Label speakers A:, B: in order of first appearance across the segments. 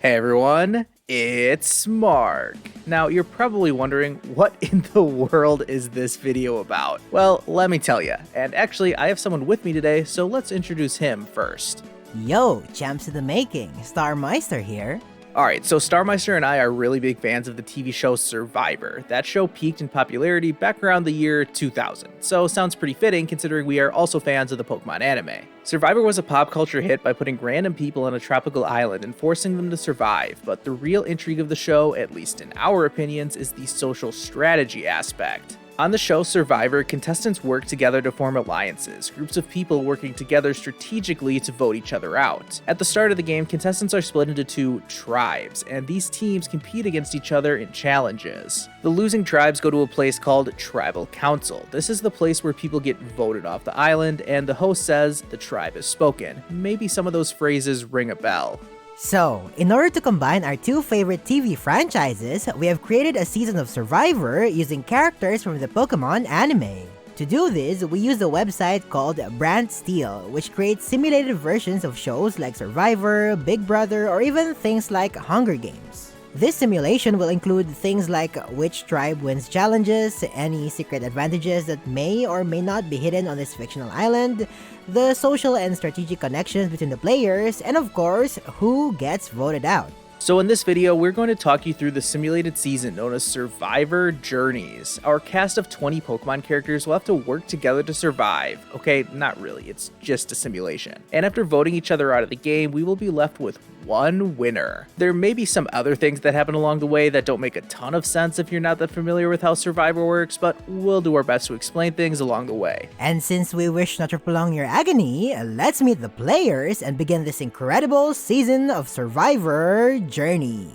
A: Hey everyone, it's Mark. Now you're probably wondering, what in the world is this video about? Well, let me tell you, and actually I have someone with me today, so let's introduce him first.
B: Yo, champs in the making, Starmeistr here.
A: Alright, so Starmeistr and I are really big fans of the TV show Survivor. That show peaked in popularity back around the year 2000, so sounds pretty fitting considering we are also fans of the Pokemon anime. Survivor was a pop culture hit by putting random people on a tropical island and forcing them to survive, but the real intrigue of the show, at least in our opinions, is the social strategy aspect. On the show Survivor, contestants work together to form alliances, groups of people working together strategically to vote each other out. At the start of the game, contestants are split into two tribes, and these teams compete against each other in challenges. The losing tribes go to a place called Tribal Council. This is the place where people get voted off the island, and the host says, "The tribe has spoken." Maybe some of those phrases ring a bell.
B: So, in order to combine our two favorite TV franchises, we have created a season of Survivor using characters from the Pokemon anime. To do this, we use a website called BrantSteele, which creates simulated versions of shows like Survivor, Big Brother, or even things like Hunger Games. This simulation will include things like which tribe wins challenges, any secret advantages that may or may not be hidden on this fictional island, the social and strategic connections between the players, and of course, who gets voted out.
A: So in this video, we're going to talk you through the simulated season known as Survivor Journeys. Our cast of 20 Pokemon characters will have to work together to survive. Okay, not really, it's just a simulation. And after voting each other out of the game, we will be left with one winner. There may be some other things that happen along the way that don't make a ton of sense if you're not that familiar with how Survivor works, but we'll do our best to explain things along the way.
B: And since we wish not to prolong your agony, let's meet the players and begin this incredible season of Survivor Journeys.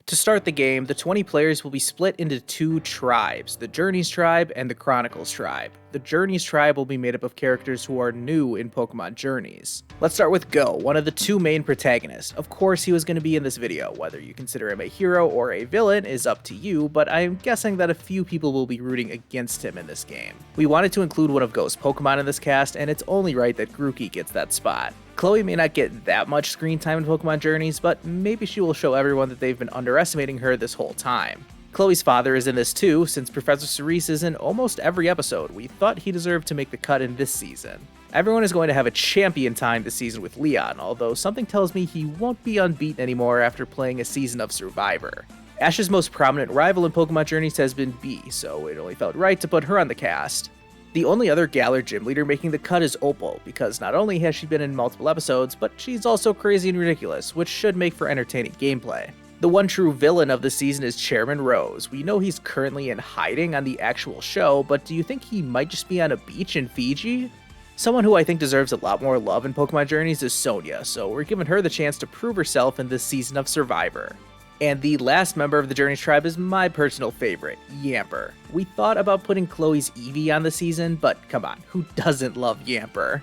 A: To start the game, the 20 players will be split into two tribes, the Journeys tribe and the Chronicles tribe. The Journeys tribe will be made up of characters who are new in Pokemon Journeys. Let's start with Go, one of the two main protagonists. Of course he was going to be in this video. Whether you consider him a hero or a villain is up to you, but I'm guessing that a few people will be rooting against him in this game. We wanted to include one of Go's Pokemon in this cast, and it's only right that Grookey gets that spot. Chloe may not get that much screen time in Pokemon Journeys, but maybe she will show everyone that they've been underestimating her this whole time. Chloe's father is in this too, since Professor Cerise is in almost every episode. We thought he deserved to make the cut in this season. Everyone is going to have a champion time this season with Leon, although something tells me he won't be unbeaten anymore after playing a season of Survivor. Ash's most prominent rival in Pokemon Journeys has been Bee, so it only felt right to put her on the cast. The only other Galar gym leader making the cut is Opal, because not only has she been in multiple episodes, but she's also crazy and ridiculous, which should make for entertaining gameplay. The one true villain of the season is Chairman Rose. We know he's currently in hiding on the actual show, but do you think he might just be on a beach in Fiji? Someone who I think deserves a lot more love in Pokemon Journeys is Sonia, so we're giving her the chance to prove herself in this season of Survivor. And the last member of the Journeys tribe is my personal favorite, Yamper. We thought about putting Chloe's Eevee on the season, but come on, who doesn't love Yamper?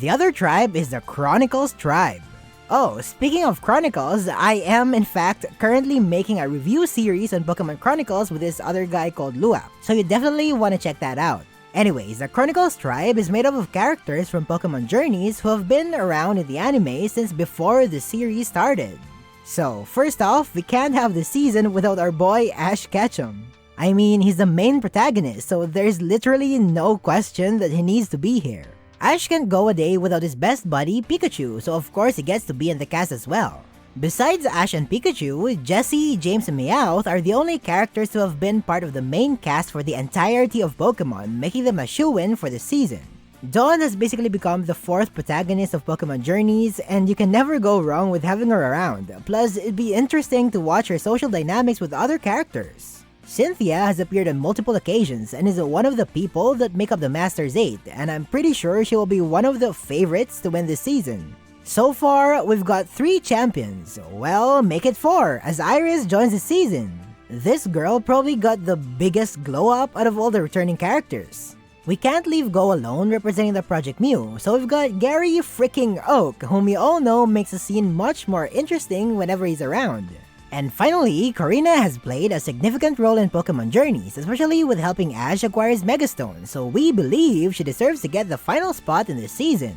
B: The other tribe is the Chronicles tribe. Oh, speaking of Chronicles, I am in fact currently making a review series on Pokemon Chronicles with this other guy called Luap, so you definitely want to check that out. Anyways, the Chronicles tribe is made up of characters from Pokemon Journeys who have been around in the anime since before the series started. So, first off, we can't have the season without our boy Ash Ketchum. I mean, he's the main protagonist, so there's literally no question that he needs to be here. Ash can't go a day without his best buddy, Pikachu, so of course he gets to be in the cast as well. Besides Ash and Pikachu, Jessie, James, and Meowth are the only characters who have been part of the main cast for the entirety of Pokemon, making them a shoo-in for the season. Dawn has basically become the fourth protagonist of Pokemon Journeys, and you can never go wrong with having her around. Plus, it'd be interesting to watch her social dynamics with other characters. Cynthia has appeared on multiple occasions and is one of the people that make up the Masters 8, and I'm pretty sure she will be one of the favorites to win this season. So far, we've got 3 champions. Well, make it 4, as Iris joins the season. This girl probably got the biggest glow up out of all the returning characters. We can't leave Go alone representing the Project Mew, so we've got Gary freaking Oak, whom we all know makes the scene much more interesting whenever he's around. And finally, Karina has played a significant role in Pokemon Journeys, especially with helping Ash acquire his Megastone, so we believe she deserves to get the final spot in this season.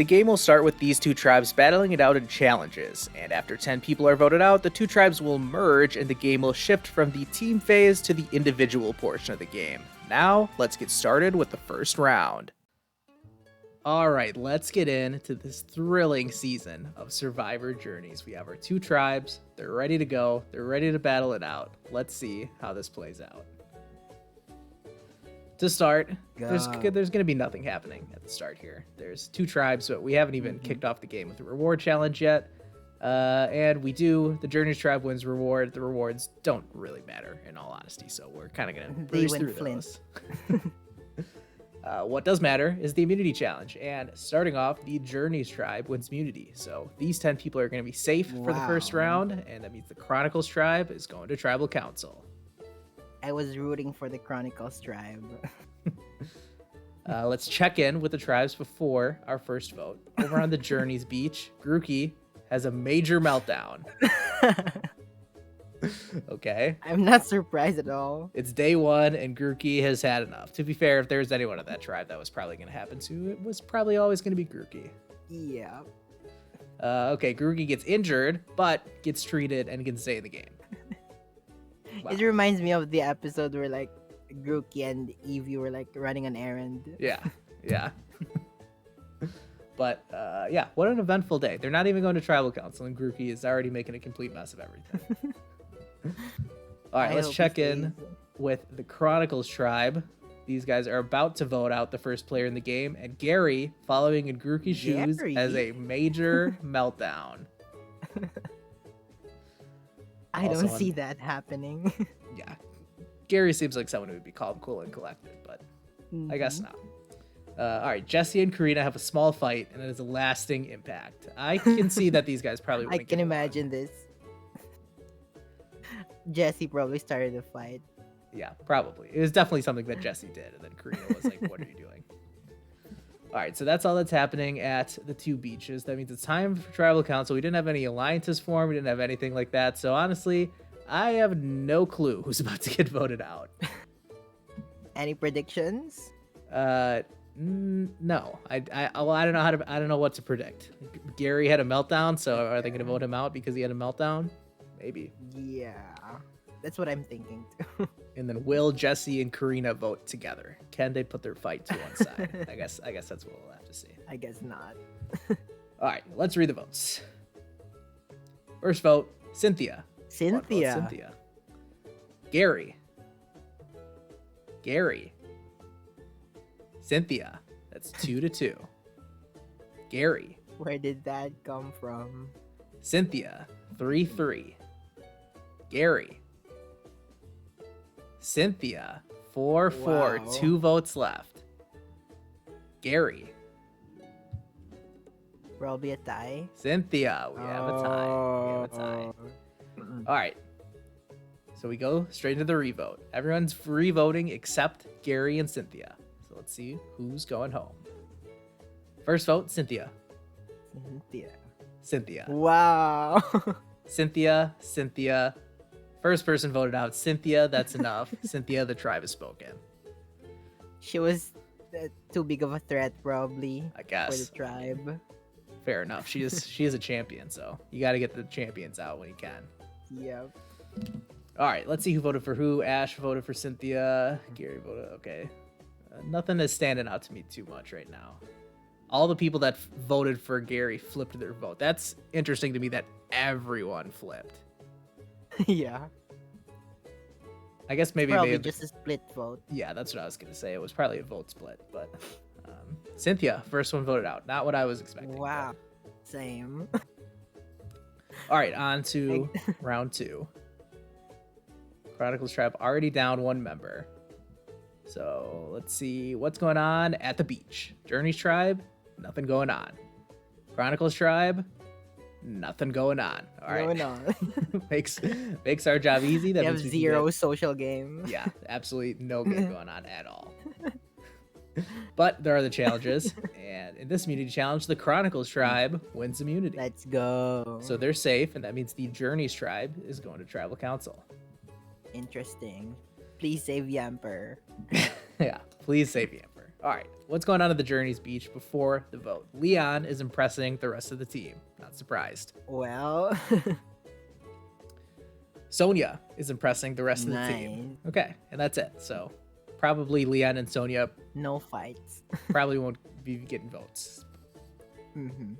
A: The game will start with these two tribes battling it out in challenges, and after 10 people are voted out, the two tribes will merge and the game will shift from the team phase to the individual portion of the game. Now, let's get started with the first round. Alright, let's get into this thrilling season of Survivor Journeys. We have our two tribes, they're ready to go, they're ready to battle it out. Let's see how this plays out. To start, there's going to be nothing happening at the start here. There's two tribes, but we haven't even kicked off the game with the reward challenge yet. And the Journeys tribe wins reward. The rewards don't really matter, in all honesty, so we're kind of going to breeze through those. What does matter is the immunity challenge, and starting off, the Journeys tribe wins immunity. So these 10 people are going to be safe for the first round, and that means the Chronicles tribe is going to Tribal Council.
B: I was rooting for the Chronicles tribe.
A: Let's check in with the tribes before our first vote. Over on the Journeys beach, Grookey has a major meltdown. Okay.
B: I'm not surprised at all.
A: It's day one, and Grookey has had enough. To be fair, if there was anyone of that tribe that was probably going to happen to, it was probably always going to be Grookey.
B: Yeah.
A: Okay, Grookey gets injured, but gets treated and can stay in the game. Wow.
B: It reminds me of the episode where like Grookey and Eevee were like running an errand.
A: Yeah. But yeah, what an eventful day. They're not even going to Tribal Council, and Grookey is already making a complete mess of everything. All right, let's check in with the Chronicles tribe. These guys are about to vote out the first player in the game, and Gary, following in Grookey's shoes, has a major meltdown.
B: I don't see that happening.
A: Yeah. Gary seems like someone who would be calm, cool, and collected, but I guess not. All right, Jesse and Karina have a small fight, and it has a lasting impact. I can see that these guys probably wouldn't
B: I can imagine this. Jesse probably started the fight.
A: Yeah, probably. It was definitely something that Jesse did, and then Karina was like, what are you doing? All right, so that's all that's happening at the two beaches. That means it's time for Tribal Council. We didn't have any alliances formed. We didn't have anything like that. So honestly, I have no clue who's about to get voted out.
B: Any predictions?
A: No. I don't know I don't know what to predict. Gary had a meltdown, so are they going to vote him out because he had a meltdown? Maybe.
B: Yeah, that's what I'm thinking too.
A: And then will Jesse and Karina vote together? Can they put their fight to one side? I guess that's what we'll have to see.
B: I guess not.
A: All right, let's read the votes. First vote, Cynthia. Cynthia. Gary. Cynthia. That's 2-2. Gary.
B: Where did that come from?
A: Cynthia. 3-3. Gary. Cynthia. 4-4.
B: Wow.
A: 2 votes left. Gary.
B: Probably a tie.
A: Cynthia. We have a tie. All right. So we go straight into the revote. Everyone's revoting except Gary and Cynthia. So let's see who's going home. First vote, Cynthia.
B: Wow.
A: Cynthia. First person voted out. Cynthia, that's enough. Cynthia, the tribe has spoken.
B: She was too big of a threat, probably.
A: I guess.
B: For the tribe.
A: Fair enough. She is a champion, so you got to get the champions out when you can.
B: Yep.
A: All right, let's see who voted for who. Ash voted for Cynthia. Gary voted. Okay. Nothing is standing out to me too much right now. All the people that voted for Gary flipped their vote. That's interesting to me that everyone flipped.
B: Yeah.
A: I guess maybe
B: probably just a split vote.
A: Yeah, that's what I was gonna say. It was probably a vote split, but Cynthia, first one voted out. Not what I was expecting.
B: Wow. But... Same.
A: All right, on to round 2. Chronicles tribe already down 1 member. So let's see what's going on at the beach. Journeys tribe, nothing going on. Chronicles tribe, nothing going on. All right.
B: Going on.
A: makes our job easy. That
B: we have
A: means we
B: 0 social game.
A: Yeah, absolutely no game going on at all. But there are the challenges, and in this immunity challenge, the Chronicles tribe wins immunity.
B: Let's go.
A: So they're safe, and that means the Journeys tribe is going to Tribal Council.
B: Interesting. Please save Yamper.
A: Yeah, please save Yamper. All right, what's going on at the Journeys Beach before the vote? Leon is impressing the rest of the team. Not surprised.
B: Well,
A: Sonia is impressing the rest of the team.
B: nice.
A: Okay, and that's it. So probably Leon and Sonia
B: No fights.
A: probably won't be getting votes.
B: Mm-hmm.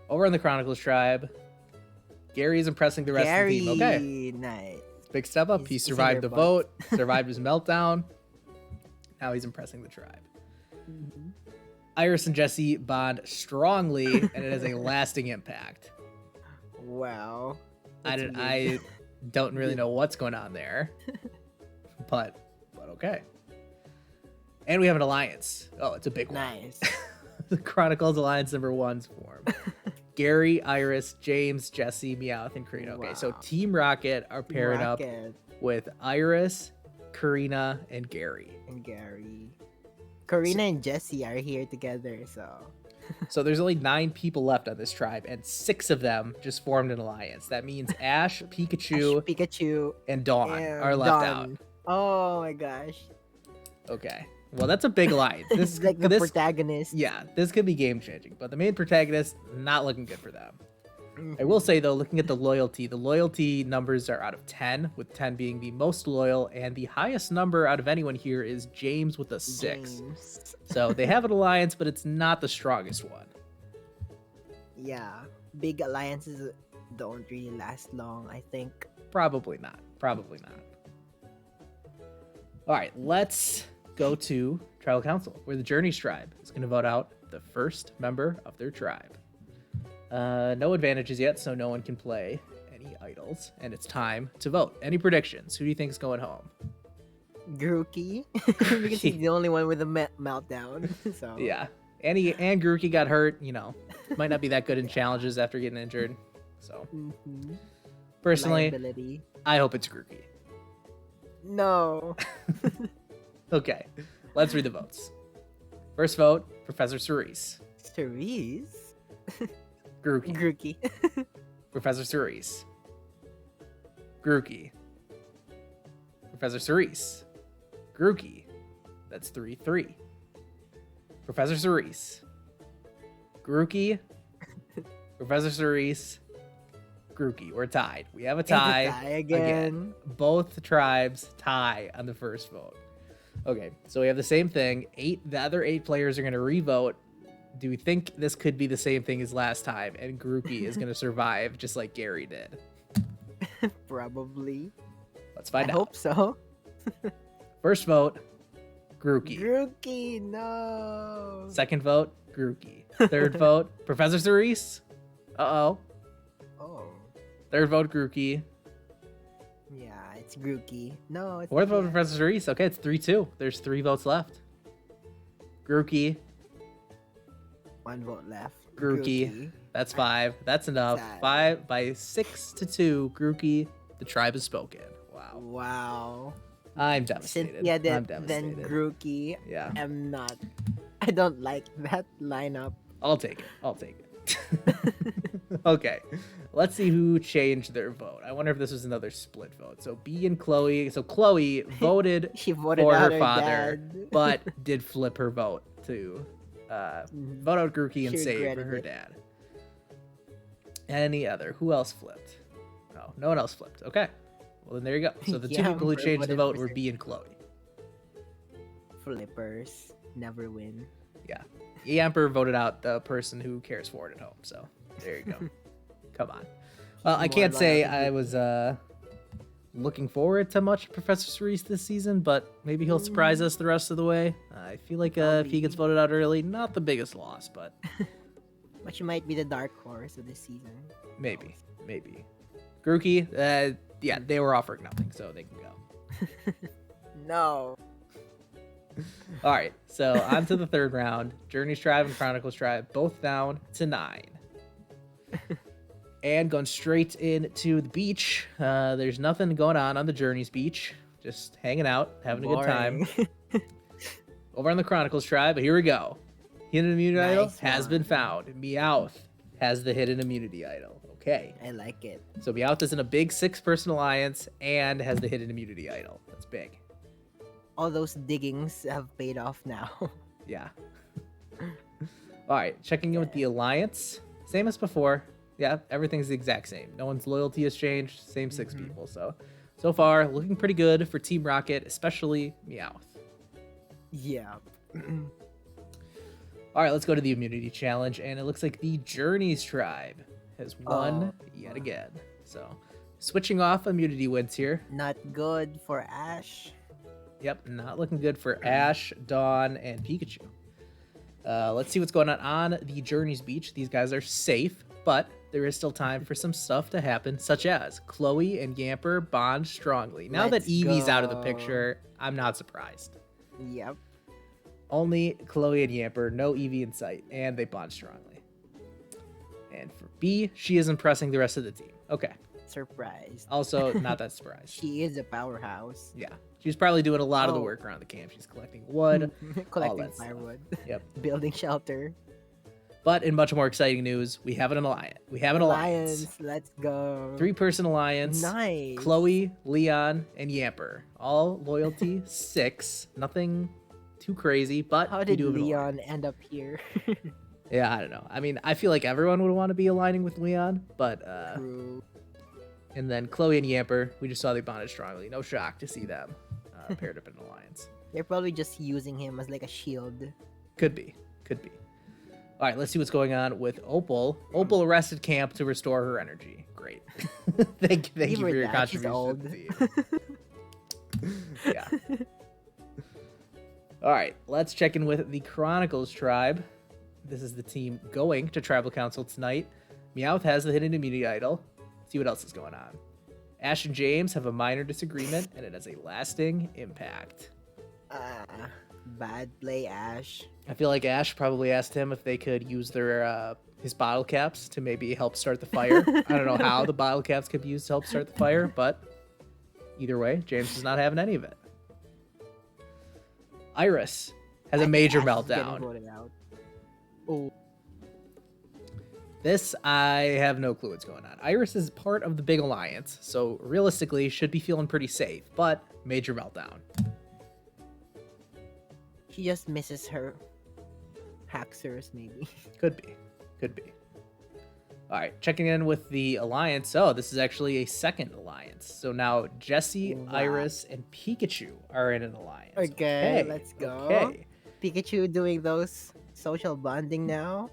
A: Over on the Chronicles tribe, Gary is impressing the rest of the team. Okay,
B: Nice.
A: big step up. He
B: He's in
A: survived
B: their
A: the vote, survived his meltdown. Now he's impressing the tribe.
B: Mm-hmm.
A: Iris and Jesse bond strongly, and it has a lasting impact.
B: Wow.
A: I don't really know what's going on there, but okay. And we have an alliance. Oh, it's a big one.
B: Nice.
A: The Chronicles Alliance number 1's formed. Gary, Iris, James, Jesse, Meowth, and Karina. Okay, so
B: Wow.
A: Team Rocket are pairing up
B: Rocket
A: with Iris, Karina, and Gary.
B: and Gary. Karina and Jesse are here together, so
A: So there's only 9 people left on this tribe, and 6 of them just formed an alliance. That means Ash, Pikachu,
B: Ash, Pikachu
A: and Dawn
B: and
A: are left
B: Dawn.
A: out.
B: Oh my gosh.
A: Okay. Well, that's a big alliance.
B: This is like the protagonist.
A: Yeah, this could be game changing, but the main protagonist, not looking good for them. I will say though, looking at the loyalty numbers are out of 10, with 10 being the most loyal, and the highest number out of anyone here is James with a 6.
B: James.
A: So they have an alliance, but it's not the strongest one.
B: Yeah. Big alliances don't really last long, I think.
A: Probably not. Probably not. All right, let's go to Tribal Council, where the Journeys tribe is going to vote out the first member of their tribe. No advantages yet, so no one can play any idols, and it's time to vote. Any predictions? Who do you think is going home?
B: Grookey. Because he's the only one with a meltdown. So
A: Yeah, and Grookey got hurt. You know, might not be that good in challenges after getting injured. So
B: Mhm.
A: personally,
B: Liability.
A: I hope it's Grookey.
B: No.
A: Okay, let's read the votes. First vote, Professor Cerise.
B: Cerise.
A: Grookey.
B: Grookey.
A: Professor Cerise. Grookey. Professor Cerise. Grookey. That's 3-3. Professor Cerise. Grookey. Professor Cerise. Grookey. We're tied. We have a tie.
B: Tie again.
A: Both tribes tie on the first vote. Okay, so we have the same thing. The other 8 players are going to re-vote. Do we think this could be the same thing as last time, and Grookey is going to survive just like Gary did?
B: Probably.
A: Let's find
B: I
A: out.
B: hope so.
A: First vote, Grookey.
B: Grookey, no.
A: Second vote, Grookey. Third vote, Professor Cerise. Uh-oh.
B: Oh.
A: Third vote, Grookey.
B: Yeah, it's Grookey. No, it's
A: Fourth vote,
B: yeah.
A: Professor Cerise. Okay, it's 3-2. There's 3 votes left. Grookey.
B: 1 vote left.
A: Grookey. That's 5. That's enough.
B: Sad.
A: 5 by 6-2. Grookey. The tribe has spoken. Wow.
B: Wow.
A: I'm devastated.
B: Cynthia
A: I'm
B: then
A: devastated.
B: Grookey.
A: Yeah.
B: I'm not. I don't like that lineup.
A: I'll take it. I'll take it. Okay. Let's see who changed their vote. I wonder if this was another split vote. So B and Chloe. So Chloe voted
B: She voted
A: for
B: out
A: her father,
B: dad.
A: but did flip her vote to vote out Grookey and
B: She
A: save
B: regretted
A: her
B: it.
A: dad. Any other? Who else flipped? No one else flipped. Okay. Well, then there you go. So the 2
B: Yeah,
A: people who
B: for
A: changed the
B: whatever
A: vote were B and Chloe.
B: Flippers never win.
A: Yeah. E Emperor voted out the person who cares for it at home. So there you go. Come on. Well, I
B: More
A: can't say
B: loyal to
A: I was looking forward to much Professor Cerise this season, but maybe he'll surprise us the rest of the way. I feel like if he gets voted out early, not the biggest loss, but
B: But she might be the dark horse of this season.
A: maybe. Grookey, yeah, they were offering nothing, so they can go.
B: No.
A: All right, so on to the third round. Journeys Tribe and Chronicles Tribe both down to 9. And going straight into the beach. There's nothing going on the Journeys beach. Just hanging out, having a good time. Over on the Chronicles Tribe, here we go. Hidden immunity idol
B: Nice
A: has
B: one.
A: been found. Meowth has the hidden immunity idol. Okay.
B: I like it.
A: So Meowth is in a big 6-person alliance and has the hidden immunity idol. That's big.
B: All those diggings have paid off now.
A: Yeah. All right, checking in with the Alliance. Same as before. Yeah, everything's the exact same. No one's loyalty has changed. Same 6 people. So far, looking pretty good for Team Rocket, especially Meowth.
B: Yeah.
A: All right, let's go to the immunity challenge, and it looks like the Journeys tribe has won yet again. So, switching off immunity wins here.
B: Not good for Ash.
A: Yep, not looking good for Ash, Dawn, and Pikachu. Let's see what's going on the Journeys Beach. These guys are safe, but there is still time for some stuff to happen, such as Chloe and Yamper bond strongly. Now that Eevee's out of the picture, I'm not surprised.
B: Yep.
A: Only Chloe and Yamper, no Eevee in sight, and they bond strongly. And for B, she is impressing the rest of the team. Okay.
B: Surprised.
A: Also, not that surprised.
B: She is a powerhouse.
A: Yeah. She's probably doing a lot of the work around the camp. She's collecting wood,
B: collecting firewood.
A: Yep.
B: Building shelter.
A: But in much more exciting news, we have an alliance. Alliance.
B: Let's go.
A: 3-person alliance.
B: Nice.
A: Chloe, Leon, and Yamper. All loyalty 6. Nothing too crazy, but
B: how did Leon end up here?
A: Yeah, I don't know. I mean, I feel like everyone would want to be aligning with Leon, but
B: True.
A: And then Chloe and Yamper, we just saw they bonded strongly. No shock to see them paired up in an alliance.
B: They're probably just using him as like a shield.
A: Could be. All right, let's see what's going on with Opal. Opal arrested camp to restore her energy. Great. Thank you for your contribution to the team. Yeah. All right, let's check in with the Chronicles tribe. This is the team going to Tribal Council tonight. Meowth has the hidden immunity idol. See what else is going on. Ash and James have a minor disagreement, and it has a lasting impact.
B: Bad play, Ash.
A: I feel like Ash probably asked him if they could use their his bottle caps to maybe help start the fire. I don't know how the bottle caps could be used to help start the fire, but either way, James is not having any of it. Iris has a major meltdown.
B: Oh.
A: This, I have no clue what's going on. Iris is part of the big alliance, so realistically should be feeling pretty safe, but major meltdown.
B: She just misses her Haxorus, maybe.
A: Could be. All right, checking in with the alliance. Oh, this is actually a second alliance. So now Jessie, Iris, and Pikachu are in an alliance.
B: Okay, let's go.
A: Okay.
B: Pikachu doing those social bonding now.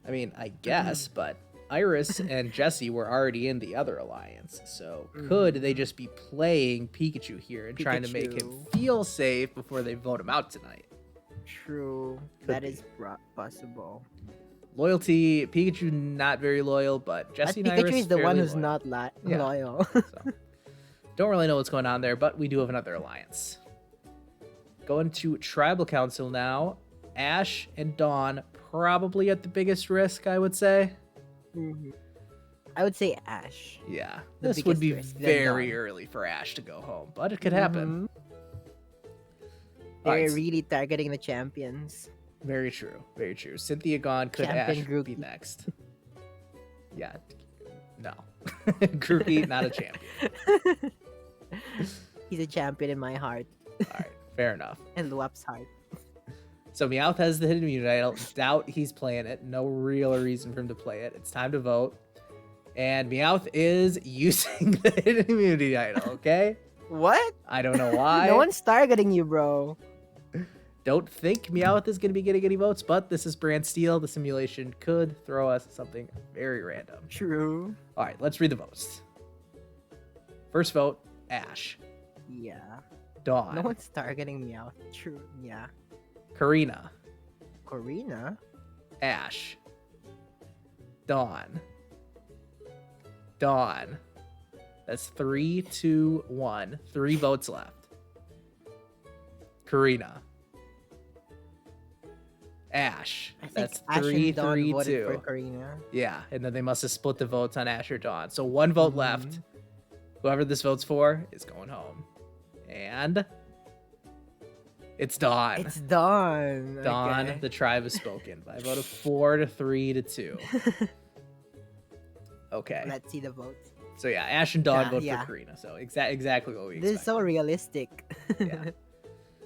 A: I mean, I guess, but Iris and Jessie were already in the other alliance. So could they just be playing Pikachu here and trying to make him feel safe before they vote him out tonight?
B: True. That is possible.
A: Loyalty, Pikachu not very loyal, but Jessie and Iris
B: Pikachu is the one who's
A: loyal.
B: not loyal.
A: So, don't really know what's going on there, but we do have another alliance. Going to Tribal Council now. Ash and Dawn probably at the biggest risk, I would say.
B: I would say Ash.
A: Yeah, this would be very early for Ash to go home, but it could happen.
B: They're really targeting the champions.
A: Very true. Cynthia gone. Could Ash be next? Yeah. No. Groupie, not a champion.
B: He's a champion in my heart.
A: All right, fair enough.
B: And Luap's heart.
A: So Meowth has the hidden immunity idol. Doubt he's playing it. No real reason for him to play it. It's time to vote. And Meowth is using the hidden immunity idol, okay?
B: What?
A: I don't know why.
B: No one's targeting you, bro.
A: Don't think Meowth is going to be getting any votes, but this is BrantSteele. The simulation could throw us something very random.
B: True.
A: All right, let's read the votes. First vote, Ash.
B: Yeah.
A: Dawn.
B: No one's targeting Meowth. True. Yeah.
A: Karina. Ash. Dawn. That's 3, 2, 1. 3 votes left. Karina. Ash. That's
B: Ash
A: 3,
B: and Dawn
A: 3,
B: voted
A: 2.
B: for Karina.
A: Yeah, and then they must have split the votes on Ash or Dawn. So 1 vote left. Whoever this vote's for is going home. And it's Dawn.
B: Dawn,
A: okay. The tribe has spoken by a vote of 4 to 3 to 2. Okay.
B: Let's see the votes.
A: So yeah, Ash and Dawn vote for Karina. So exactly what we expected.
B: This is so realistic.
A: Yeah.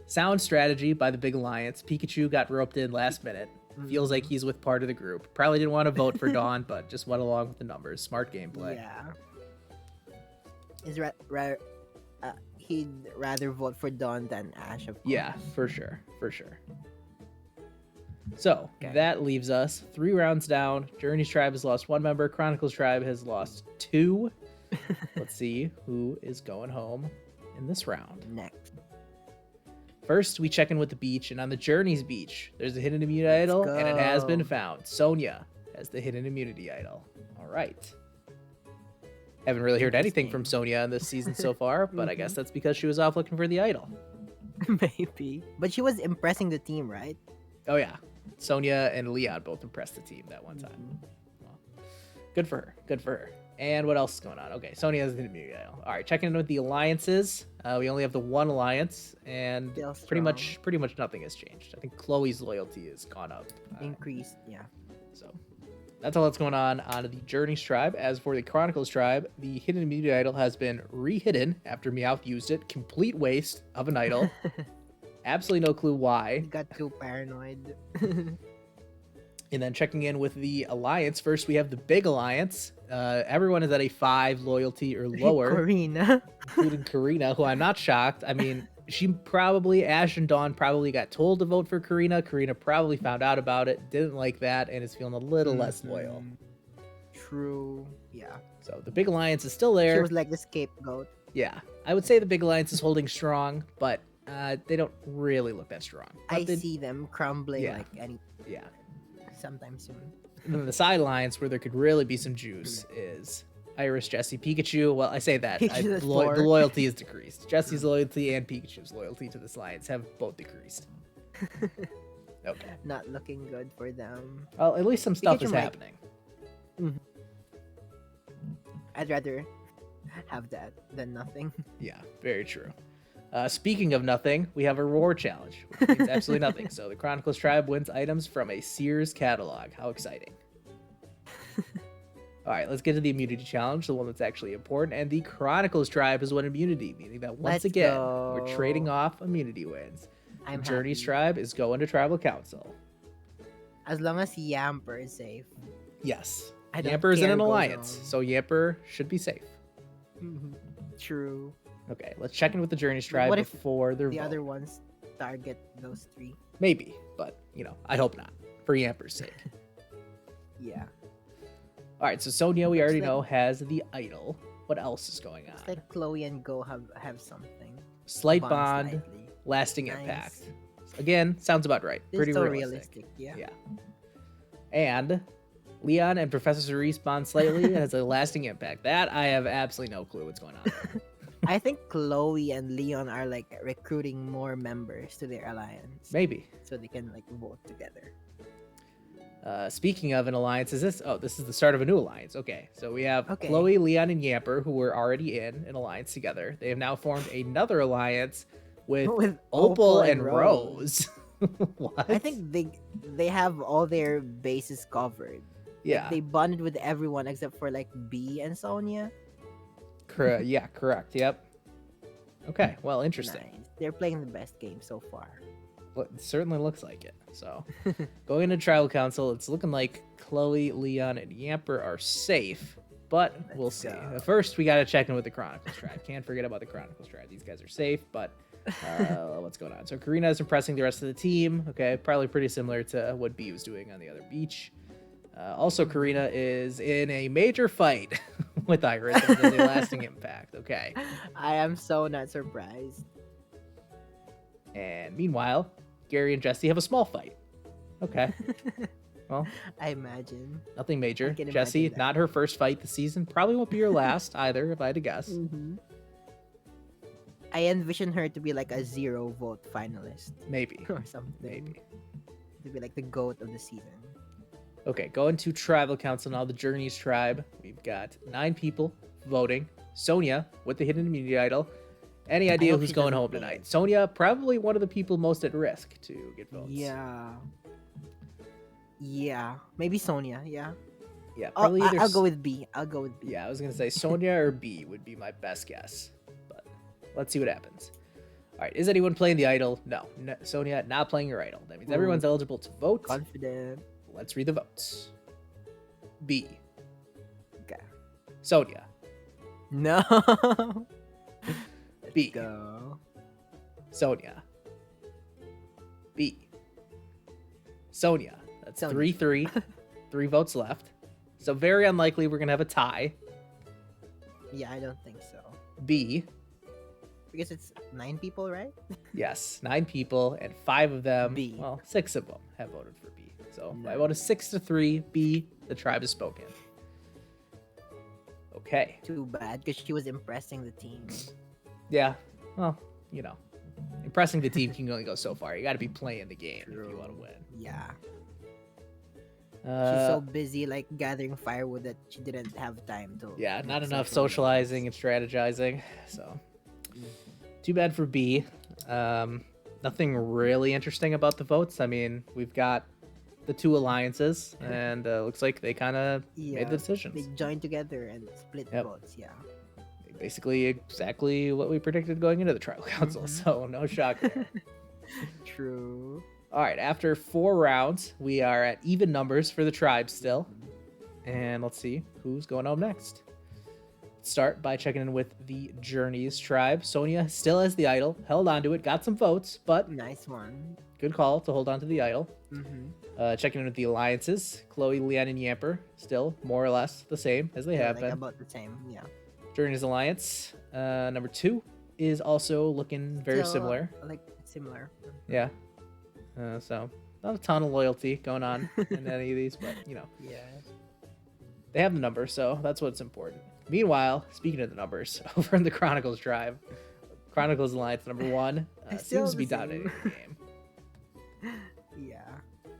A: Sound strategy by the Big Alliance. Pikachu got roped in last minute. Feels like he's with part of the group. Probably didn't want to vote for Dawn, but just went along with the numbers. Smart gameplay.
B: Yeah. He'd rather vote for Dawn than Ash, of course.
A: Yeah, for sure. For sure. So,
B: Okay.
A: that leaves us 3 rounds down. Journey's Tribe has lost 1 member. Chronicles Tribe has lost 2. Let's see who is going home in this round.
B: Next.
A: First, we check in with the beach, and on the Journey's beach, there's a hidden immunity idol, and it has been found. Sonia has the hidden immunity idol. All right. Haven't really heard anything from Sonia in this season so far, but I guess that's because she was off looking for the idol.
B: Maybe. But she was impressing the team, right?
A: Oh, yeah. Sonia and Leon both impressed the team that one time. Well, good for her. Good for her. And what else is going on? Okay, Sonia has the immunity idol. All right, checking in with the alliances. We only have the one alliance, and
B: Still
A: pretty much nothing has changed. I think Chloe's loyalty has gone up.
B: Increased, yeah.
A: So that's all that's going on the Journey's Tribe. As for the Chronicles Tribe, the hidden immunity idol has been re-hidden after Meowth used it. Complete waste of an idol. Absolutely no clue why.
B: Got too paranoid.
A: And then checking in with the Alliance. First, we have the Big Alliance. Everyone is at a 5 loyalty or lower.
B: Karina.
A: Including Karina, who I'm not shocked. I mean, Ash and Dawn probably got told to vote for Karina. Karina probably found out about it, didn't like that, and is feeling a little less loyal.
B: True. Yeah.
A: So the Big Alliance is still there.
B: She was like the scapegoat.
A: Yeah. I would say the Big Alliance is holding strong, but they don't really look that strong. But
B: I see them crumbling like any sometime soon.
A: And then the side alliance where there could really be some juice is Iris, Jessie, Pikachu. Well, I say that. The loyalty is decreased. Jessie's loyalty and Pikachu's loyalty to this alliance have both decreased. Okay.
B: Not looking good for them.
A: Well, at least some stuff
B: Pikachu
A: is happening.
B: I'd rather have that than nothing.
A: Yeah, very true. Speaking of nothing, we have a reward challenge, which means absolutely nothing. So the Chronicles Tribe wins items from a Sears catalog. How exciting. All right, let's get to the immunity challenge, the one that's actually important. And the Chronicles Tribe has won immunity, meaning that once again, we're trading off immunity wins.
B: I'm
A: Journey's
B: happy.
A: Tribe is going to Tribal Council.
B: As long as Yamper is safe.
A: Yes.
B: I don't
A: Yamper is in
B: care
A: an
B: goes
A: alliance,
B: on.
A: so Yamper should be safe.
B: True.
A: Okay, let's check in with the Journey's Tribe
B: What if
A: before their
B: the
A: vote.
B: other ones target those 3?
A: Maybe, but, I hope not, for Yamper's sake.
B: Yeah.
A: All right, so Sonia, we already
B: like-
A: know, has the idol. What else is going on?
B: It's like Chloe and Go have something.
A: Slight bond,
B: slightly.
A: lasting
B: Nice.
A: impact. Again, sounds about right.
B: It's
A: Pretty
B: so
A: realistic.
B: Yeah.
A: Yeah. And Leon and Professor Cerise bond slightly has a lasting impact. That I have absolutely no clue what's going on there.
B: I think Chloe and Leon are like recruiting more members to their alliance.
A: Maybe.
B: So they can like vote together.
A: Speaking of an alliance, this is the start of a new alliance. Okay, so we have
B: Okay.
A: Chloe, Leon, and Yamper, who were already in an alliance together. They have now formed another alliance with,
B: With
A: Opal and Rose. What?
B: I think they have all their bases covered.
A: Yeah.
B: They bonded with everyone except for like B and Sonia.
A: Yeah, correct. Yep. Okay, well, interesting.
B: Nice. They're playing the best game so far.
A: Well, it certainly looks like it. So, going into Tribal Council, it's looking like Chloe, Leon, and Yamper are safe, but we'll
B: Let's
A: see.
B: go.
A: First, we got to check in with the Chronicles Tribe. Can't forget about the Chronicles Tribe. These guys are safe, but what's going on? So, Karina is impressing the rest of the team. Okay, probably pretty similar to what B was doing on the other beach. Also, Karina is in a major fight with Iris and has a lasting impact. Okay.
B: I am so not surprised.
A: And meanwhile, Gary and Jesse have a small fight. Okay. Well,
B: I imagine.
A: nothing major.
B: I can
A: Jesse,
B: imagine that.
A: not her first fight this season. Probably won't be your last either, if I had to guess.
B: I envision her to be like a 0 vote finalist
A: Maybe.
B: or something.
A: Maybe.
B: To be like the GOAT of the season.
A: Okay, going to Tribal Council now, the Journeys Tribe. We've got 9 people voting. Sonia with the hidden immunity idol. Any idea
B: hope
A: who's
B: she
A: going
B: doesn't
A: home
B: win.
A: tonight? Sonia, probably one of the people most at risk to get votes.
B: Yeah. Yeah. Maybe Sonia. Yeah.
A: Yeah,
B: Oh,
A: probably either.
B: I'll go with B. I'll go with B.
A: Yeah, I was going to say Sonia or B would be my best guess. But let's see what happens. All right, is anyone playing the idol? No. Sonia, not playing your idol. That means everyone's eligible to vote.
B: Confident.
A: Let's read the votes. B.
B: Okay.
A: Sonia.
B: No.
A: B.
B: Go.
A: Sonia. B. Sonia. That's
B: Sonia.
A: 3-3. 3 votes left. So very unlikely we're going to have a tie.
B: Yeah, I don't think so.
A: B.
B: Because it's 9 people, right?
A: Yes, 9 people, and 5 of them,
B: B.
A: well, 6 of them have voted for B. So my
B: Nice.
A: vote is 6-3. B. The tribe is spoken. Okay.
B: Too bad, because she was impressing the team.
A: Yeah. Well, you know, impressing the team can only go so far. You got to be playing the game if you want to win.
B: Yeah. She's so
A: Uh,
B: busy, like, gathering firewood that she didn't have time to...
A: yeah, not
B: make
A: enough
B: social
A: socializing and strategizing. So, too bad for B. Nothing really interesting about the votes. I mean, we've got the 2 alliances, and looks like they kind of made the decisions.
B: They joined together and split
A: Yep.
B: votes, yeah.
A: Basically, exactly what we predicted going into the tribal council.
B: Mhm.
A: So, no shock there.
B: True.
A: All right, after 4 rounds, we are at even numbers for the tribe still. And let's see who's going home next. Start by checking in with the Journeys tribe. Sonia still has the idol, held on to it, got some votes, but
B: Nice one.
A: good call to hold on to the idol.
B: Mm-hmm.
A: Checking in with the alliances. Chloe, Leanne, and Yamper still more or less the same as they have
B: like
A: been.
B: about the same, yeah.
A: Journeys alliance. Number 2 is also looking very
B: Still,
A: similar.
B: Like, similar.
A: Yeah. So not a ton of loyalty going on in any of these, but you know,
B: Yeah.
A: they have the number, so that's what's important. Meanwhile, speaking of the numbers, over in the Chronicles tribe, Chronicles Alliance number 1
B: Still
A: seems to be
B: the same.
A: dominating the game.
B: Yeah.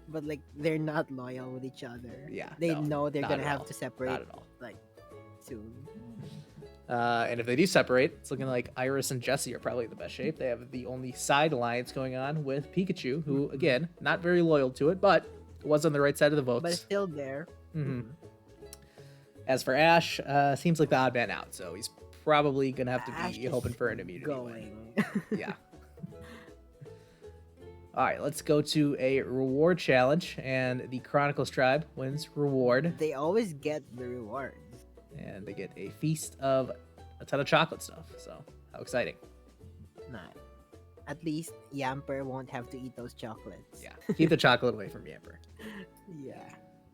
B: But, like, they're not loyal with each other.
A: Yeah,
B: They
A: no,
B: know they're
A: not
B: gonna
A: at
B: have
A: all.
B: to separate,
A: Not at all.
B: like, soon.
A: And if they do separate, it's looking like Iris and Jessie are probably in the best shape. They have the only side alliance going on with Pikachu, who, again, not very loyal to it, but was on the right side of the votes.
B: But it's still there.
A: Mhm. As for Ash, seems like the odd man out, so he's probably gonna have to
B: Ash
A: be
B: is
A: hoping for an immunity win.
B: going.
A: Yeah. All right, let's go to a reward challenge, and the Chronicles tribe wins reward,
B: They always get the rewards.
A: and they get a feast of a ton of chocolate stuff. So how exciting!
B: Nah. At least Yamper won't have to eat those chocolates.
A: Yeah, keep the chocolate away from Yamper.
B: Yeah.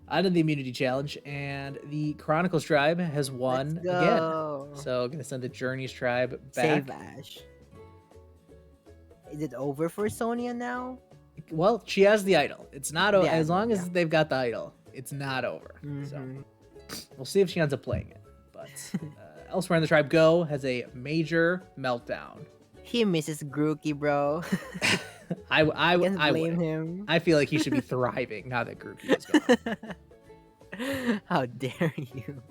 A: On to the immunity challenge, and the Chronicles tribe has won
B: Let's
A: again.
B: go.
A: So gonna send the Journeys tribe back.
B: Save Ash. Is it over for Sonia now?
A: Well, she has the idol. It's not
B: Yeah,
A: as long
B: yeah.
A: as they've got the idol. It's not over. So
B: Mhm.
A: we'll see if she ends up playing it. But elsewhere in the tribe, Go has a major meltdown.
B: He misses Grookey, bro.
A: I
B: Can't blame
A: would.
B: him.
A: I feel like he should be thriving now that Grookey is gone.
B: How dare you?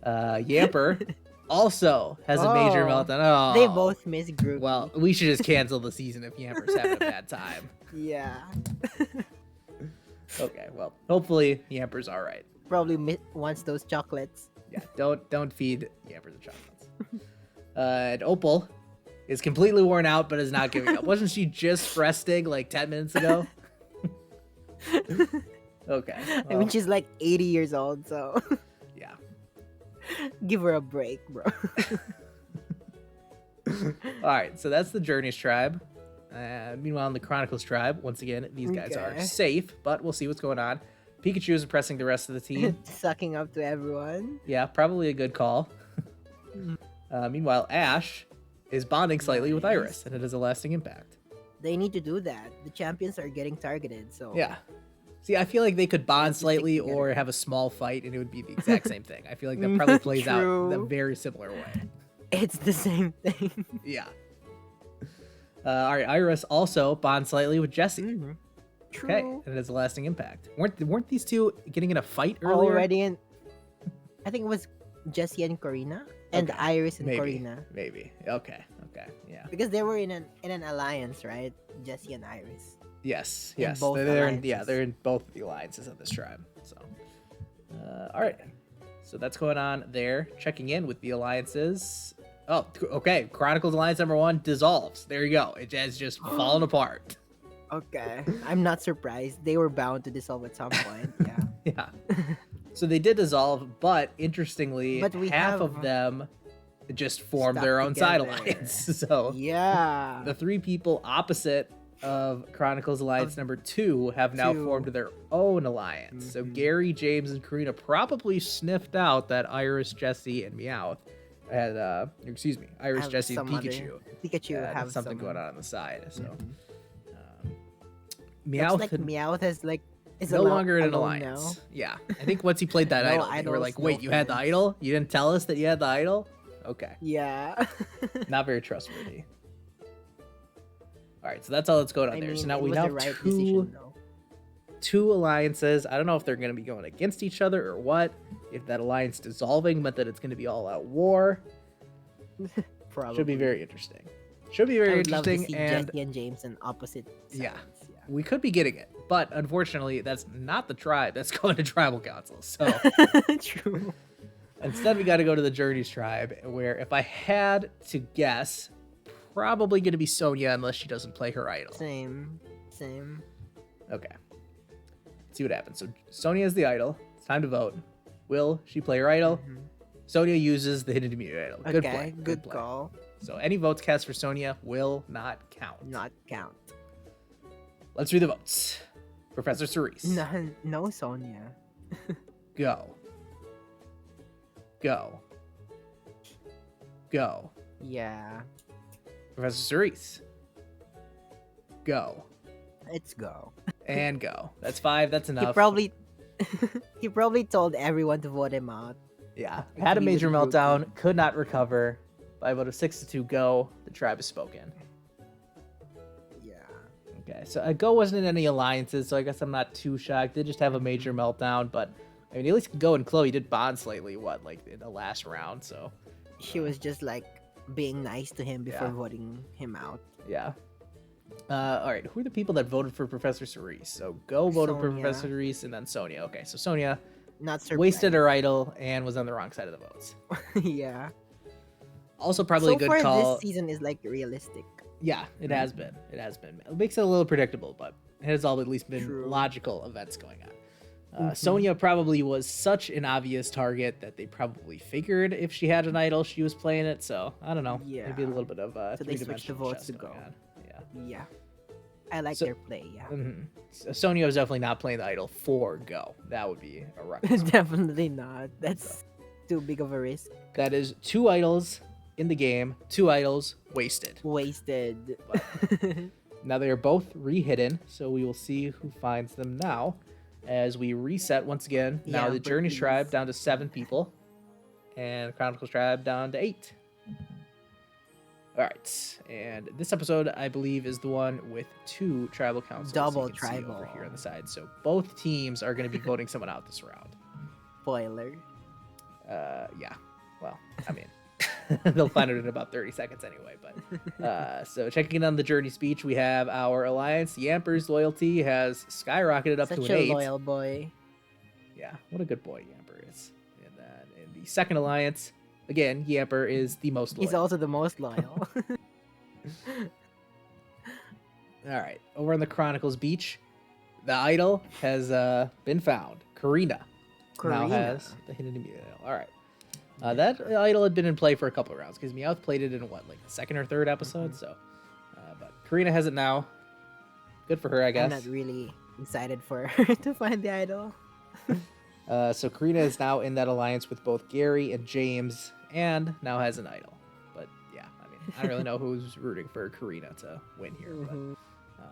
A: Yamper also has a major
B: Oh,
A: meltdown. Oh,
B: They both miss Grookey.
A: Well, we should just cancel the season if Yamper's having a bad time.
B: yeah.
A: Okay, well, hopefully Yamper's all right.
B: Probably wants those chocolates.
A: Yeah, don't feed Yamper the chocolates. And Opal is completely worn out, but is not giving up. Wasn't she just resting like 10 minutes ago? Okay.
B: I
A: well,
B: mean, she's like 80 years old, so
A: yeah.
B: give her a break, bro.
A: All right, so that's the Journeys tribe. Meanwhile, in the Chronicles tribe, once again, these guys are
B: Okay.
A: safe, but we'll see what's going on. Pikachu is impressing the rest of the team.
B: Sucking up to everyone.
A: Yeah, probably a good call.
B: Mm.
A: Meanwhile, Ash is bonding slightly with
B: Nice.
A: Iris, and it has a lasting impact.
B: They need to do that. The champions are getting targeted, so
A: Yeah. See, I feel like they could bond
B: Have to stick
A: slightly
B: together.
A: or have a small fight, and it would be the exact same thing. I feel like that probably plays out in a
B: True.
A: very similar way.
B: it's the same thing.
A: Yeah. All right, Iris also bonds slightly with Jessie.
B: Mhm. True.
A: Okay, and it has a lasting impact. Weren't these two getting in a fight earlier?
B: Already in. I think it was Jessie and Corina, and
A: Okay,
B: Iris and
A: maybe.
B: Corina,
A: Maybe. Okay. Yeah.
B: because they were in an alliance, right? Jessie and Iris.
A: Yes.
B: In
A: Yes.
B: both
A: They're
B: alliances.
A: they're in both the alliances of this tribe. So, all right. So that's going on there. Checking in with the alliances. Oh, okay. Chronicles Alliance number 1 dissolves. There you go. It has just fallen apart.
B: Okay. I'm not surprised. They were bound to dissolve at some point. Yeah.
A: Yeah. So they did dissolve, but interestingly,
B: But we
A: half
B: have
A: of them just formed
B: stuck
A: their own side
B: together.
A: alliance. So
B: Yeah.
A: the 3 people opposite of Chronicles Alliance number 2 have now formed their own alliance. So Gary, James, and Karina probably sniffed out that Iris, Jessie, and Meowth had, Iris,
B: Have
A: Jessie, and
B: some other-
A: Pikachu.
B: Pikachu
A: had
B: have
A: something
B: some-
A: going on the side. So
B: Looks
A: Meowth
B: like
A: had-
B: Meowth is like is
A: no longer in an
B: alone
A: alliance.
B: now.
A: Yeah, I think once he played that
B: No
A: idol, they were
B: idols,
A: like,
B: no
A: "Wait, you had the
B: fans."
A: idol? You didn't tell us that you had the idol?" Okay,
B: Yeah.
A: not very trustworthy. All right, so that's all that's going on
B: I
A: there.
B: mean,
A: So now
B: it
A: we
B: was
A: now
B: the right
A: have
B: decision, though.
A: two alliances. I don't know if they're going to be going against each other or what. If that alliance dissolving meant that it's going to be all out war,
B: Probably.
A: should be very interesting. Should be
B: I
A: very
B: would love to
A: interesting,
B: see
A: and
B: Jessie and James in opposite
A: Yeah.
B: sides.
A: we could be getting it. But unfortunately, that's not the tribe that's going to tribal council. So
B: Yeah. True.
A: instead, we got to go to the Journeys tribe, where if I had to guess, probably going to be Sonia unless she doesn't play her idol.
B: Same.
A: Okay. Let's see what happens. So Sonia is the idol. It's time to vote. Will she play her idol? Sonia uses the hidden immunity idol. Good
B: Okay,
A: play.
B: good
A: play.
B: call.
A: So any votes cast for Sonia will not count.
B: Not count.
A: Let's read the votes. Professor Cerise.
B: No, Sonia.
A: Go. Go. Go.
B: Yeah.
A: Professor Cerise. Go.
B: Let's go.
A: And go. That's 5. That's enough.
B: He probably he probably told everyone to vote him out.
A: Yeah.
B: It
A: Had a
B: could be
A: major
B: with Grookey.
A: meltdown. Could not recover. By a vote of 6-2, go. The tribe is spoken.
B: Yeah.
A: Okay. So Go wasn't in any alliances, so I guess I'm not too shocked. Did just have a major meltdown, but I mean, at least Go and Chloe did bond slightly. Like in the last round. So
B: She was just like being nice to him before
A: Yeah.
B: voting him out.
A: yeah. All right. Who are the people that voted for Professor Cerise? So Go voted for
B: Sonia.
A: Professor Cerise, and then Sonia. Okay. So Sonia
B: Not surprised.
A: wasted her idol and was on the wrong side of the votes.
B: Yeah.
A: Also, probably
B: So
A: a good
B: far,
A: call.
B: this season is like realistic.
A: Yeah, it has been. It has been. It makes it a little predictable, but it has all at least been
B: True.
A: logical events going on. Sonia probably was such an obvious target that they probably figured if she had an idol, she was playing it. So I don't know.
B: Yeah.
A: Maybe a little bit of
B: So they switched the
A: three-dimensional
B: votes
A: chess
B: to
A: going
B: Go.
A: on. Yeah.
B: Yeah. I like
A: So-
B: their play. Yeah.
A: So Sonia was definitely not playing the idol for Go. That would be a ruckus.
B: Definitely not. That's too big of a risk.
A: That is 2 idols in the game. 2 idols wasted.
B: Wasted.
A: Now they are both re-hidden, so we will see who finds them now as we reset once again. Now
B: Yeah,
A: the
B: but
A: Journeys
B: please.
A: tribe down to 7 people, and Chronicles tribe down to 8. All right, and this episode I believe is the one with 2 tribal councils.
B: Double
A: you can see over
B: tribal.
A: here on the side. So both teams are going to be voting someone out this round.
B: Spoiler.
A: Yeah. Well, I mean. They'll find it in about 30 seconds anyway. But so checking in on the Journey speech, we have our alliance. Yamper's loyalty has skyrocketed up
B: Such
A: to an
B: a
A: 8.
B: loyal boy.
A: Yeah, what a good boy Yamper is. And then in the second alliance, again, Yamper is the most loyal.
B: He's also the most loyal.
A: All right, over on the Chronicles beach, the idol has been found. Karina now has the hidden immunity idol. All right. That idol had been in play for a couple of rounds because Meowth played it in what, like the second or third episode. So, but Karina has it now. Good for her, I
B: I'm
A: guess.
B: not really excited for her to find the idol.
A: So Karina is now in that alliance with both Gary and James, and now has an idol. But yeah, I mean, I don't really know who's rooting for Karina to win here.
B: Mhm.
A: But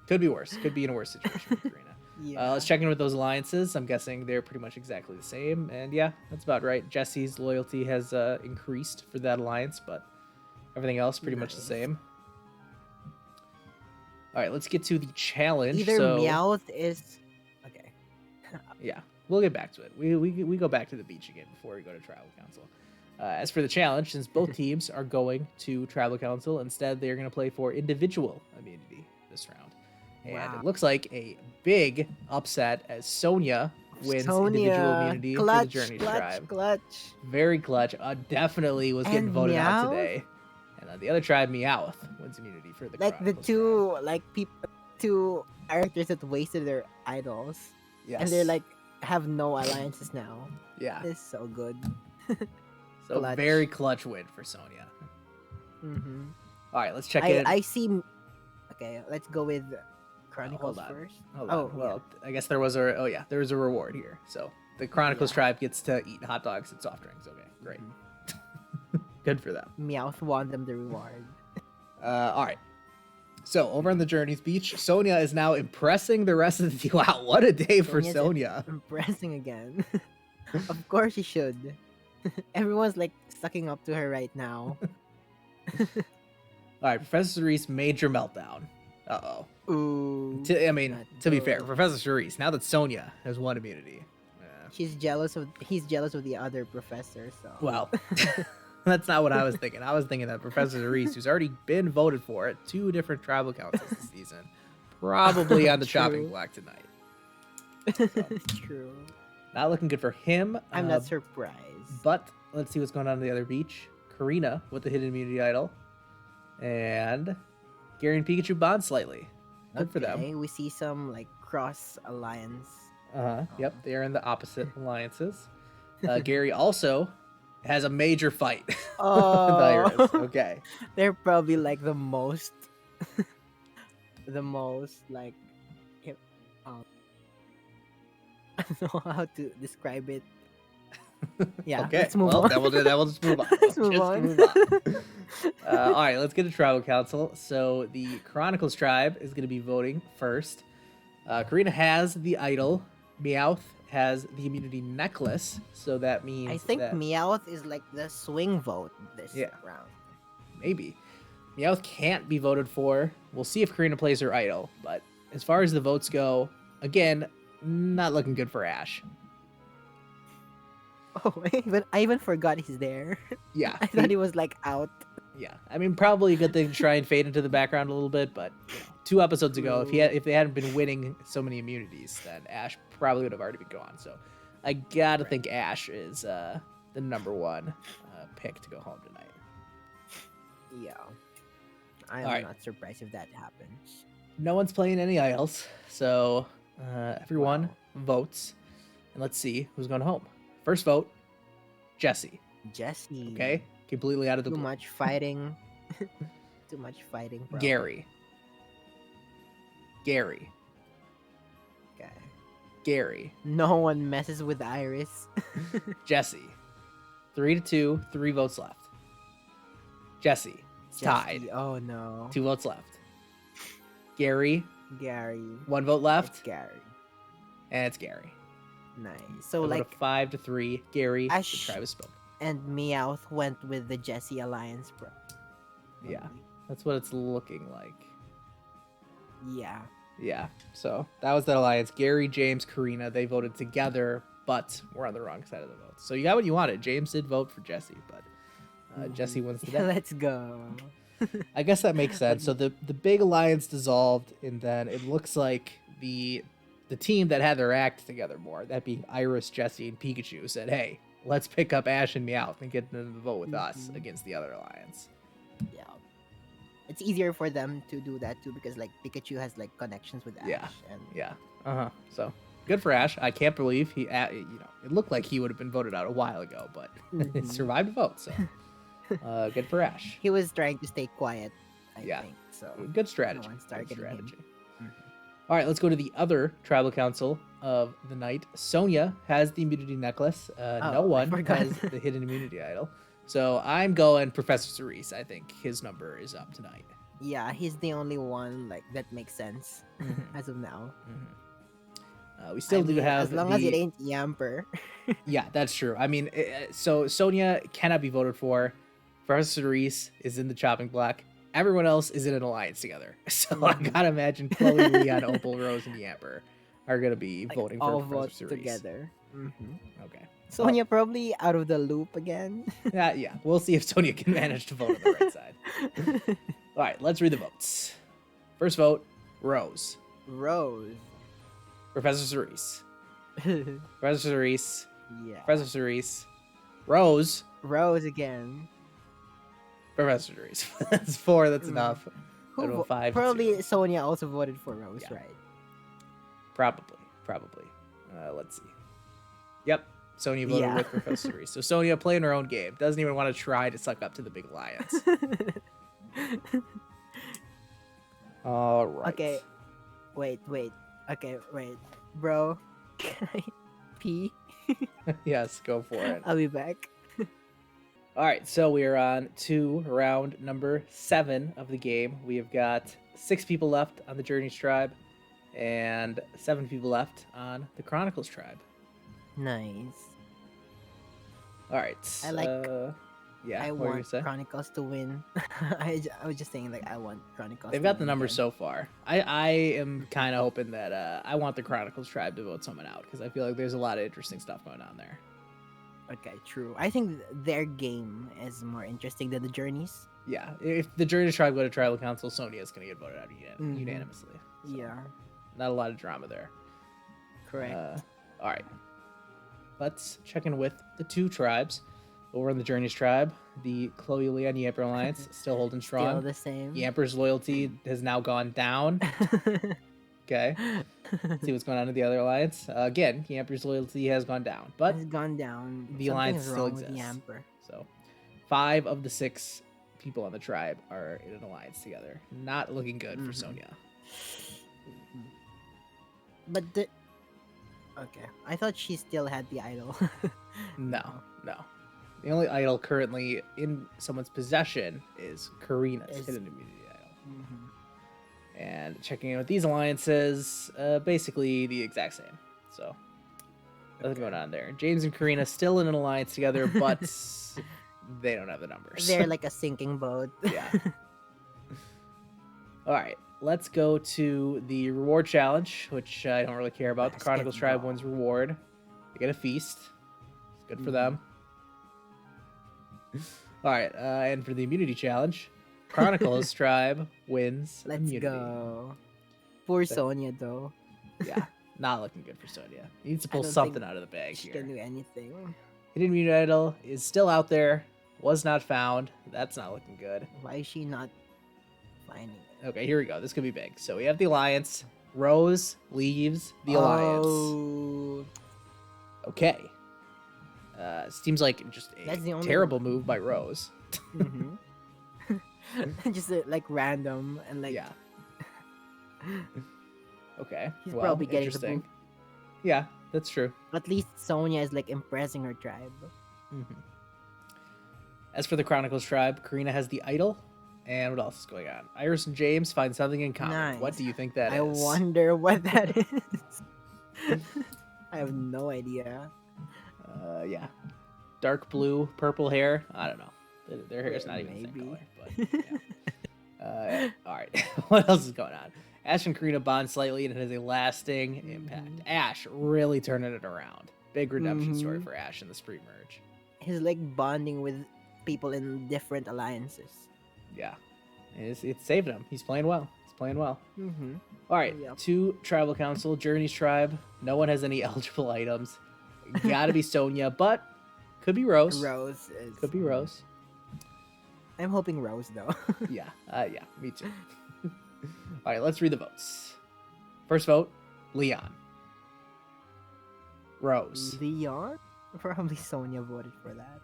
A: could be worse. Could be in a worse situation with Karina.
B: Yeah.
A: Let's check in with those alliances. I'm guessing they're pretty much exactly the same. And yeah, that's about right. Jesse's loyalty has increased for that alliance, but everything else pretty much the
B: Nice.
A: same. All right, let's get to the challenge.
B: Either
A: so,
B: Meowth is okay.
A: yeah, we'll get back to it. We go back to the beach again before we go to Tribal Council. As for the challenge, since both teams are going to Tribal Council, instead they are going to play for individual immunity this round. And
B: Wow.
A: it looks like a big upset as Sonia wins individual
B: Sonia,
A: immunity for the
B: clutch,
A: Journeys
B: clutch,
A: tribe.
B: clutch.
A: Very clutch. Definitely was getting
B: And
A: voted out
B: Meowth?
A: today. And the other tribe, Meowth, wins immunity for the
B: Like the
A: Chronicles
B: two, like two characters that wasted their idols,
A: tribe.
B: and they're
A: Yes.
B: like have no alliances now.
A: Yeah.
B: It's so good.
A: So
B: clutch.
A: very clutch win for Sonia.
B: Mm-hmm.
A: All right, let's check in.
B: I see. Okay, let's go with Chronicles
A: hold on.
B: first.
A: Hold
B: Oh,
A: on. Well, I guess there was a there was a reward here. So the Chronicles
B: Yeah.
A: tribe gets to eat hot dogs and soft drinks. Okay, great. Good for them.
B: Meowth won them the reward.
A: All right. So over on the Journeys Beach, Sonia is now impressing the rest of the team. Wow, what a day for
B: Sonia's
A: Sonia.
B: Impressing again. Of course she should. Everyone's like sucking up to her right now.
A: All right, Professor Cerise, major meltdown. Uh-oh.
B: Ooh.
A: I mean,
B: not
A: to be fair,
B: good.
A: Professor Cerise, now that Sonia has one immunity.
B: He's jealous of the other professor, so
A: Well, that's not what I was thinking. I was thinking that Professor Cerise, who's already been voted for at 2 different tribal councils this season, probably on the chopping
B: True.
A: block tonight.
B: True.
A: Not looking good for him.
B: I'm not surprised.
A: But let's see what's going on the other beach. Karina with the hidden immunity idol. And Gary and Pikachu bond slightly. Good for them.
B: Okay, we see some like cross alliance.
A: Yep, they are in the opposite alliances. Gary also has a major fight with Iris.
B: Oh,
A: Okay.
B: they're probably like the most, like, hip- I don't know how to describe it. Yeah,
A: Okay.
B: let's move
A: well,
B: on.
A: Then we'll just move on.
B: Let's
A: We'll
B: move
A: just
B: on.
A: move on. All right, let's get to tribal council. So the Chronicles tribe is going to be voting first. Karina has the idol. Meowth has the immunity necklace. So that means
B: I think
A: that
B: Meowth is like the swing vote this
A: Yeah.
B: round.
A: maybe Meowth can't be voted for. We'll see if Karina plays her idol. But as far as the votes go, again, not looking good for Ash.
B: Oh, I even forgot he's there.
A: Yeah.
B: I thought he was like out.
A: Yeah, I mean, probably a good thing to try and fade into the background a little bit, but 2 episodes ago, if they hadn't been winning so many immunities, then Ash probably would have already been gone. So I gotta think Ash is the #1 pick to go home tonight.
B: Yeah. I'm
A: Alright.
B: not surprised if that happens.
A: No one's playing any idols, so everyone
B: Wow.
A: votes, and let's see who's going home. First vote, Jesse.
B: Jesse.
A: Okay, completely out of the
B: Too
A: blue.
B: much fighting. Too much fighting. Bro.
A: Gary.
B: Okay.
A: Gary.
B: No one messes with Iris.
A: Jesse. 3-2, 3 votes left. Jesse. It's tied.
B: Jesse, oh no.
A: 2 votes left. Gary.
B: Gary.
A: 1 vote left.
B: It's Gary.
A: And it's Gary.
B: Nice. So
A: A vote
B: like,
A: of 5-3. Gary. The
B: Ash-
A: tribe is spoken.
B: and Meowth went with the Jesse alliance, bro.
A: Yeah. That's what it's looking like.
B: Yeah.
A: Yeah. So that was that alliance. Gary, James, Karina, they voted together, but we're on the wrong side of the vote. So you got what you wanted. James did vote for Jesse, but Jesse wins the day.
B: Let's go.
A: I guess that makes sense. So the big alliance dissolved, and then it looks like the team that had their act together more, that being Iris, Jesse, and Pikachu, said, "Hey, let's pick up Ash and Meowth and get them to vote with us
B: Mhm.
A: against the other alliance."
B: Yeah. It's easier for them to do that too because like Pikachu has like connections with Ash.
A: Yeah.
B: And
A: Yeah. So good for Ash. I can't believe he, it looked like he would have been voted out a while ago, but
B: Mhm.
A: survived the vote. So good for Ash.
B: he was trying to stay quiet, I
A: Yeah.
B: think. So
A: Good strategy.
B: one started
A: Good
B: getting him.
A: strategy.
B: Mhm.
A: All right, let's go to the other tribal council of the night. Sonia has the immunity necklace. No
B: I
A: one
B: forgot.
A: has the hidden immunity idol. So I'm going Professor Cerise. I think his number is up tonight.
B: Yeah, he's the only one like that makes sense as of now.
A: We still
B: I
A: do
B: mean,
A: have
B: as long as it ain't Yamper.
A: Yeah, that's true. I mean, so Sonia cannot be voted for. Professor Cerise is in the chopping block. Everyone else is in an alliance together. So I gotta imagine Chloe, Leon, Opal, Rose, and Yamper are gonna be
B: Like,
A: voting
B: all
A: for
B: vote
A: Professor Cerise.
B: together.
A: Okay.
B: Sonia probably out of the loop again.
A: Yeah. We'll see if Sonia can manage to vote on the right side. All right, let's read the votes. First vote, Rose.
B: Rose.
A: Professor Cerise. Professor Cerise.
B: Yeah.
A: Professor Cerise. Rose.
B: Rose again.
A: Professor Cerise. That's 4. That's
B: Mm.
A: enough.
B: Who
A: Out of a 5.
B: probably
A: 2.
B: Sonia also voted for Rose,
A: Yeah.
B: right?
A: Probably. Let's see. Yep. Sonia voted
B: Yeah.
A: with Professor Cerise. So Sonia playing her own game. Doesn't even want to try to suck up to the big alliance. All right.
B: Okay. Wait. Okay, wait. Bro, can I pee?
A: Yes, go for it.
B: I'll be back.
A: All right, so we are on to round number 7 of the game. We have got 6 people left on the Journeys tribe and 7 people left on the Chronicles tribe.
B: Nice.
A: All right.
B: I like-
A: yeah.
B: I
A: what were you
B: want
A: gonna say?
B: Chronicles to win. I was just saying, like, I want Chronicles.
A: They've
B: to
A: got the
B: win
A: numbers
B: again.
A: so far. I am kind of hoping that I want the Chronicles tribe to vote someone out because I feel like there's a lot of interesting stuff going on there.
B: Okay, true. I think their game is more interesting than the Journeys.
A: Yeah, if the Journeys tribe go to tribal council, Sonia is going to get voted out
B: Mhm.
A: unanimously. So,
B: Yeah,
A: not a lot of drama there.
B: correct.
A: All right. Let's check in with the 2 tribes. Over in the Journeys tribe, the Chloe Leon Yamper Alliance still holding
B: Still
A: strong.
B: the same.
A: Yamper's loyalty has now gone down. Okay. See what's going on in the other alliance. Again, Yamper's loyalty has gone down, but
B: It's gone down.
A: the
B: Something
A: alliance
B: is
A: still
B: wrong with
A: exists.
B: Yamper.
A: So 5 of the 6 people on the tribe are in an alliance together. Not looking good for
B: Mhm.
A: Sonia.
B: But the okay, I thought she still had the idol.
A: No. The only idol currently in someone's possession is Karina's
B: Is-
A: hidden immunity idol.
B: Mhm.
A: And checking in with these alliances, basically the exact same. So nothing going on there. James and Karina still in an alliance together, but they don't have the numbers.
B: They're like a sinking boat.
A: Yeah. All right, let's go to the reward challenge, which I don't really care about. The Chronicles tribe
B: Basketball.
A: wins reward. They get a feast. It's good for
B: Mhm.
A: them. All right, and for the immunity challenge, Chronicles tribe wins
B: Let's
A: immunity.
B: go. Poor
A: So-
B: Sonia though.
A: Yeah, not looking good for Sonia. Needs to
B: I
A: pull
B: don't
A: something
B: think
A: out of the bag
B: She
A: here.
B: can do anything.
A: Hidden immunity idol is still out there. Was not found. That's not looking good.
B: Why is she not finding it?
A: Okay, here we go. This could be big. So we have the alliance. Rose leaves the alliance.
B: Oh,
A: Okay. Seems like just
B: That's the
A: a
B: only
A: terrible move by Rose.
B: mhm. Just like random and like
A: Yeah. Okay.
B: He's
A: well,
B: probably getting the
A: interesting.
B: boot.
A: Yeah, that's true.
B: At least Sonia is like impressing her tribe.
A: As for the Chronicles tribe, Karina has the idol. And what else is going on? Iris and James find something in common.
B: Nice.
A: What do you think that is?
B: I wonder what that is. I have no idea.
A: Yeah. Dark blue, purple hair. I don't know. Their hair is not even the
B: Maybe.
A: same color. But yeah. All right. What else is going on? Ash and Karina bond slightly and it has a lasting impact. Ash really turning it around. Big redemption story
B: Mhm.
A: for Ash in the Spree merge.
B: He's like bonding with people in different alliances.
A: Yeah. It's saved him. He's playing well.
B: Mm-hmm.
A: All right.
B: Yep.
A: 2 tribal council, Journeys tribe. No one has any eligible items. Gotta be Sonia, but could be Rose.
B: Rose is.
A: Could be Rose.
B: I'm hoping Rose though.
A: Yeah, me too. All right, let's read the votes. First vote, Leon. Rose.
B: Leon? Probably Sonia voted for that.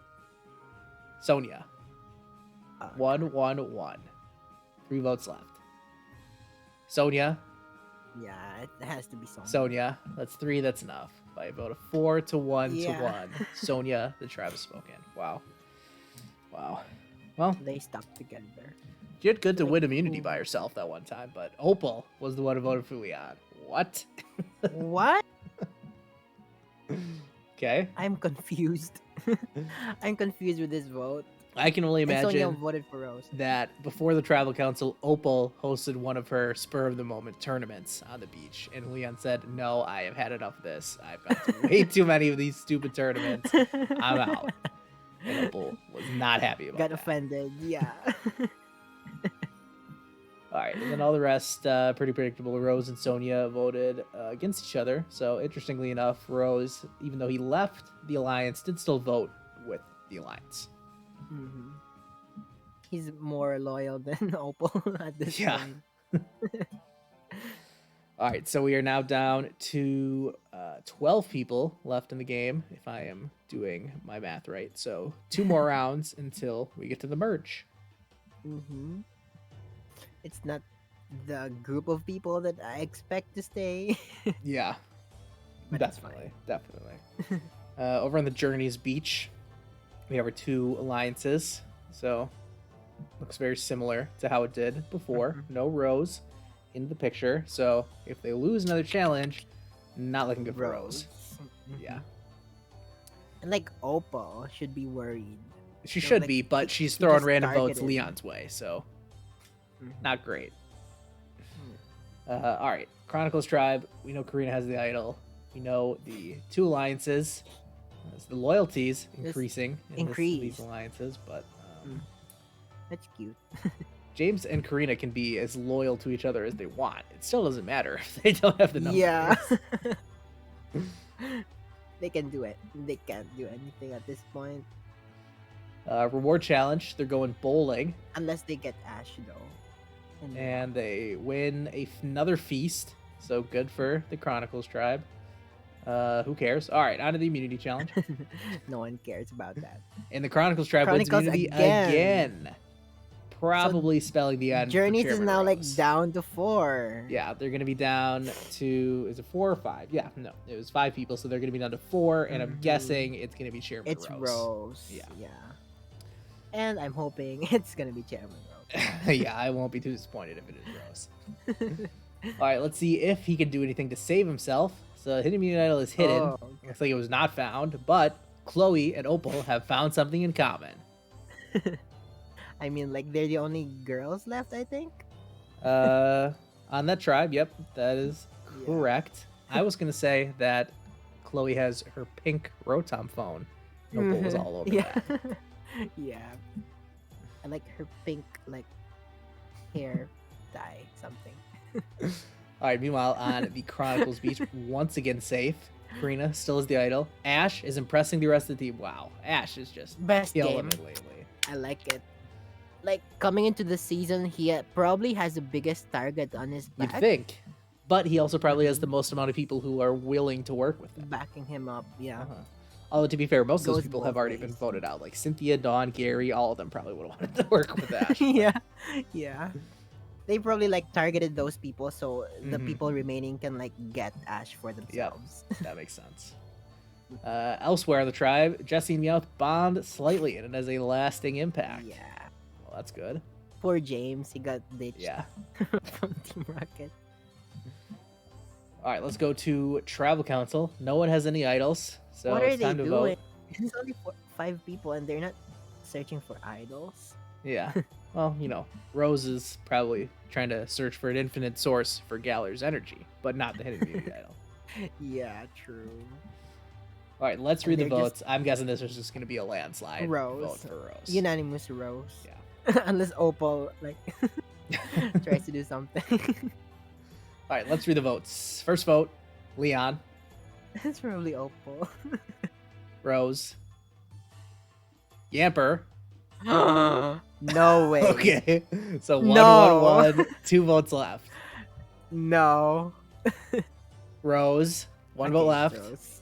A: Sonia.
B: Uh,
A: 1, 1, 1. 3 votes left. Sonia.
B: Yeah, it has to be Sonia.
A: Sonia. That's 3. That's enough. By a vote of 4 to 1
B: Yeah.
A: to 1. Sonia, the tribe has spoken. Wow. Well,
B: They stuck together.
A: she did good to
B: Like,
A: win immunity
B: ooh.
A: by herself that one time, but Opal was the one who voted for Leon. What?
B: What?
A: Okay.
B: I'm confused. I'm confused with this vote.
A: I can only
B: And Sonia
A: imagine
B: voted for Rose.
A: that before the tribal council, Opal hosted one of her spur of the moment tournaments on the beach, and Leon said, "No, I have had enough of this. I've got to way too many of these stupid tournaments. I'm out." And Opal was not happy about
B: Got
A: that.
B: offended. Yeah.
A: All All right, and then all the rest, pretty predictable. Rose and Sonia voted against each other. So interestingly enough, Rose, even though he left the alliance, did still vote with the alliance.
B: Mm-hmm. He's more loyal than Opal at this point.
A: All right, so we are now down to 12 people left in the game, if I am doing my math right. So 2 more rounds until we get to the merge.
B: Mm-hmm. It's not the group of people that I expect to stay.
A: Yeah,
B: But it's fine.
A: definitely. Over on the Journeys beach, we have our 2 alliances. So looks very similar to how it did before.
B: Mhm.
A: No Rose in the picture. So if they lose another challenge, not looking good for Rose.
B: Mhm.
A: Yeah.
B: And like Opal should be worried.
A: She
B: So,
A: should
B: like,
A: be, but
B: he
A: she's throwing
B: just
A: random votes
B: targeted.
A: Leon's way, so
B: Mhm.
A: not great. All right, Chronicles Tribe. We know Karina has the idol. We know the 2 alliances. As the loyalties increasing in these alliances, but
B: That's cute.
A: James and Karina can be as loyal to each other as they want. It still doesn't matter if they don't have the numbers.
B: Yeah. They can do it. They can't do anything at this point.
A: Reward challenge. They're going bowling,
B: Unless they get Ash, though.
A: and they win another feast. So good for the Chronicles Tribe. Who cares? All right, on to the immunity challenge.
B: No one cares about that.
A: And the Chronicles Tribe wins
B: Chronicles
A: immunity again. Probably spelling the end.
B: Journeys
A: for
B: is
A: Chairman
B: now like
A: Rose.
B: down to 4.
A: Yeah, they're gonna be down to, is it 4 or 5? Yeah, no, it was 5 people, so they're gonna be down to 4, and I'm
B: Mhm.
A: guessing it's gonna be Chairman
B: It's
A: Rose.
B: Rose.
A: Yeah.
B: Yeah. And I'm hoping it's gonna be Chairman Rose.
A: Yeah, I won't be too disappointed if it is Rose. All right, let's see if he can do anything to save himself. So hidden immunity idol is hidden.
B: Oh.
A: Looks like it was not found, but Chloe and Opal have found something in common.
B: I mean, like, they're the only girls left, I think.
A: On that tribe, yep, that is
B: Yeah.
A: correct. I was gonna say that Chloe has her pink Rotom phone. Opal was all over
B: Yeah.
A: that.
B: Yeah. I like her pink, like, hair dye, something.
A: All right, meanwhile, on the Chronicles Beach, once again safe. Karina still is the idol. Ash is impressing the rest of the team. Wow, Ash is just
B: Best
A: killing
B: game.
A: it lately.
B: I like it. Like, coming into the season, he probably has the biggest target on his
A: You'd
B: back.
A: think. But he also probably has the most amount of people who are willing to work with him.
B: Backing him up, yeah.
A: Although, to be fair, most of those
B: Goes
A: people
B: both
A: have already been
B: ways.
A: voted out. Like Cynthia, Dawn, Gary, all of them probably would have wanted to work with Ash.
B: Yeah, yeah. They probably like targeted those people so the
A: Mhm.
B: people remaining can like get Ash for themselves.
A: That makes sense. Elsewhere in the tribe, Jesse and Meowth bond slightly, and it has a lasting impact.
B: Yeah.
A: Well, that's good.
B: Poor James, he got ditched
A: Yeah.
B: from Team Rocket.
A: All right, let's go to Tribal Council. No one has any idols, so
B: What are
A: it's
B: they
A: time to
B: doing?
A: vote.
B: It's only 5 people and they're not searching for idols.
A: Yeah. Well, you know, Rose is probably trying to search for an infinite source for Galar's energy, but not the hidden beauty idol.
B: Yeah, true.
A: All right, let's
B: And
A: read the
B: they're
A: votes. I'm guessing this is just going to be a landslide
B: Rose.
A: vote for Rose.
B: Unanimous Rose.
A: Yeah.
B: Unless Opal like tries to do something.
A: All right, let's read the votes. First vote, Leon,
B: It's probably Opal.
A: Rose, Yamper.
B: No way.
A: Okay, so
B: No.
A: 1-1-1, 2 votes left.
B: No.
A: Rose, 1 vote
B: Okay,
A: left.
B: Rose.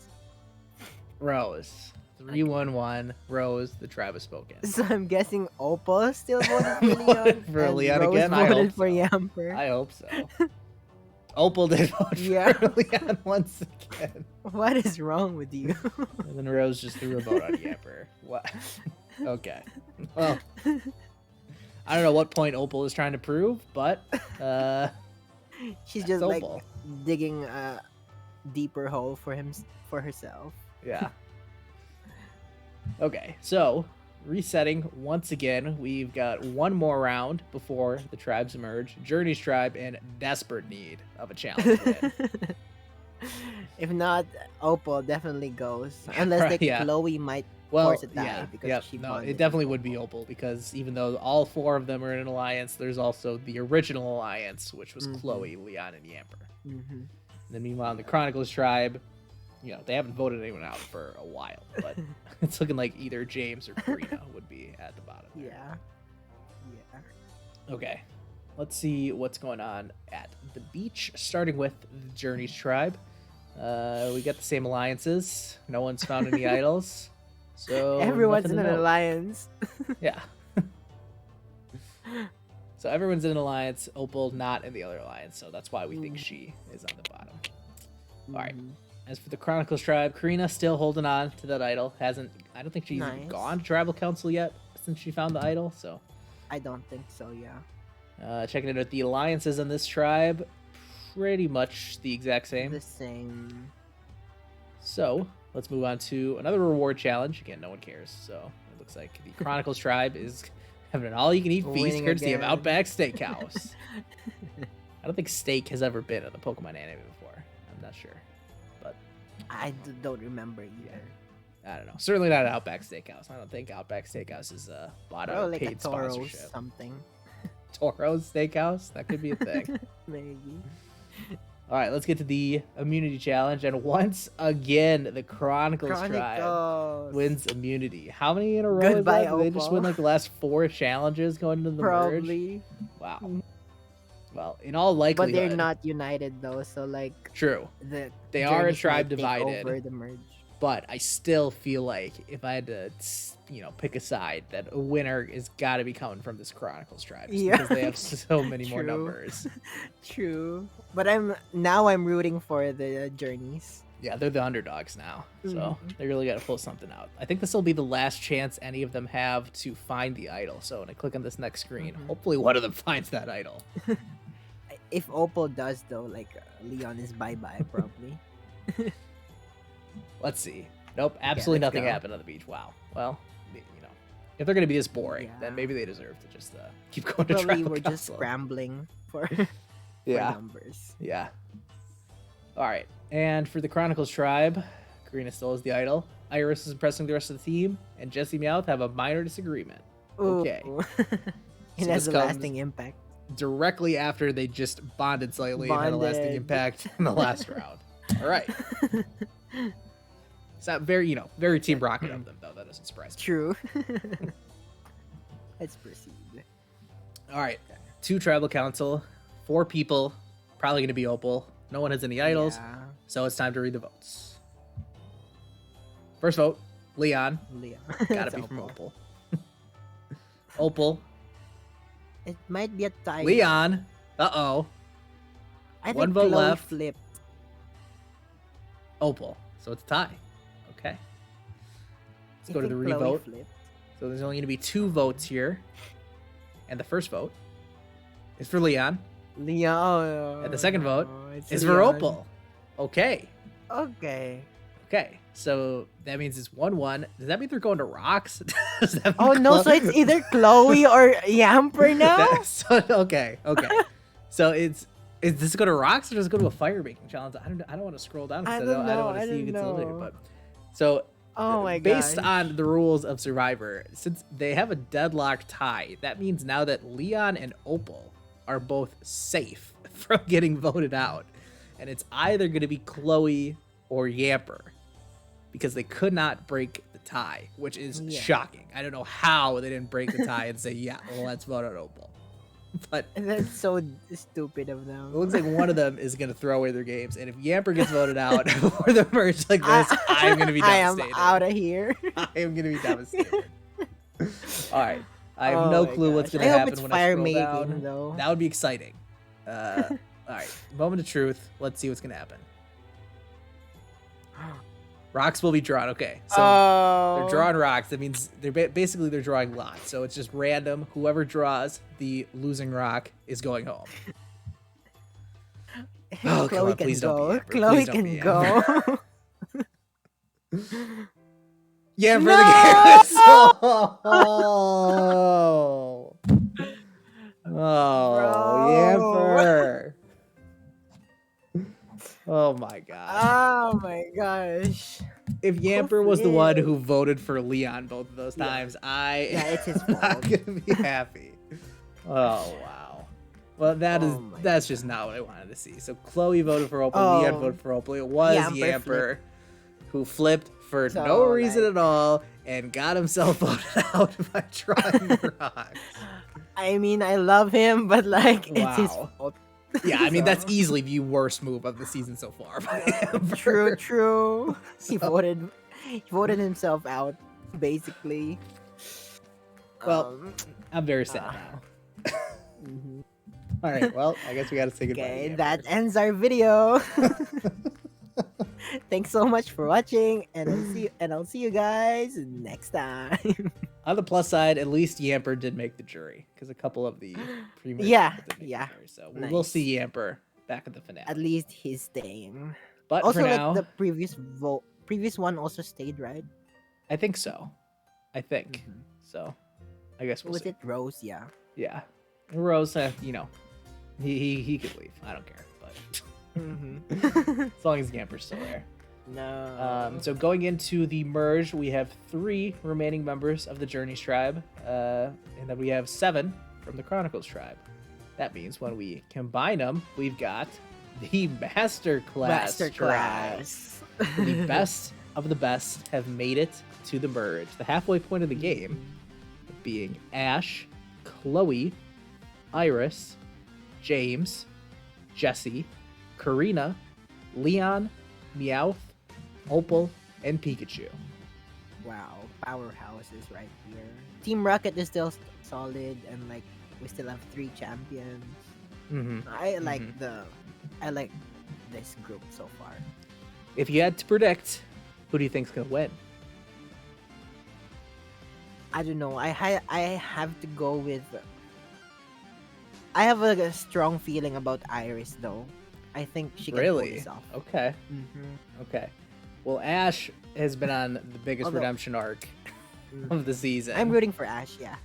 A: Rose, 3-1-1. Rose, the tribe has spoken.
B: So I'm guessing Opal still voted for Leon.
A: For
B: and
A: Leon
B: Rose
A: again? I
B: voted
A: hope
B: for
A: so.
B: Yamper.
A: I hope so. Opal did vote
B: Yeah.
A: for Leon once again.
B: What is wrong with you?
A: And then Rose just threw a vote on Yamper. What? Okay. Well, I don't know what point Opal is trying to prove, but
B: She's
A: that's
B: just like
A: Opal.
B: digging a deeper hole for herself.
A: Yeah. Okay, so resetting once again. We've got one more round before the tribes emerge. Journey's tribe in desperate need of a challenge win.
B: If not, Opal definitely goes. Unless like
A: Yeah.
B: Chloe might
A: Well,
B: force a tie
A: yeah,
B: because
A: yep.
B: she
A: No,
B: bonded
A: it
B: with
A: definitely would be
B: Opal.
A: Opal because even though all 4 of them are in an alliance, there's also the original alliance, which was Chloe, Leon, and Yamper. And then meanwhile, in the Chronicles tribe, they haven't voted anyone out for a while, but it's looking like either James or Karina would be at the bottom there.
B: Yeah.
A: Okay, let's see what's going on at the beach, starting with the Journeys tribe. We got the same alliances. No one's found any idols. So
B: Everyone's
A: nothing
B: in
A: to
B: an
A: note.
B: alliance.
A: Yeah. So everyone's in an alliance. Opal not in the other alliance, so that's why we think she is on the bottom. All right. As for the Chronicles tribe, Karina still holding on to that idol. I don't think she's even gone to tribal council yet since she found the idol. So
B: I don't think so. Yeah.
A: checking in at the alliances in this tribe, pretty much the exact same.
B: The same.
A: So let's move on to another reward challenge. Again, no one cares. So it looks like the Chronicles tribe is having an all-you-can-eat feast
B: Winning
A: courtesy of
B: again.
A: Outback Steakhouse. I don't think steak has ever been in the Pokemon anime before. I'm not sure, but
B: I don't remember either.
A: I don't know. Certainly not at Outback Steakhouse. I don't think Outback Steakhouse is bought out
B: Like
A: paid
B: a Toro
A: sponsorship.
B: something.
A: Toro's Steakhouse? That could be a thing.
B: Maybe.
A: All right, let's get to the immunity challenge. And once again, the Chronicles tribe wins immunity. How many in a row
B: Goodbye,
A: is that? Did they just win
B: Opal.
A: like the last 4 challenges going into the merge?
B: Probably.
A: Wow. Well, in all likelihood.
B: But they're not united though, so like
A: True.
B: they
A: are a tribe divided.
B: over the merge.
A: But I still feel like if I had to, pick a side, that a winner is got to be coming from this Chronicles tribe. Just because they have so many more numbers.
B: True. But I'm rooting for the Journeys.
A: Yeah, they're the underdogs now. So they really got to pull something out. I think this will be the last chance any of them have to find the idol. So when I click on this next screen, hopefully one of them finds that idol.
B: If Opal does though, like Leon is bye-bye probably.
A: Let's see. Nope, absolutely nothing happened on the beach. Wow. Well, if they're going to be this boring, then maybe they deserve to just keep going to tribal
B: we're
A: council.
B: just scrambling for numbers.
A: Yeah. All right. And for the Chronicles tribe, Karina still is the idol. Iris is impressing the rest of the team, and Jesse Meowth have a minor disagreement. Okay.
B: It has a lasting impact.
A: Directly after they just bonded slightly and had a lasting impact in the last round. All right. It's not very, very Team Rocket of them, though. That doesn't surprise me.
B: True. Let's proceed.
A: All right. 2 tribal council, 4 people, probably going to be Opal. No one has any idols, so it's time to read the votes. First vote, Leon. Gotta be from Opal. Opal.
B: It might be a tie.
A: Leon. Uh-oh.
B: I think
A: 1 vote
B: Chloe
A: left.
B: Flipped.
A: Opal. So it's a tie. Okay. Let's go to the revote. So there's only going to be 2 votes here. And the first vote is for Leon. And the second vote is for Opal. Okay. Okay. So that means it's 1-1. Does that mean they're going to rocks?
B: Oh no, so it's either Chloe or Yamper now?
A: Okay. So is this go to rocks or does it go to a fire making challenge? I don't want to scroll down because I don't want to see who gets eliminated. But so based on the rules of Survivor, since they have a deadlock tie, that means now that Leon and Opal are both safe from getting voted out. And it's either going to be Chloe or Yamper because they could not break the tie, which is shocking. I don't know how they didn't break the tie and say, yeah, well, let's vote on Opal. But
B: that's so stupid of them.
A: It looks like one of them is going to throw away their games. And if Yamper gets voted out for the merge like this, I'm going to be devastated.
B: I am out of here.
A: I am going to be devastated. All right. I have no clue what's going to happen when I scroll down.
B: Though.
A: That would be exciting. All right. Moment of truth. Let's see what's going to happen. Rocks will be drawn. Okay. So they're drawing rocks. That means they're basically drawing lots. So it's just random. Whoever draws the losing rock is going home. Oh, come on. Please don't be Amber.
B: Chloe can go.
A: Yeah, for the careless. Oh, Yamper. Oh Oh my gosh.
B: Oh my gosh.
A: If Yamper was the one who voted for Leon both of those times,
B: Yeah, it's his
A: am not
B: fault.
A: gonna be happy. Oh wow. Well, that's just not what I wanted to see. So Chloe voted for Opal, Leon voted for Opal. It was Yamper who flipped for no reason at all and got himself voted out by trying rocks.
B: I mean, I love him, but like, it's his fault.
A: Yeah, I mean, that's easily the worst move of the season so far.
B: True. He voted himself out, basically.
A: Well, I'm very sad now. All right, well, I guess we gotta say goodbye.
B: Okay, that ends our video. Thanks so much for watching, and I'll see you guys next time.
A: On the plus side, at least Yamper did make the jury, because a couple of the pre-merge did make the jury, so we'll see Yamper back at the finale.
B: At least he's staying.
A: But
B: also,
A: for
B: like
A: now,
B: the previous one also stayed, right?
A: I think so. So. I guess we'll see.
B: Was it Rose? Yeah.
A: Yeah, Rose. You know, he could leave. I don't care, but as long as Yamper's still there.
B: No.
A: So going into the merge, we have 3 remaining members of the Journeys tribe, and then we have 7 from the Chronicles tribe. That means when we combine them, we've got the Masterclass tribe. The best of the best have made it to the merge. The halfway point of the game being Ash, Chloe, Iris, James, Jesse, Karina, Leon, Meowth, Opal, and Pikachu.
B: Wow, powerhouses right here. Team Rocket is still solid, and like we still have 3 champions. I like this group so far.
A: If you had to predict, who do you think's gonna win?
B: I don't know. I have to go with. I have a strong feeling about Iris though. I think she can pull this off.
A: Okay. Okay. Well, Ash has been on the biggest redemption arc of the season.
B: I'm rooting for Ash. Yeah.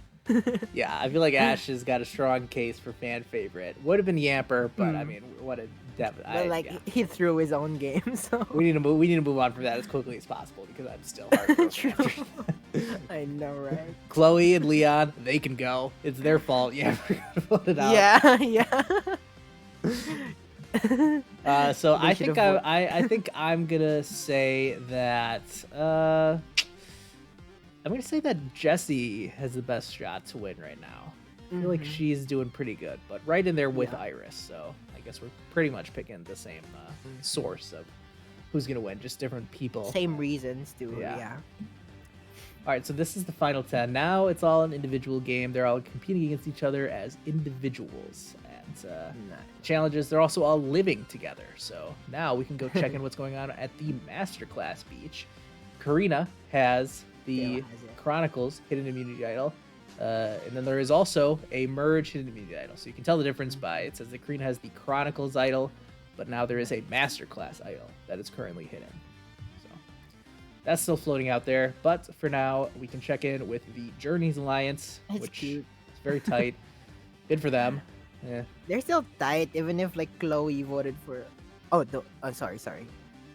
A: Yeah, I feel like Ash has got a strong case for fan favorite. Would have been Yamper, but I mean, what a
B: But he threw his own game, so
A: we need to move on from that as quickly as possible because I'm still heartbroken.
B: True. I know, right?
A: Chloe and Leon, they can go. It's their fault. Yamper got voted out.
B: Yeah.
A: So I think I'm gonna say that I'm gonna say that Jessie has the best shot to win right now. I feel like she's doing pretty good, but right in there with Iris. So I guess we're pretty much picking the same source of who's gonna win, just different people.
B: Same reasons too. Yeah.
A: All right, so this is the final 10. Now it's all an individual game. They're all competing against each other as individuals. And challenges, they're also all living together. So now we can go check in what's going on at the Masterclass Beach. Karina has the Chronicles Hidden Immunity Idol. And then there is also a Merge Hidden Immunity Idol. So you can tell the difference by, it says that Karina has the Chronicles Idol, but now there is a Masterclass Idol that is currently hidden. That's still floating out there, but for now, we can check in with the Journeys Alliance, which is very tight. Good for them. Yeah.
B: They're still tight, even if like Chloe voted for. Oh, no. Sorry.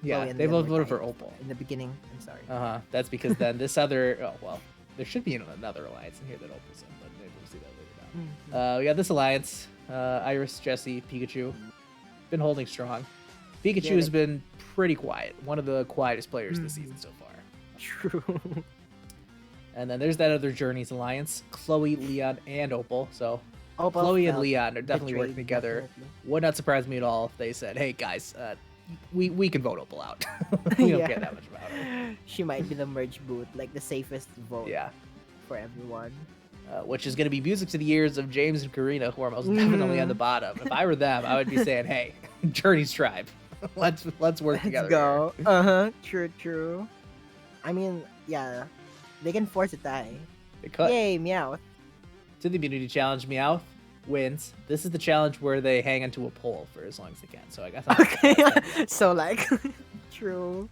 A: Yeah, they both voted for Opal
B: in the beginning. I'm sorry.
A: That's because then this other. Oh well, there should be another alliance in here that Opal's in, but maybe we'll see that later down. We got this alliance: Iris, Jessie, Pikachu. Been holding strong. Pikachu has been pretty quiet. One of the quietest players this season so far.
B: True.
A: And then there's that other Journeys Alliance, Chloe, Leon, and Opal. So
B: Opal
A: Chloe and Leon are definitely working together.
B: Definitely.
A: Would not surprise me at all if they said, hey guys, we can vote Opal out. We don't care that much about her.
B: She might be the merge boot, like the safest vote for everyone.
A: Which is going to be music to the ears of James and Karina, who are most definitely on the bottom. If I were them, I would be saying, hey, Journeys tribe. Let's work together.
B: Let's go. True. I mean, yeah, they can force a tie.
A: They could.
B: Yay, Meowth.
A: To the immunity challenge, Meowth wins. This is the challenge where they hang onto a pole for as long as they can. So I guess.
B: Okay. So like, true.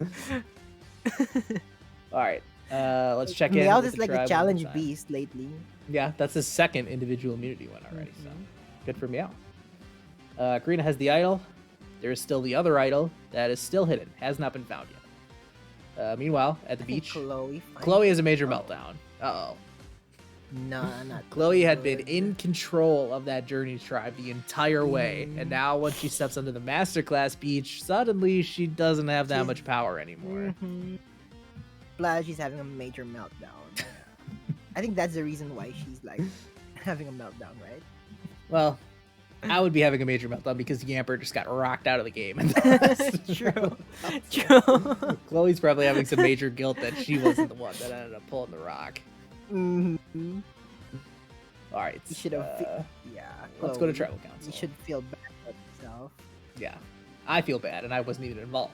A: All right. Let's check in.
B: Meowth is like a challenge beast lately.
A: Yeah, that's his second individual immunity one already. So good for Meowth. Karina has the idol. there is still the other idol that is still hidden, has not been found yet. Meanwhile, at the beach, Chloe has a major meltdown. Uh-oh.
B: No, not
A: Chloe had been
B: good.
A: in control of that Journeys tribe the entire way, and now once she steps onto the Masterclass beach, suddenly she doesn't have that much power anymore.
B: Plus, she's having a major meltdown. I think that's the reason why she's like having a meltdown, right?
A: Well, I would be having a major meltdown because Yamper just got rocked out of the game.
B: True. True.
A: Chloe's probably having some major guilt that she wasn't the one that ended up pulling the rock. All right.
B: You should have.
A: Let's go to Tribal Council.
B: You should feel bad about yourself.
A: Yeah, I feel bad, and I wasn't even involved.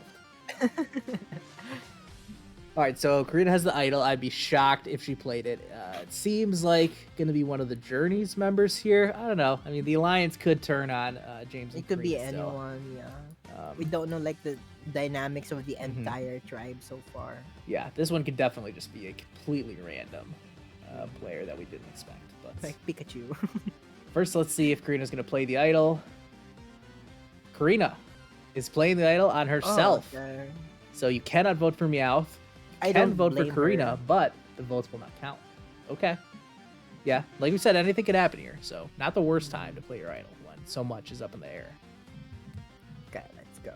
A: All right, so Karina has the idol. I'd be shocked if she played it. It seems like gonna be one of the Journeys members here. I don't know. I mean, the Alliance could turn on James.
B: It could be
A: Karina still.
B: anyone. Yeah. We don't know like the dynamics of the entire tribe so far.
A: Yeah, this one could definitely just be a completely random player that we didn't expect. But
B: Like Pikachu.
A: first, let's see if Karina's gonna play the idol. Karina is playing the idol on herself,
B: Okay.
A: so you cannot vote for Meowth.
B: I
A: You
B: don't
A: can vote for
B: blame
A: Karina,
B: her.
A: but the votes will not count. Okay. Yeah, like we said, anything could happen here, so not the worst time to play your idol when so much is up in the air.
B: Okay, let's go.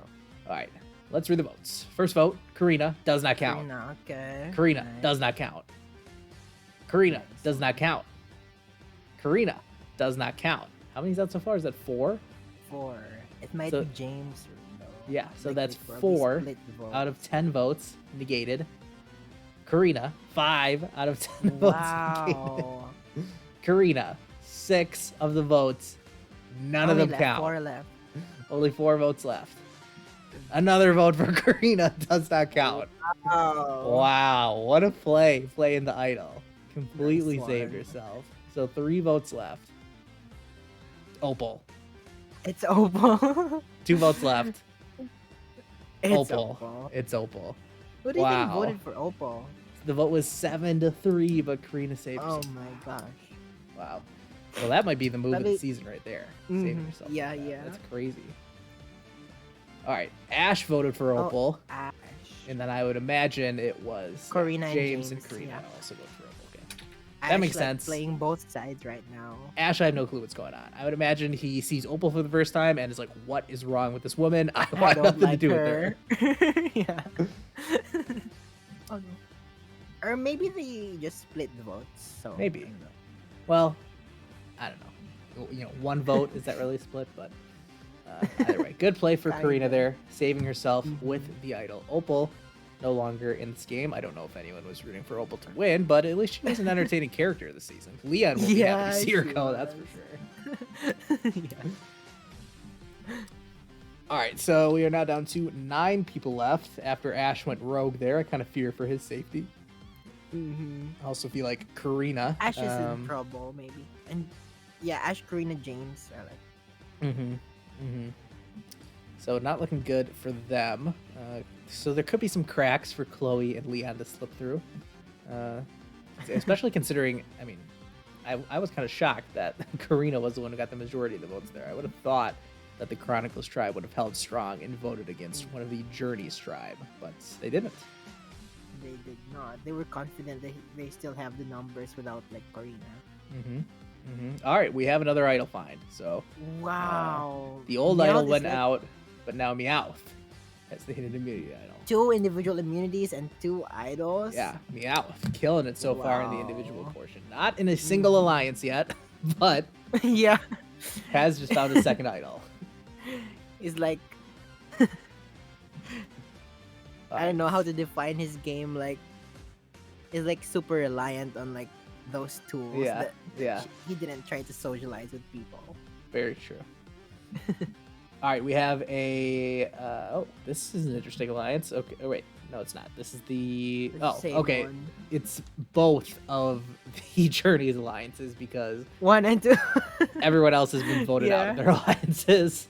A: All right, let's read the votes. First vote, Karina does not count.
B: Karina, okay.
A: Karina
B: Nice.
A: does not count. Karina does not count. Karina does not count. How many's out so far? Is that 4?
B: 4. It might
A: So-
B: be James. Though.
A: Yeah, so
B: Like,
A: that's
B: they probably
A: 4
B: split the vote.
A: out of 10 votes negated. Karina, 5 out of 10 votes negated.
B: Wow.
A: Karina, 6 of the votes. None of them count.
B: 4 left.
A: Only 4 votes left. Another vote for Karina does not count.
B: Oh.
A: Wow, what a play. Playing the idol. Completely
B: Nice
A: saved
B: one.
A: herself. So 3 votes left. Opal.
B: It's Opal.
A: 2 votes left.
B: It's
A: Opal.
B: Opal.
A: It's Opal.
B: Who do you think
A: Wow.
B: voted for Opal?
A: The vote was 7-3, but Karina saved
B: Oh
A: herself.
B: my gosh.
A: Wow. Well, that might be the move of the
B: Probably-
A: season right there. Saving
B: Mhm.
A: yourself.
B: Yeah,
A: like that.
B: yeah.
A: That's crazy. All right. Ash voted for
B: Oh,
A: Opal.
B: Ash.
A: And then I would imagine it was
B: Karina and
A: James and
B: James,
A: Karina
B: yeah.
A: also voted for Opal. Okay.
B: Ash,
A: makes
B: like,
A: sense.
B: Playing both sides right now.
A: Ash, I have no clue what's going on. I would imagine he sees Opal for the first time and is like, what is wrong with this woman? I
B: I
A: want
B: don't
A: nothing
B: like
A: to do
B: her.
A: with her.
B: Yeah. Oh no. Or maybe they just split the votes. So
A: Maybe.
B: I don't know.
A: Well, I don't know. You know, 1 vote, is that really split? But either way, good play for
B: Kinda.
A: Karina there, saving herself
B: Mhm.
A: with the idol. Opal, no longer in this game. I don't know if anyone was rooting for Opal to win, but at least she was an entertaining character this season. Leon will be happy to see her
B: she
A: go, that's
B: was.
A: for sure.
B: Yeah.
A: All right, so we are now down to 9 people left after Ash went rogue there. I kind of fear for his safety. I also feel like Karina.
B: Ash is in trouble, maybe. And yeah, Ash, Karina, James are like.
A: So not looking good for them. So there could be some cracks for Chloe and Leon to slip through. Especially considering, I mean, I was kind of shocked that Karina was the one who got the majority of the votes there. I would have thought that the Chronicles tribe would have held strong and voted against one of the Journeys tribe, but they didn't.
B: They did not. They were confident that they still have the numbers without like Karina.
A: All right, we have another idol find. So
B: Wow.
A: the old
B: Meowth
A: idol
B: is
A: went
B: like
A: out, but now Meowth has the hidden immunity idol.
B: 2 individual immunities and 2 idols.
A: Yeah, Meowth killing it so far in the individual
B: Wow.
A: portion. Not in a single alliance yet, but
B: Yeah.
A: has just found a second idol.
B: It's like I don't know how to define his game. Like, he's like super reliant on like those tools.
A: Yeah,
B: that
A: yeah,
B: He didn't try to socialize with people.
A: very true. All right, we have a. Oh, this is an interesting alliance. Okay, oh wait, no, it's not. This is the.
B: The
A: Oh,
B: same
A: okay.
B: one.
A: It's both of the Journeys alliances because
B: 1 and 2.
A: everyone else has been voted out of
B: Yeah.
A: their alliances.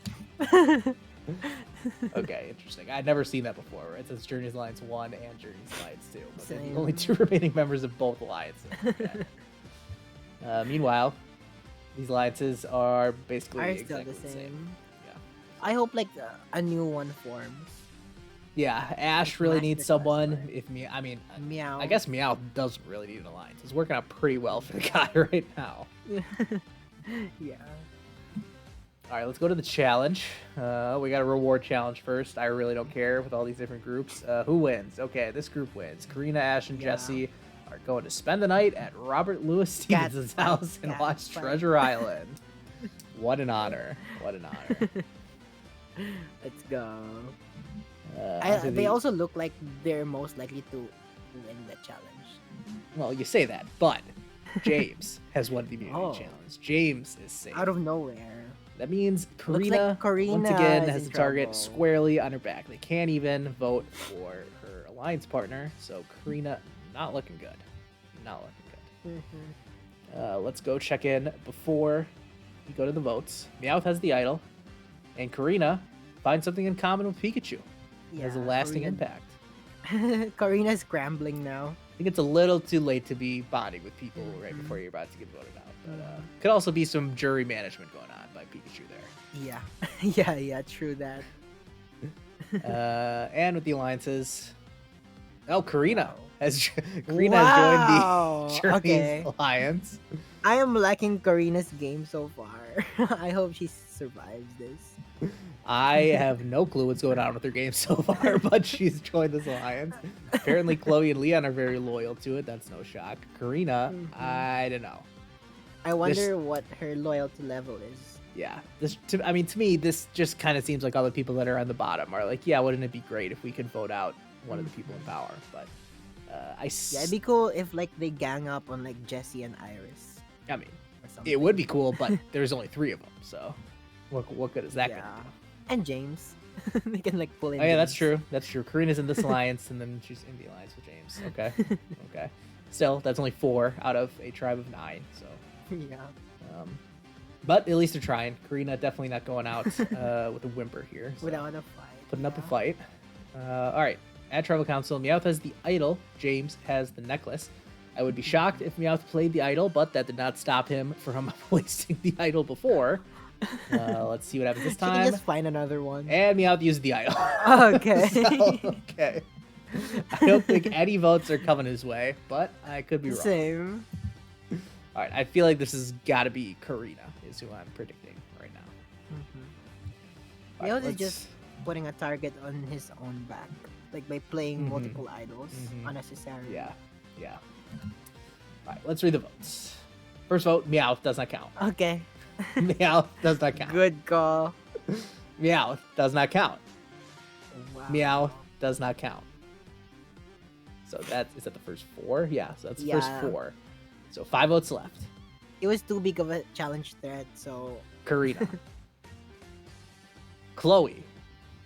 A: Okay, interesting. I'd never seen that before, right? So it's Journeys Alliance 1 and Journeys Alliance 2. But they're the only 2 remaining members of both alliances. Okay. Meanwhile, these alliances are basically
B: Are still
A: exactly
B: the same.
A: Yeah.
B: I hope like a new one forms.
A: Yeah, Ash
B: Like
A: really
B: Master
A: needs someone.
B: Class,
A: If me, I mean,
B: Meow.
A: I guess Meow doesn't really need an alliance. It's working out pretty well for the guy right now.
B: Yeah.
A: All right, let's go to the challenge. We got a reward challenge first. I really don't care with all these different groups. Who wins? Okay, this group wins. Karina, Ash, and
B: Yeah.
A: Jesse are going to spend the night at Robert Louis Stevens'
B: fight,
A: house and
B: cat
A: watch
B: fight.
A: Treasure Island. What an honor. What an honor.
B: Let's go.
A: Onto
B: They
A: the-
B: also look like they're most likely to win the challenge.
A: Well, you say that, but James has won the immunity
B: Oh.
A: challenge. James is safe.
B: Out of nowhere.
A: That means
B: Looks like
A: Karina, once
B: Karina
A: again,
B: is
A: has
B: in
A: the target
B: trouble.
A: squarely on her back. They can't even vote for her alliance partner, so Karina, not looking good. Not looking good. Let's go check in before we go to the votes. Meowth has the idol, and Karina finds something in common with Pikachu. It has a lasting impact.
B: Karina's scrambling now.
A: I think it's a little too late to be bonding with people right before you're about to get voted out. But could also be some jury management going on by Pikachu there.
B: Yeah. yeah, true that.
A: And with the alliances, Karina
B: Wow.
A: has
B: Wow.
A: joined the Journeys
B: Okay.
A: alliance.
B: I am liking Karina's game so far. I hope she survives this.
A: I have no clue what's going on with her game so far, but she's joined this alliance. Apparently, Chloe and Leon are very loyal to it. That's no shock. Karina, I don't know.
B: I wonder what her loyalty level is.
A: Yeah, to me, this just kind of seems like all the people that are on the bottom are like, yeah, wouldn't it be great if we could vote out one of the people in power? But
B: Yeah, it'd be cool if like they gang up on like Jessie and Iris
A: I mean,
B: or something.
A: it would be cool, but there's only 3 of them, so what good is that
B: Yeah.
A: gonna do?
B: And James. They can like pull in.
A: Oh yeah, that's
B: James.
A: true. That's true. Karina's in this alliance, and then she's in the alliance with James. Okay, okay. Still, that's only 4 out of a tribe of 9. So,
B: Yeah.
A: but at least they're trying. Karina definitely not going out with a whimper here. So
B: Without a fight.
A: putting up a fight. All right. At Tribal Council, Meowth has the idol. James has the necklace. I would be shocked if Meowth played the idol, but that did not stop him from wasting the idol before. Let's see what happens this
B: She can
A: time.
B: just find another one.
A: And Meowth used the idol.
B: Okay.
A: So, okay. I don't think any votes are coming his way, but I could be wrong.
B: Same.
A: All right, I feel like this has got to be Karina, is who I'm predicting right now. All right,
B: Meowth is
A: let's-
B: just putting a target on his own back, like by playing multiple idols unnecessarily.
A: Yeah, yeah. All right, let's read the votes. First vote, Meowth does not count.
B: Okay.
A: Meowth does not count.
B: Good call.
A: Meowth does not count.
B: Wow.
A: Meowth does not count. So is that the first 4? Yeah, so that's the first
B: Yeah.
A: 4. So 5 votes left.
B: It was too big of a challenge threat, so
A: Karina. Chloe.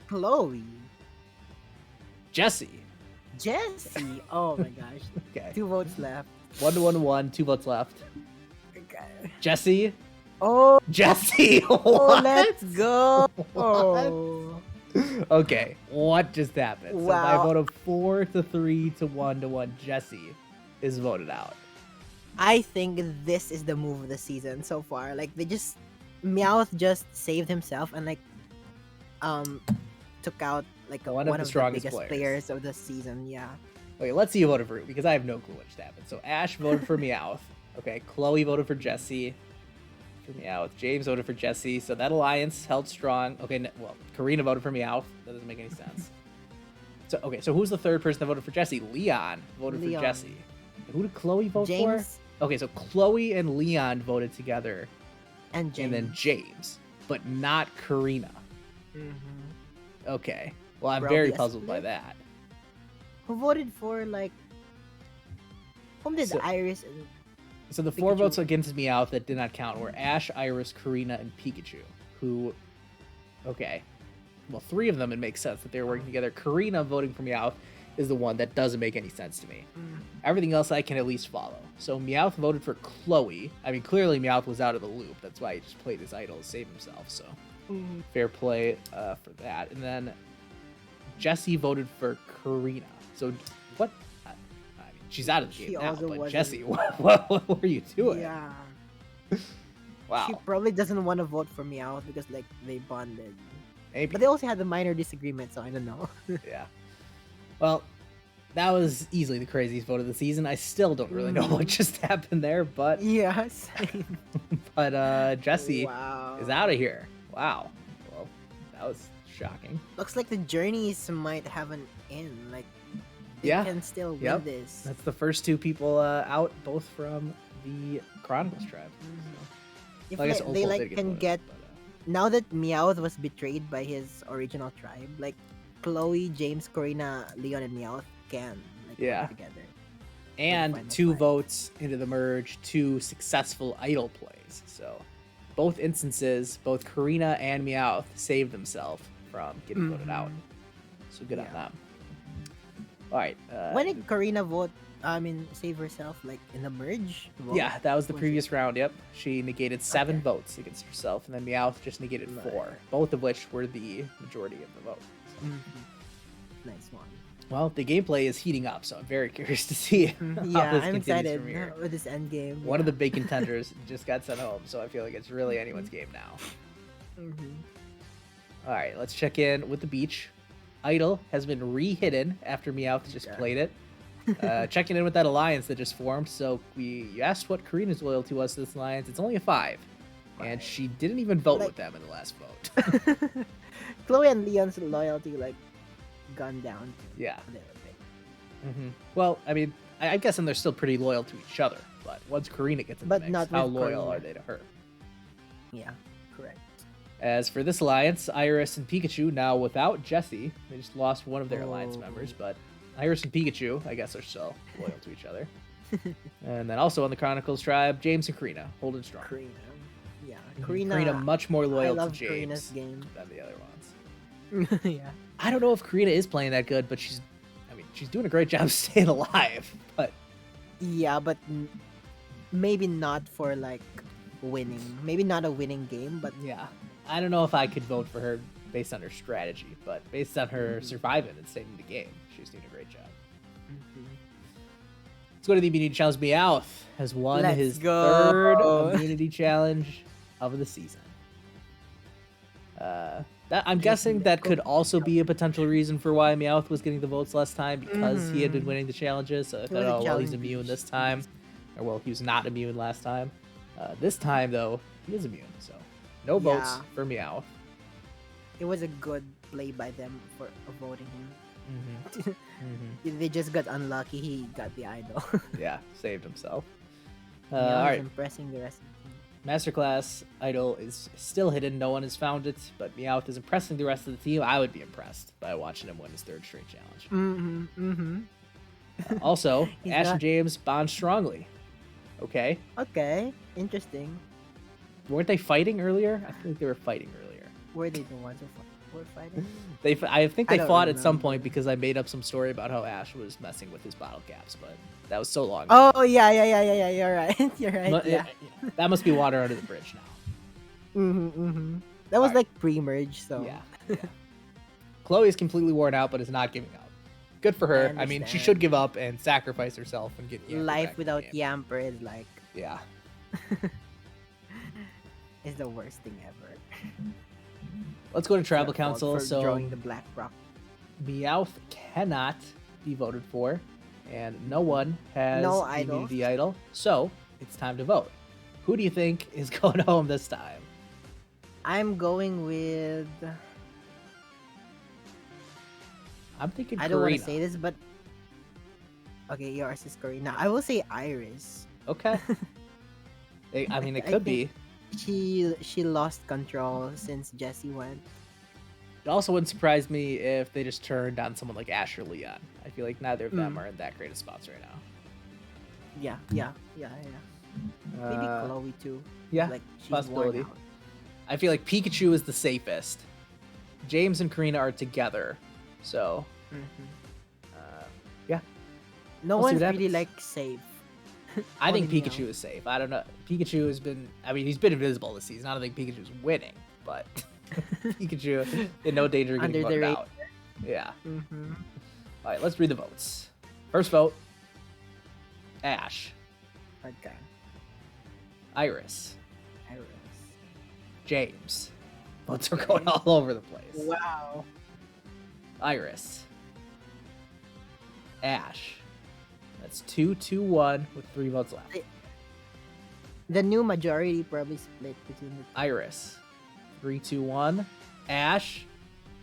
B: Chloe.
A: Jesse.
B: Jessie. Oh my gosh.
A: Okay.
B: 2 votes left.
A: 1 to 1 to 1, 2 votes left.
B: Okay.
A: Jesse.
B: Oh,
A: Jesse.
B: oh
A: What?
B: let's go.
A: What? Okay, what just happened? So by a
B: Wow.
A: vote of 4 to 3 to 1 to 1, Jesse is voted out.
B: I think this is the move of the season so far. Like Meowth just saved himself and like took out like
A: One
B: one
A: of
B: of
A: the
B: the
A: strongest
B: biggest
A: players.
B: of the season. Yeah.
A: Okay, let's see who voted for who, because I have no clue what just happened. So Ash voted for Meowth. Okay, Chloe voted for Jesse. For Meowth. James voted for Jesse. So that alliance held strong. Okay, well, Karina voted for Meowth. That doesn't make any sense. So okay, so who's the third person that voted for Jesse? Leon voted
B: Leon.
A: for Jesse. And who did Chloe vote
B: James
A: for? Okay, so Chloe and Leon voted together,
B: and James.
A: and then James, but not Karina.
B: Mhm.
A: Okay. Well, I'm
B: Probably
A: very
B: a
A: puzzled by
B: split.
A: that.
B: Who voted for like? Whom did
A: So-
B: Iris and
A: So the 4
B: Pikachu.
A: votes against Meowth that did not count were Ash, Iris, Karina, and Pikachu, who, okay, well, 3 of them, it makes sense that they were working together. Karina voting for Meowth is the one that doesn't make any sense to me. Everything else I can at least follow. So Meowth voted for Chloe. I mean, clearly Meowth was out of the loop. That's why he just played his idol to save himself, so fair play for that. And then Jesse voted for Karina. So what? I mean, she's out of the
B: She
A: game now,
B: also
A: but
B: wasn't-
A: Jesse, what were you doing?
B: Yeah.
A: Wow.
B: She probably doesn't want to vote for Meowth because like they bonded.
A: Maybe.
B: But they also had a minor disagreement, so I don't know.
A: Yeah. Well, that was easily the craziest vote of the season. I still don't really know what just happened there, but
B: Yeah, same.
A: Jesse
B: Wow.
A: is out of here. Wow. Well, that was shocking.
B: Looks like the journeys might have an end. Like, they
A: Yeah.
B: can still win
A: Yep.
B: this.
A: That's the first two people out, both from the Chronicles tribe.
B: If
A: Well, I guess
B: they
A: Opal
B: like
A: did
B: can
A: voted,
B: get
A: but,
B: now that Meowth was betrayed by his original tribe, like Chloe, James, Corina, Leon, and Meowth can like
A: Yeah.
B: work together.
A: and
B: final
A: 2
B: fight.
A: votes into the merge, 2 successful idol plays. So both instances, both Karina and Meowth saved themselves from getting voted out. So good on
B: Yeah.
A: them. All right.
B: When did Corina vote? I mean, save herself like in the merge. Vote?
A: Yeah, that was the
B: Was
A: previous round. Yep, she negated 7
B: Okay.
A: votes against herself, and then Meowth just negated 4, both of which were the majority of the vote. So.
B: Nice one.
A: Well, the gameplay is heating up, so I'm very curious to see how
B: Yeah,
A: this
B: I'm
A: continues
B: excited
A: from here.
B: with this end game.
A: One of the big contenders just got sent home, so I feel like it's really anyone's game now. All right, let's check in with the beach. Idol has been re-hidden after Meowth just played it. Checking in with that alliance that just formed. So you asked what Karina's loyalty was to this alliance. It's only a 5. And she didn't even vote with them in the last vote.
B: Chloe and Leon's loyalty like gone down.
A: Yeah.
B: A little bit.
A: Well, I mean, I'm guessing they're still pretty loyal to each other. But once Karina gets in the
B: But
A: mix,
B: not
A: how
B: with
A: loyal
B: Karina.
A: are they to her?
B: Yeah, correct.
A: As for this alliance, Iris and Pikachu now without Jessie. They just lost one of their alliance
B: Oh.
A: members, but Iris and Pikachu, I guess, are still loyal to each other. And then also on the Chronicles tribe, James and Karina holding strong.
B: Karina. Yeah,
A: Karina much more
B: I
A: loyal
B: love
A: to
B: Karina's
A: James
B: game.
A: than the other ones.
B: Yeah.
A: I don't know if Karina is playing that good, but she's doing a great job staying alive. But
B: Yeah, but maybe not for like winning. Maybe not a winning game, but
A: yeah, I don't know if I could vote for her based on her strategy, but based on her surviving and staying in the game, she's doing a great job. Let's go to the immunity challenge. Meowth has won
B: Let's
A: his
B: go.
A: 3rd immunity challenge of the season. I'm guessing that could also be a potential reason for why Meowth was getting the votes last time, because he had been winning the challenges. So I thought, oh, well, he's immune this time. Or, well, he was not immune last time. This time, though, he is immune. So no votes
B: Yeah.
A: for Meowth.
B: it was a good play by them for voting him. They just got unlucky. He got the idol.
A: Yeah, saved himself.
B: All
A: All right.
B: impressing the rest of the team.
A: Masterclass idol is still hidden. No one has found it, but Meowth is impressing the rest of the team. I would be impressed by watching him win his 3rd straight challenge. Also,
B: He's
A: Ash and
B: not-
A: James bond strongly. Okay.
B: Okay, interesting.
A: Weren't they fighting earlier? I feel like they were fighting earlier.
B: Were they the ones who were fighting?
A: I think
B: I
A: they
B: don't
A: fought at some
B: remember.
A: point because I made up some story about how Ash was messing with his bottle caps, but that was so long ago.
B: Oh yeah. You're right. You're right.
A: But,
B: Yeah.
A: that must be water under the bridge now.
B: That was
A: Alright.
B: like pre-merge, so
A: Yeah. Chloe is completely worn out, but is not giving up. Good for her. I mean, she
B: understand.
A: should give up and sacrifice herself and get Yamper back
B: life
A: in the
B: without
A: game.
B: Yamper is like
A: Yeah.
B: is the worst thing ever.
A: Let's go to Tribal
B: Their fault
A: Council.
B: for
A: So
B: drawing the black rock.
A: Meowth cannot be voted for, and no one has
B: No
A: the
B: idols.
A: immunity idol. So it's time to vote. Who do you think is going home this time?
B: I'm going with.
A: I'm thinking
B: I don't want
A: Karina.
B: to say this, but okay, yours is Karina. I will say Iris.
A: Okay. I mean, it
B: I
A: could
B: think-
A: be.
B: She lost control since Jessie went.
A: It also wouldn't surprise me if they just turned on someone like Ash or Leon. I feel like neither of them are in that great of spots right now.
B: Yeah. Maybe
A: Uh,
B: Chloe too.
A: yeah,
B: like she's
A: possibility.
B: worn out.
A: I feel like Pikachu is the safest. James and Karina are together, so yeah.
B: No
A: We'll see
B: one's
A: what
B: really
A: happens.
B: like safe.
A: I think
B: Only
A: Pikachu
B: Meow.
A: is safe. I don't know. Pikachu has been. I mean, he's been invisible this season. I don't think Pikachu's winning, but Pikachu in no danger of getting
B: Under the
A: voted
B: radar.
A: out. Yeah. All right, let's read the votes. First vote: Ash,
B: Okay.
A: Iris,
B: Iris.
A: James, Votes are going all over the place.
B: Wow.
A: Iris. Ash. That's 2-2-1 with 3 votes left.
B: The new majority probably split between the two.
A: Iris. 3-2-1. Ash.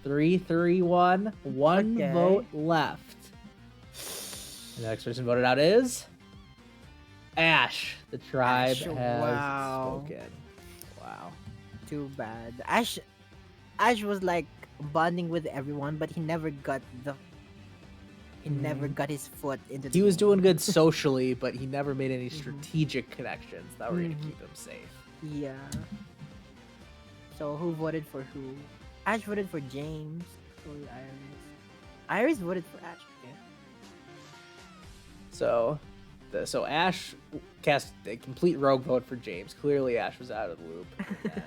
A: 3-3-1. One
B: Okay.
A: vote left. The next person voted out is Ash. The tribe
B: Ash,
A: has
B: wow.
A: spoken. Wow.
B: Too bad. Ash was like bonding with everyone, but he never got his foot into the
A: He was
B: game.
A: doing good socially, but he never made any strategic connections that were going to keep him safe.
B: Yeah. So who voted for who? Ash voted for James. Or Iris. Iris voted for Ash. Okay.
A: So Ash cast a complete rogue vote for James. Clearly, Ash was out of the loop. And then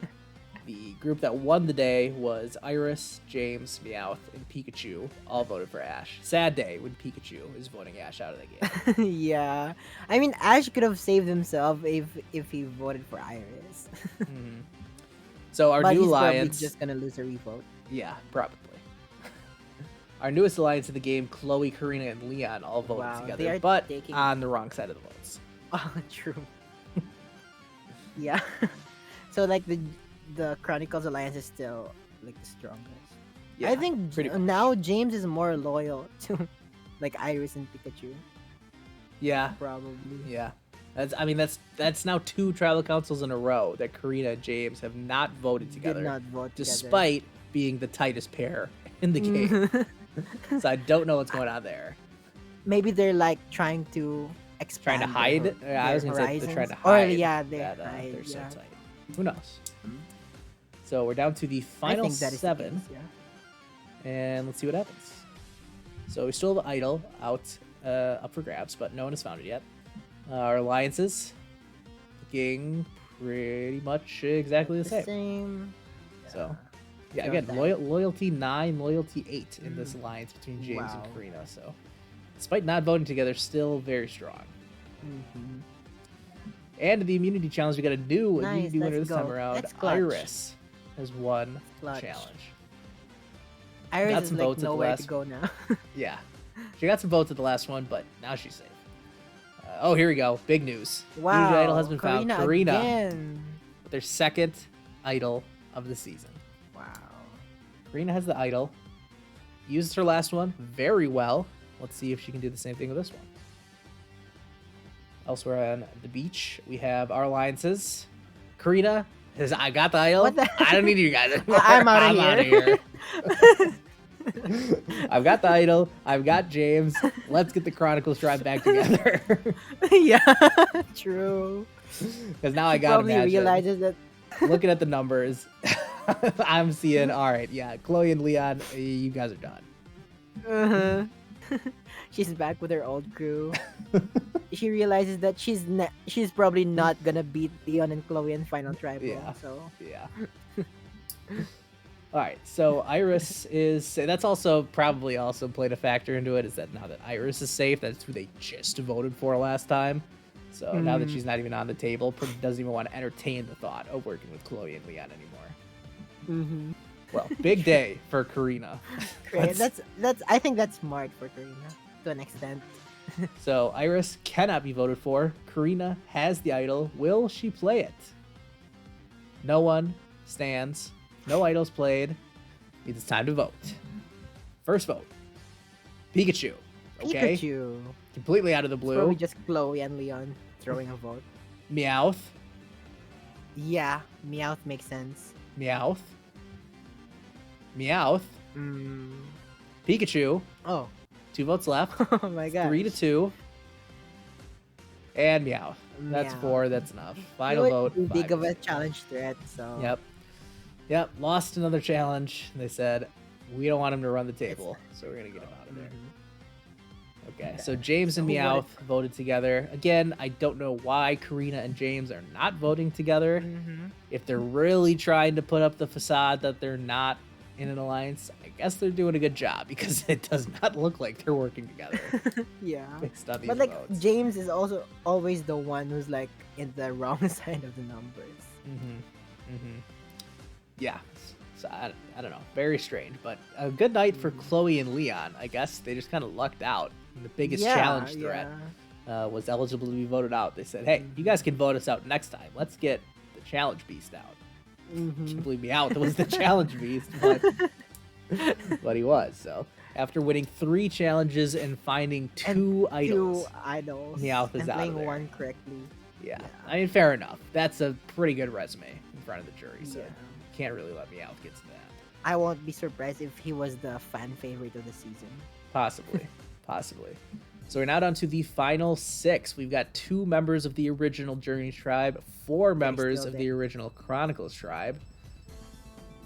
A: the group that won the day was Iris, James, Meowth, and Pikachu. All voted for Ash. Sad day when Pikachu is voting Ash out of the game.
B: Yeah. I mean, Ash could have saved himself if he voted for Iris.
A: Mhm. So our
B: but
A: new
B: he's
A: alliance,
B: probably just gonna lose a revote.
A: yeah, probably. Our newest alliance in the game, Chloe, Karina, and Leon all voted
B: Wow, they
A: together,
B: are
A: but
B: taking-
A: on the wrong side of the votes.
B: Oh, true. Yeah. So like the Chronicles Alliance is still like the strongest.
A: Yeah,
B: I think
A: pretty much.
B: now James is more loyal to like Iris and Pikachu,
A: Yeah,
B: probably.
A: yeah. That's now 2 tribal councils in a row that Karina and James have not voted together,
B: Did not vote
A: despite being the tightest pair in the game. So I don't know what's going on there.
B: Maybe they're like trying to expand.
A: Trying to hide?
B: their
A: I was gonna say they're trying to
B: horizons.
A: hide.
B: Or yeah, they
A: that,
B: hide.
A: they're so
B: Yeah.
A: tight. Who knows? So we're down to the
B: I
A: final
B: think that is the
A: 7.
B: case, yeah.
A: And let's see what happens. So we still have Idol out up for grabs, but no one has found it yet. Our alliances looking pretty much exactly the same. So yeah,
B: Sure
A: again,
B: that.
A: loyalty 9, loyalty 8 in this alliance between James
B: Wow.
A: and Karina. So despite not voting together, still very strong.
B: Mhm.
A: And the immunity challenge, we got a new
B: Nice,
A: immunity winner
B: let's
A: this time
B: go.
A: around.
B: That's clutch.
A: Iris has won the
B: Clutch.
A: challenge.
B: Iris
A: Got
B: is
A: some
B: like
A: votes at the
B: nowhere to
A: last-
B: go now.
A: Yeah. She got some votes at the last one, but now she's safe. Oh, here we go. Big news.
B: Wow.
A: Immunity idol has been found. Karina
B: Again.
A: with their second idol of the season.
B: Wow.
A: Karina has the idol. Used her last one very well. Let's see if she can do the same thing with this one. Elsewhere on the beach, we have our alliances. Karina says, I got the idol.
B: What the-
A: I don't need you guys anymore.
B: I'm outta
A: outta
B: here."
A: I've got the idol. I've got James. Let's get the Chronicles tribe back together.
B: Yeah, true.
A: Because now I
B: She
A: gotta
B: probably
A: imagine.
B: realizes that.
A: Looking at the numbers, I'm seeing, all right, yeah, Chloe and Leon, you guys are done.
B: Uh-huh. She's back with her old crew. She realizes that she's probably not gonna beat Leon and Chloe in final tribal.
A: Yeah.
B: So
A: Yeah. All right, so Iris is, that's also probably also played a factor into it, is that now that Iris is safe, that's who they just voted for last time. So now that she's not even on the table, doesn't even want to entertain the thought of working with Chloe and Leon anymore.
B: mm-hmm.
A: Well, big day for Karina.
B: Great. That's I think that's smart for Karina to an extent.
A: So Iris cannot be voted for. Karina has the idol. Will she play it? No one stands. No idols played. It's time to vote. First vote. Pikachu. Okay.
B: Pikachu.
A: Completely out of the
B: It's
A: blue.
B: probably just Chloe and Leon throwing a vote.
A: Meowth.
B: Yeah, Meowth makes sense.
A: Meowth. Meowth.
B: Mm.
A: Pikachu.
B: Oh.
A: 2 votes left.
B: Oh my god.
A: 3-2. And Meowth. That's
B: Meowth.
A: 4. That's enough. Final
B: It
A: vote.
B: would be big of a
A: 5-2.
B: challenge threat, so.
A: Yep. Yep. Lost another challenge. They said, we don't want him to run the table, so we're going to get him out of there. Okay, so James and
B: Who
A: Meowth
B: voted?
A: voted together. Again, I don't know why Karina and James are not voting together.
B: Mm-hmm.
A: If they're really trying to put up the facade that they're not in an alliance, I guess they're doing a good job because it does not look like they're working together
B: Yeah.
A: based on these
B: But like
A: votes.
B: James is also always the one who's like in the wrong side of the numbers.
A: Mm-hmm. Mm-hmm. Yeah. So I don't know. Very strange, but a good night for Chloe and Leon. I guess they just kind of lucked out. And the biggest challenge threat was eligible to be voted out. They said, hey, you guys can vote us out next time. Let's get the challenge beast out. Can't believe Meowth was the challenge beast, but he was. So after winning 3 challenges and finding 2 idols, Meowth is out of there.
B: One correctly.
A: Yeah. I mean, fair enough. That's a pretty good resume in front of the jury, so can't really let Meowth get to that.
B: I won't be surprised if he was the fan favorite of the season.
A: Possibly. So we're now down to the final 6. We've got 2 members of the original Journeys tribe, 4 members of the original Chronicles tribe.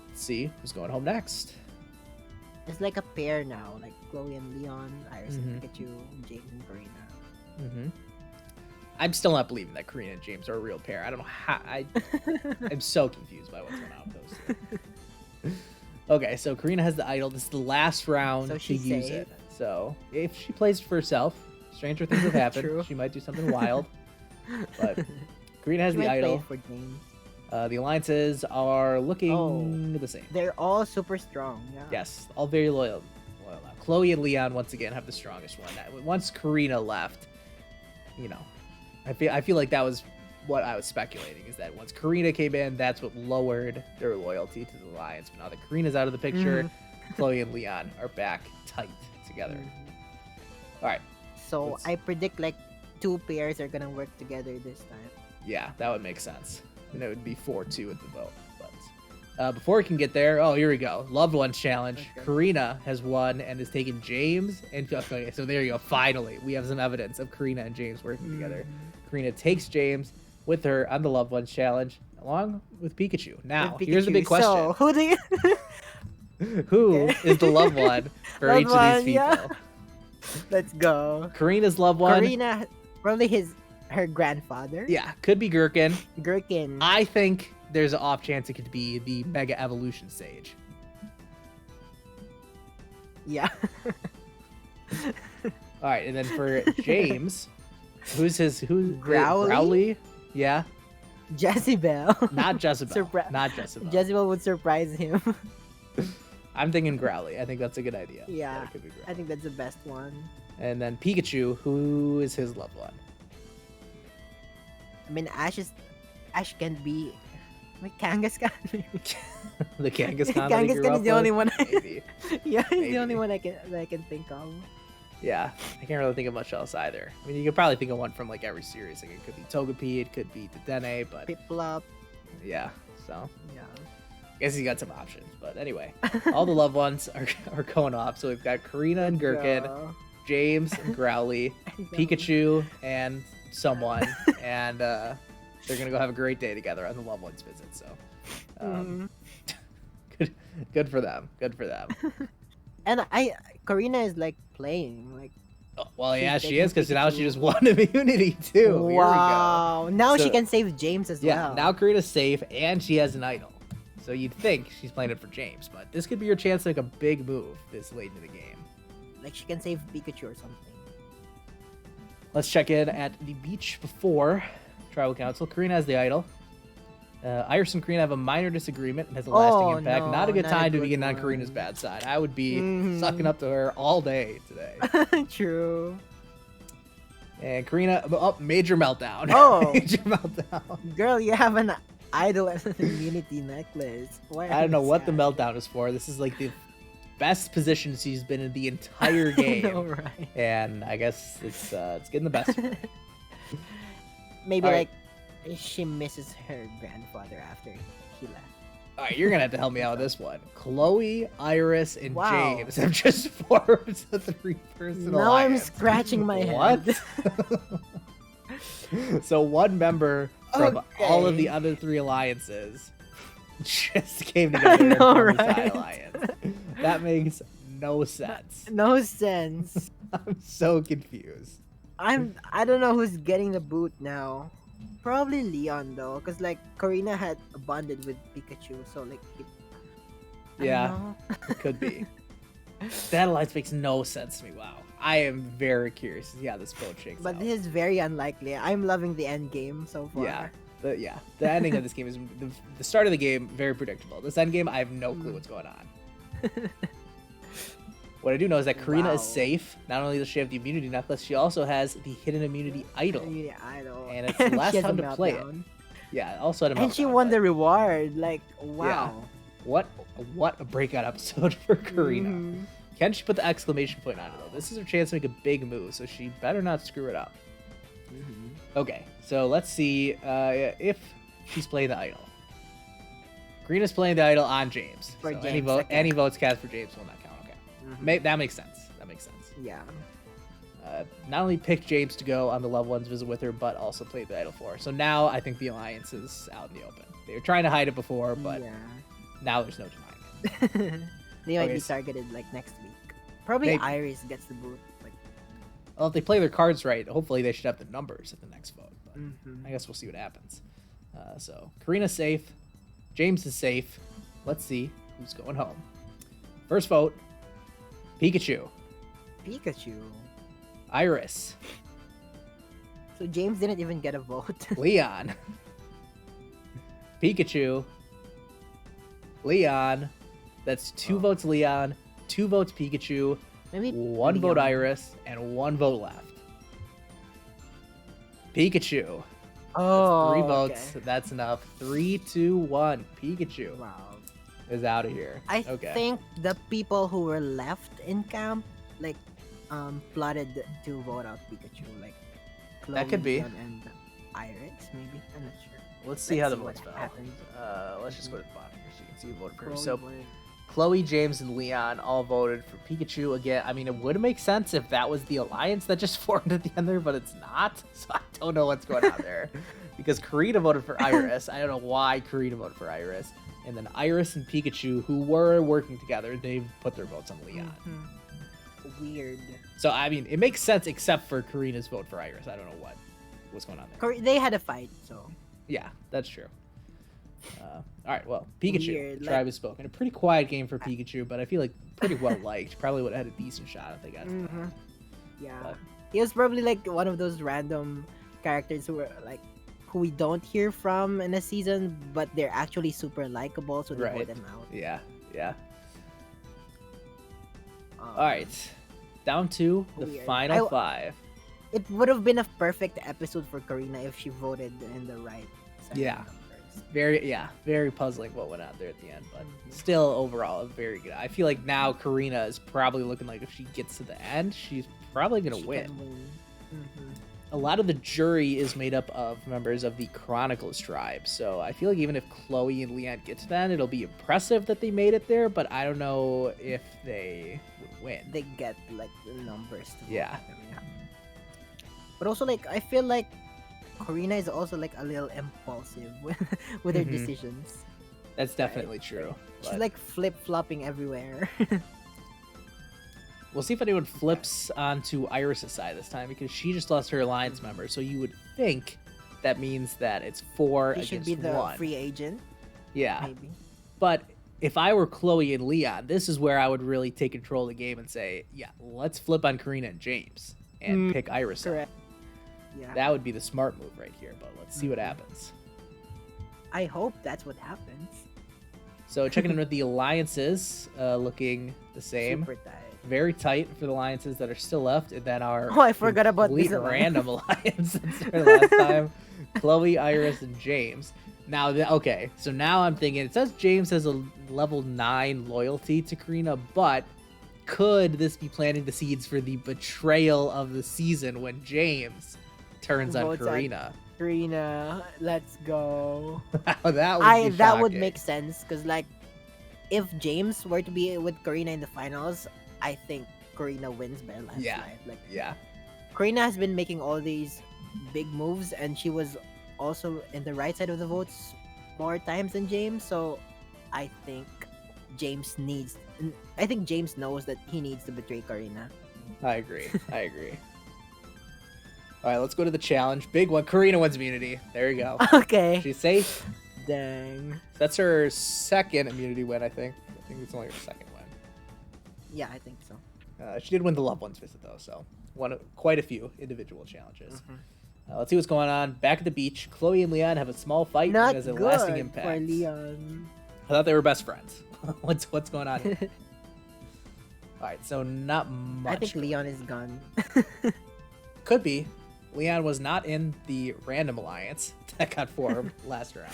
A: Let's see who's going home next.
B: It's like a pair now, like Chloe and Leon, Iris and Pikachu, James and Karina.
A: I'm still not believing that Karina and James are a real pair. I don't know how. I'm so confused by what's going on with those 2. Okay, so Karina has the idol. This is the last round to use it. So if she plays for herself, stranger things have happened.
B: True.
A: She might do something wild. But Karina has the idol.
B: For James.
A: The alliances are looking the same.
B: They're all super strong. Yeah.
A: Yes, all very loyal. Chloe and Leon once again have the strongest one. Once Karina left, I feel like that was what I was speculating, is that once Karina came in, that's what lowered their loyalty to the alliance. But now that Karina's out of the picture, Chloe and Leon are back tight together. All right.
B: So I predict like 2 pairs are gonna work together this time.
A: Yeah, that would make sense. And it would be 4-2 at the vote. But before we can get there, here we go. Loved Ones challenge. Okay. Karina has won and has taken James. Okay, so there you go. Finally, we have some evidence of Karina and James working together. Karina takes James with her on the Loved Ones challenge, along with Pikachu. Now, here's the big question.
B: So,
A: who is the loved one for each of these people?
B: Yeah. Let's go.
A: Karina's loved one.
B: Karina, probably her grandfather.
A: Yeah, could be Gherkin.
B: Gherkin.
A: I think there's an off chance it could be the Mega Evolution Sage.
B: Yeah.
A: All right, and then for James, who's
B: Growly?
A: Growly? Yeah.
B: Jezebel.
A: Not Jezebel. Not Jezebel.
B: Jezebel would surprise him.
A: I'm thinking Growly. I think that's a good idea.
B: Yeah, I think that's the best one.
A: And then Pikachu, who is his loved one?
B: I mean, Ash can be like Kangaskhan.
A: The Kangaskhan.
B: Kangaskhan is the only one.
A: Maybe.
B: Yeah, it's the only one I can think of.
A: Yeah, I can't really think of much else either. I mean, you could probably think of one from like every series. Like it could be Togepi, it could be Dedenne, but
B: Piplup.
A: Yeah, so
B: yeah.
A: I guess you got some options, but anyway, all the loved ones are going off. So we've got Karina and Gherkin, James and Growly, Pikachu and someone, and they're gonna go have a great day together on the loved ones visit. So, good for them. Good for them.
B: And Karina is like playing like.
A: Oh, well, yeah, she is, because now she just won immunity too.
B: Wow!
A: Here we go.
B: Now she can save James as well.
A: Yeah, now Karina's safe and she has an idol. So you'd think she's playing it for James, but this could be your chance to make a big move this late into the game.
B: Like she can save Pikachu or something.
A: Let's check in at the beach before Tribal Council. Karina has the idol. Iris and Karina have a minor disagreement and has a lasting impact. Not a good time to be getting on Karina's bad side. I would be sucking up to her all day today.
B: True.
A: And Karina, major meltdown.
B: Oh,
A: major meltdown.
B: Girl, you have an idol and an immunity necklace. Why
A: I don't know what the meltdown is for. This is like the best position she's been in the entire game.
B: I know, right?
A: And I guess it's getting the best of her.
B: Maybe all like she misses her grandfather after he left.
A: All right, you're gonna have to help me out with this one. Chloe, Iris, and James have just formed a 3-person
B: Now
A: alliance.
B: I'm scratching my head.
A: So one member from all of the other 3 alliances just came together and formed this alliance. That makes no sense.
B: No sense.
A: I'm so confused.
B: I don't know who's getting the boot now. Probably Leon though, because like Karina had bonded with Pikachu, so like
A: it could be. That alliance makes no sense to me. Wow, I am very curious to see how this vote shakes out.
B: But this is very unlikely. I'm loving the end game so far.
A: Yeah, The ending of this game is the start of the game very predictable. This end game, I have no clue what's going on. What I do know is that Karina is safe. Not only does she have the immunity necklace, she also has the hidden immunity idol. And it's last time to play it. Yeah, also had a meltdown.
B: And she won the reward. Like, wow.
A: Yeah. What a breakout episode for Karina. Can she put the exclamation point on it though? This is her chance to make a big move, so she better not screw it up. Okay, so let's see if she's playing the idol. Karina's playing the idol on James.
B: For
A: So
B: James,
A: any votes cast for James will not count. Okay, that makes sense. That makes sense.
B: Yeah.
A: Not only picked James to go on the level 1's visit with her, but also played the idol for her. So now I think the alliance is out in the open. They were trying to hide it before, but now there's no denying it.
B: They might be targeted like next week. Probably
A: Maybe.
B: Iris gets the boot. Like,
A: well, if they play their cards right, hopefully they should have the numbers at the next vote. But I guess we'll see what happens. So Karina's safe. James is safe. Let's see who's going home. First vote, Pikachu.
B: Pikachu.
A: Iris.
B: So James didn't even get a vote.
A: Leon. Pikachu. Leon. That's 2 votes Leon, 2 votes Pikachu,
B: Maybe
A: 1 vote Iris, and 1 vote left. Pikachu.
B: Oh,
A: That's 3 votes. That's enough. 3, 2, 1. Pikachu
B: Wow.
A: is out of here.
B: I think the people who were left in camp, like, plotted to vote out Pikachu, like Chloe,
A: That could be.
B: Leon, and Iris, maybe. I'm not sure.
A: Let's see how the
B: what
A: votes fell.
B: happens.
A: Let's just go to the bottom here so you can see who voted for.
B: Chloe
A: So
B: voted.
A: Chloe, James, and Leon all voted for Pikachu again. I mean, it would make sense if that was the alliance that just formed at the end there, but it's not. So I don't know what's going on there. Because Karina voted for Iris. I don't know why Karina voted for Iris. And then Iris and Pikachu, who were working together, they put their votes on Leon.
B: Weird.
A: So, I mean, it makes sense except for Karina's vote for Iris. I don't know what's going on there.
B: They had a fight, so.
A: Yeah, that's true. All right, well, Pikachu.
B: Weird,
A: Tribe has spoken. A pretty quiet game for Pikachu, but I feel like pretty well liked. Probably would have had a decent shot if they got it.
B: Yeah.
A: But-
B: He was probably like one of those random characters who were like who we don't hear from in a season, but they're actually super likable, so they vote them out.
A: Yeah. All right, down to the
B: Weird.
A: final 5.
B: It would have been a perfect episode for Karina if she voted in the right set of
A: Yeah.
B: numbers.
A: Very puzzling what went out there at the end, but still overall very good. I feel like now Karina is probably looking like if she gets to the end, she's probably gonna
B: She
A: win.
B: can win.
A: A lot of the jury is made up of members of the Chronicles tribe, so I feel like even if Chloe and Leon get to that, it'll be impressive that they made it there, but I don't know if they would win.
B: They get like the numbers to vote
A: Yeah.
B: for Karina. But also like I feel like Karina is also like a little impulsive with her decisions.
A: That's definitely true.
B: She's
A: but
B: like flip-flopping everywhere.
A: we'll see if anyone flips onto Iris' side this time, because she just lost her alliance member, so you would think that means that it's 4
B: He
A: against
B: should be the
A: 1.
B: free agent,
A: Yeah.
B: maybe.
A: But if I were Chloe and Leon, this is where I would really take control of the game and say, yeah, let's flip on Karina and James and pick Iris up.
B: Correct. Yeah.
A: That would be the smart move right here, but let's see what happens.
B: I hope that's what happens.
A: So checking in with the alliances, looking the same.
B: Super tight.
A: Very tight for the alliances that are still left, and then our
B: Oh, I forgot about
A: complete
B: this alliance.
A: random alliance that started last time. Chloe, Iris, and James. Now, okay, so now I'm thinking, it says James has a level 9 loyalty to Karina, but could this be planting the seeds for the betrayal of the season when James turns on
B: Votes on
A: Karina?
B: Karina, let's go.
A: that would be
B: That would
A: shocking.
B: make sense because like if James were to be with Karina in the finals, I think Karina wins by a landslide.
A: Yeah.
B: Like
A: Yeah.
B: Karina has been making all these big moves, and she was also in the right side of the votes more times than James. So I think James knows that he needs to betray Karina.
A: I agree. All right, let's go to the challenge. Big one. Karina wins immunity. There you go.
B: Okay.
A: She's safe.
B: Dang.
A: That's her second immunity win, I think. I think it's only her second win.
B: Yeah, I think so.
A: She did win the loved ones visit, though, so won quite a few individual challenges. Let's see what's going on. Back at the beach, Chloe and Leon have a small fight
B: Not
A: that has a
B: good
A: lasting
B: for
A: impact.
B: Leon.
A: I thought they were best friends. What's going on here? All right, so not much.
B: I think Leon is gone.
A: Could be. Leon was not in the random alliance that got formed last round.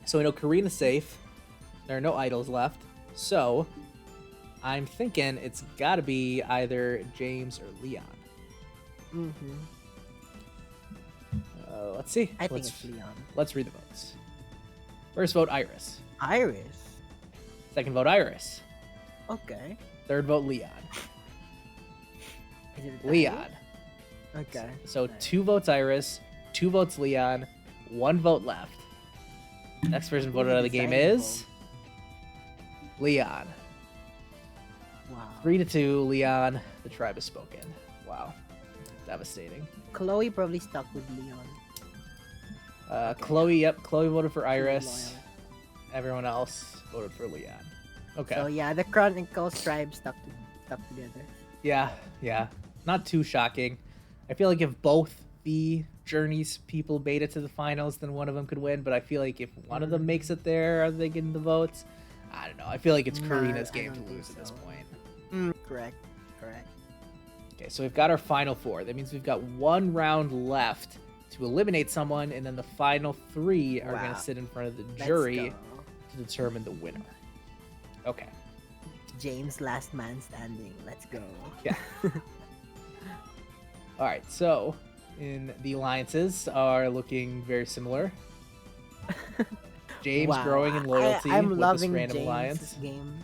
A: So we know Karina's safe. There are no idols left. So I'm thinking it's got to be either James or Leon.
B: Mm-hmm.
A: Let's see.
B: I think it's Leon.
A: Let's read the votes. First vote, Iris.
B: Iris.
A: Second vote, Iris.
B: Okay.
A: Third vote, Leon.
B: Is it
A: Leon.
B: Okay.
A: So 2 votes Iris, 2 votes Leon, 1 vote left. Next person voted out of the game is Leon.
B: Wow.
A: 3-2, Leon. The tribe has spoken. Wow. Devastating.
B: Chloe probably stuck with Leon.
A: Chloe voted for Iris.
B: Loyal.
A: Everyone else voted for Leon. Okay.
B: So yeah, the Chronicles tribe stuck together.
A: Yeah. Not too shocking. I feel like if both the Journeys people made it to the finals, then one of them could win. But I feel like if one of them makes it there, are they getting the votes? I don't know. I feel like it's Karina's game to lose at this point.
B: Correct.
A: Okay, so we've got our final 4. That means we've got 1 round left to eliminate someone, and then the final 3 are going to sit in front of the jury to determine the winner. Okay.
B: James, last man standing. Let's go.
A: Yeah. All right, so in the alliances are looking very similar. James growing in loyalty
B: I'm
A: with
B: loving
A: this random
B: James'
A: alliance.
B: game.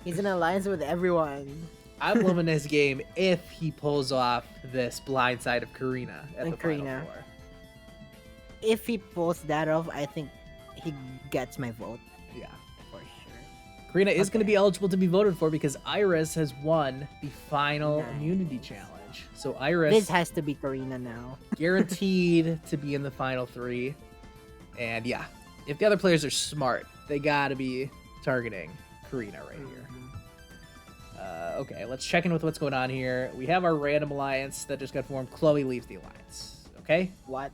B: He's in alliance with everyone.
A: I'm loving his game if he pulls off this blind side of Karina at the final 4.
B: If he pulls that off, I think he gets my vote.
A: Yeah.
B: For sure.
A: Karina is going to be eligible to be voted for because Iris has won the final
B: Nice.
A: immunity challenge. So Iris
B: This has to be Karina now.
A: guaranteed to be in the final 3. And yeah, if the other players are smart, they got to be targeting Karina right here. Okay, let's check in with what's going on here. We have our random alliance that just got formed. Chloe leaves the alliance. Okay?
B: What?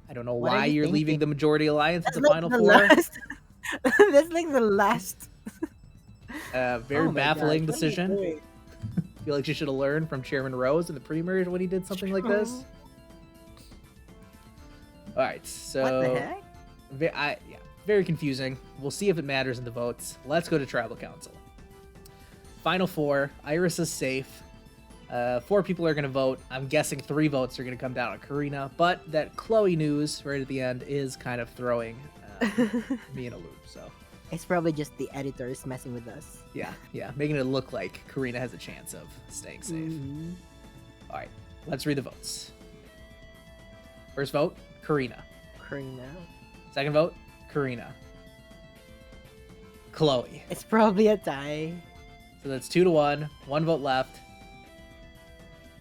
A: I don't know
B: What
A: why
B: are you
A: you're
B: thinking?
A: leaving the majority alliance at
B: That's
A: the
B: like
A: final
B: the
A: 4.
B: last. That's like the last.
A: Very
B: Oh my
A: baffling
B: gosh, what are you
A: decision.
B: doing?
A: Feel like she should have learned from Chairman Rose in the pre-merge when he did something like this. All right, so
B: What the heck?
A: very confusing. We'll see if it matters in the votes. Let's go to Tribal Council. Final 4. Iris is safe. 4 people are going to vote. I'm guessing 3 votes are going to come down on Karina, but that Chloe news right at the end is kind of throwing me in a loop. So
B: It's probably just the editors messing with us.
A: yeah, making it look like Karina has a chance of staying safe.
B: Mhm.
A: All right, let's read the votes. First vote, Karina.
B: Karina.
A: Second vote, Karina. Chloe.
B: It's probably a tie.
A: So that's 2-1. 1 vote left.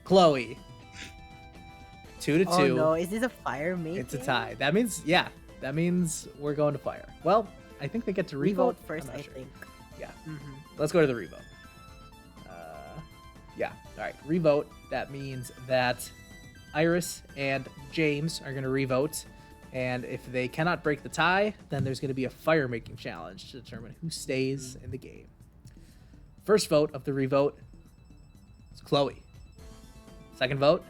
A: Chloe. 2-2.
B: Oh no, is this a fire making?
A: It's a tie. That means we're going to fire. Well, I think they get to
B: Revote
A: revote
B: first,
A: I'm not
B: I
A: sure.
B: think.
A: Yeah.
B: Mm-hmm.
A: Let's go to the revote. Yeah. All right. Revote. That means that Iris and James are going to revote. And if they cannot break the tie, then there's going to be a fire making challenge to determine who stays in the game. First vote of the revote is Chloe. Second vote,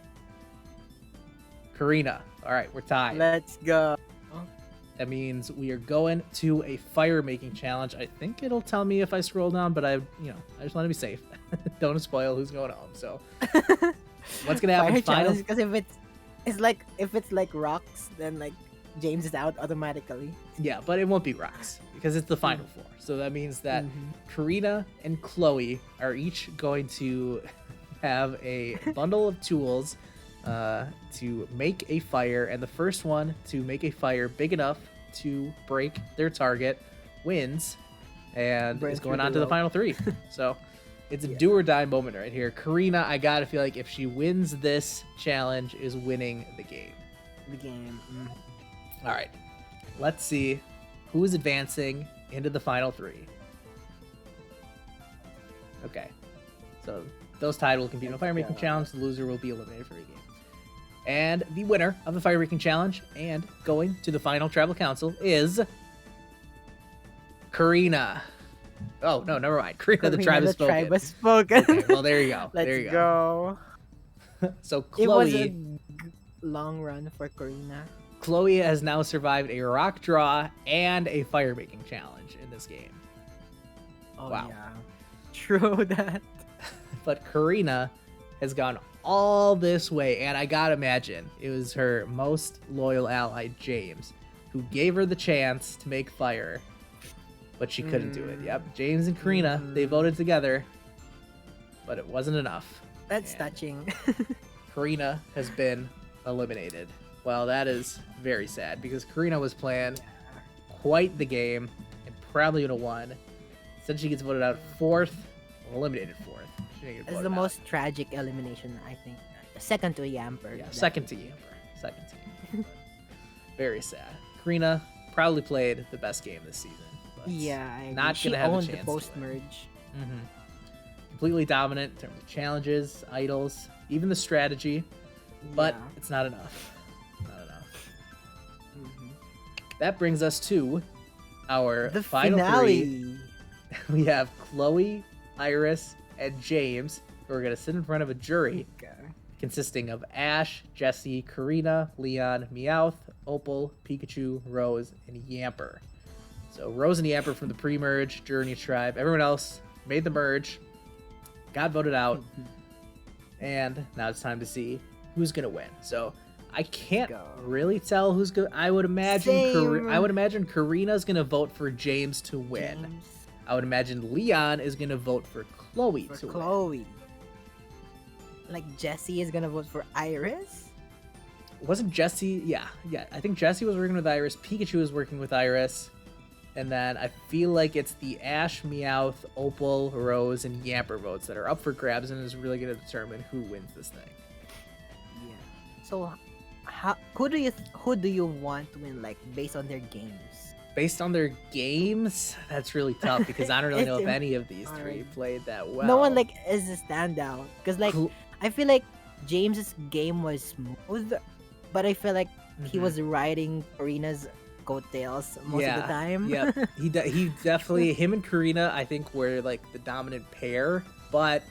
A: Karina. All right, we're tied.
B: Let's go.
A: That means we are going to a fire making challenge. I think it'll tell me if I scroll down, but I just want to be safe. Don't spoil who's going home. So what's gonna happen? Final.
B: Because if it's like rocks, then like James is out automatically.
A: Yeah, but it won't be rocks because it's the final 4. So that means that Karina and Chloe are each going to have a bundle of tools to make a fire, and the first one to make a fire big enough to break their target wins and
B: Break
A: is going
B: through
A: on
B: the
A: to the
B: rope.
A: final 3. So it's a do or die moment right here. Karina, I gotta feel like if she wins this challenge, is winning the game.
B: The game.
A: All right, let's see who is advancing into the final 3. Okay, so those tied will compete in a fire making challenge. The loser will be eliminated for a game. And the winner of the Fire Breaking Challenge and going to the final Tribal Council is Karina. Oh, no, never mind. Karina, the tribe has spoken.
B: Tribe has spoken.
A: Okay, well, there you go.
B: Let's
A: there you
B: go.
A: So
B: It was a
A: Chloe,
B: long run for Karina.
A: Chloe has now survived a rock draw and a fire making challenge in this game.
B: Oh,
A: Wow.
B: yeah. True that.
A: But Karina has gone all this way, and I gotta imagine it was her most loyal ally, James, who gave her the chance to make fire, but she couldn't do it. Yep, James and Karina, they voted together, but it wasn't enough.
B: That's
A: And
B: touching.
A: Karina has been eliminated. Well, that is very sad because Karina was playing quite the game and probably would have won. Instead, she gets voted out fourth, eliminated fourth. She didn't get
B: It's
A: voted
B: the
A: out.
B: most tragic elimination, I think. Second to Yamper.
A: Yeah, second to Yamper. Second to Yamper. Very sad. Karina probably played the best game this season. But
B: Yeah, I agree.
A: not
B: She
A: gonna have a
B: owned the
A: chance to win.
B: post-merge.
A: Mhm. Completely dominant in terms of challenges, idols, even the strategy, but
B: Yeah.
A: it's not enough. Not enough.
B: Mhm.
A: That brings us to our
B: The
A: final
B: finale.
A: three. We have Chloe, Iris, and James, who are going to sit in front of a jury
B: Okay.
A: consisting of Ash, Jesse, Karina, Leon, Meowth, Opal, Pikachu, Rose, and Yamper. So Rose and Yamper from the pre-merge Journey tribe. Everyone else made the merge, got voted out, and now it's time to see who's going to win. So I can't
B: Go.
A: really tell who's going. I would imagine
B: Same.
A: I would imagine Karina's going to vote for James to win.
B: James
A: I would imagine Leon is going to vote for Chloe
B: for
A: to win.
B: Chloe. Like Jesse is gonna vote for Iris?
A: Wasn't Jesse? Yeah. I think Jesse was working with Iris. Pikachu was working with Iris. And then I feel like it's the Ash, Meowth, Opal, Rose, and Yamper votes that are up for grabs and is really going to determine who wins this thing.
B: Yeah. So, who do you want to win? Like based on their games?
A: Based on their games, that's really tough because I don't really know if
B: It's
A: any of these three
B: hard.
A: played that well.
B: No one like is a standout because like
A: Cl-
B: I feel like James's game was smooth, but I feel like he
A: Mhm.
B: was riding Karina's coattails most of the time.
A: Yeah, he definitely, him and Karina, I think, were like the dominant pair, but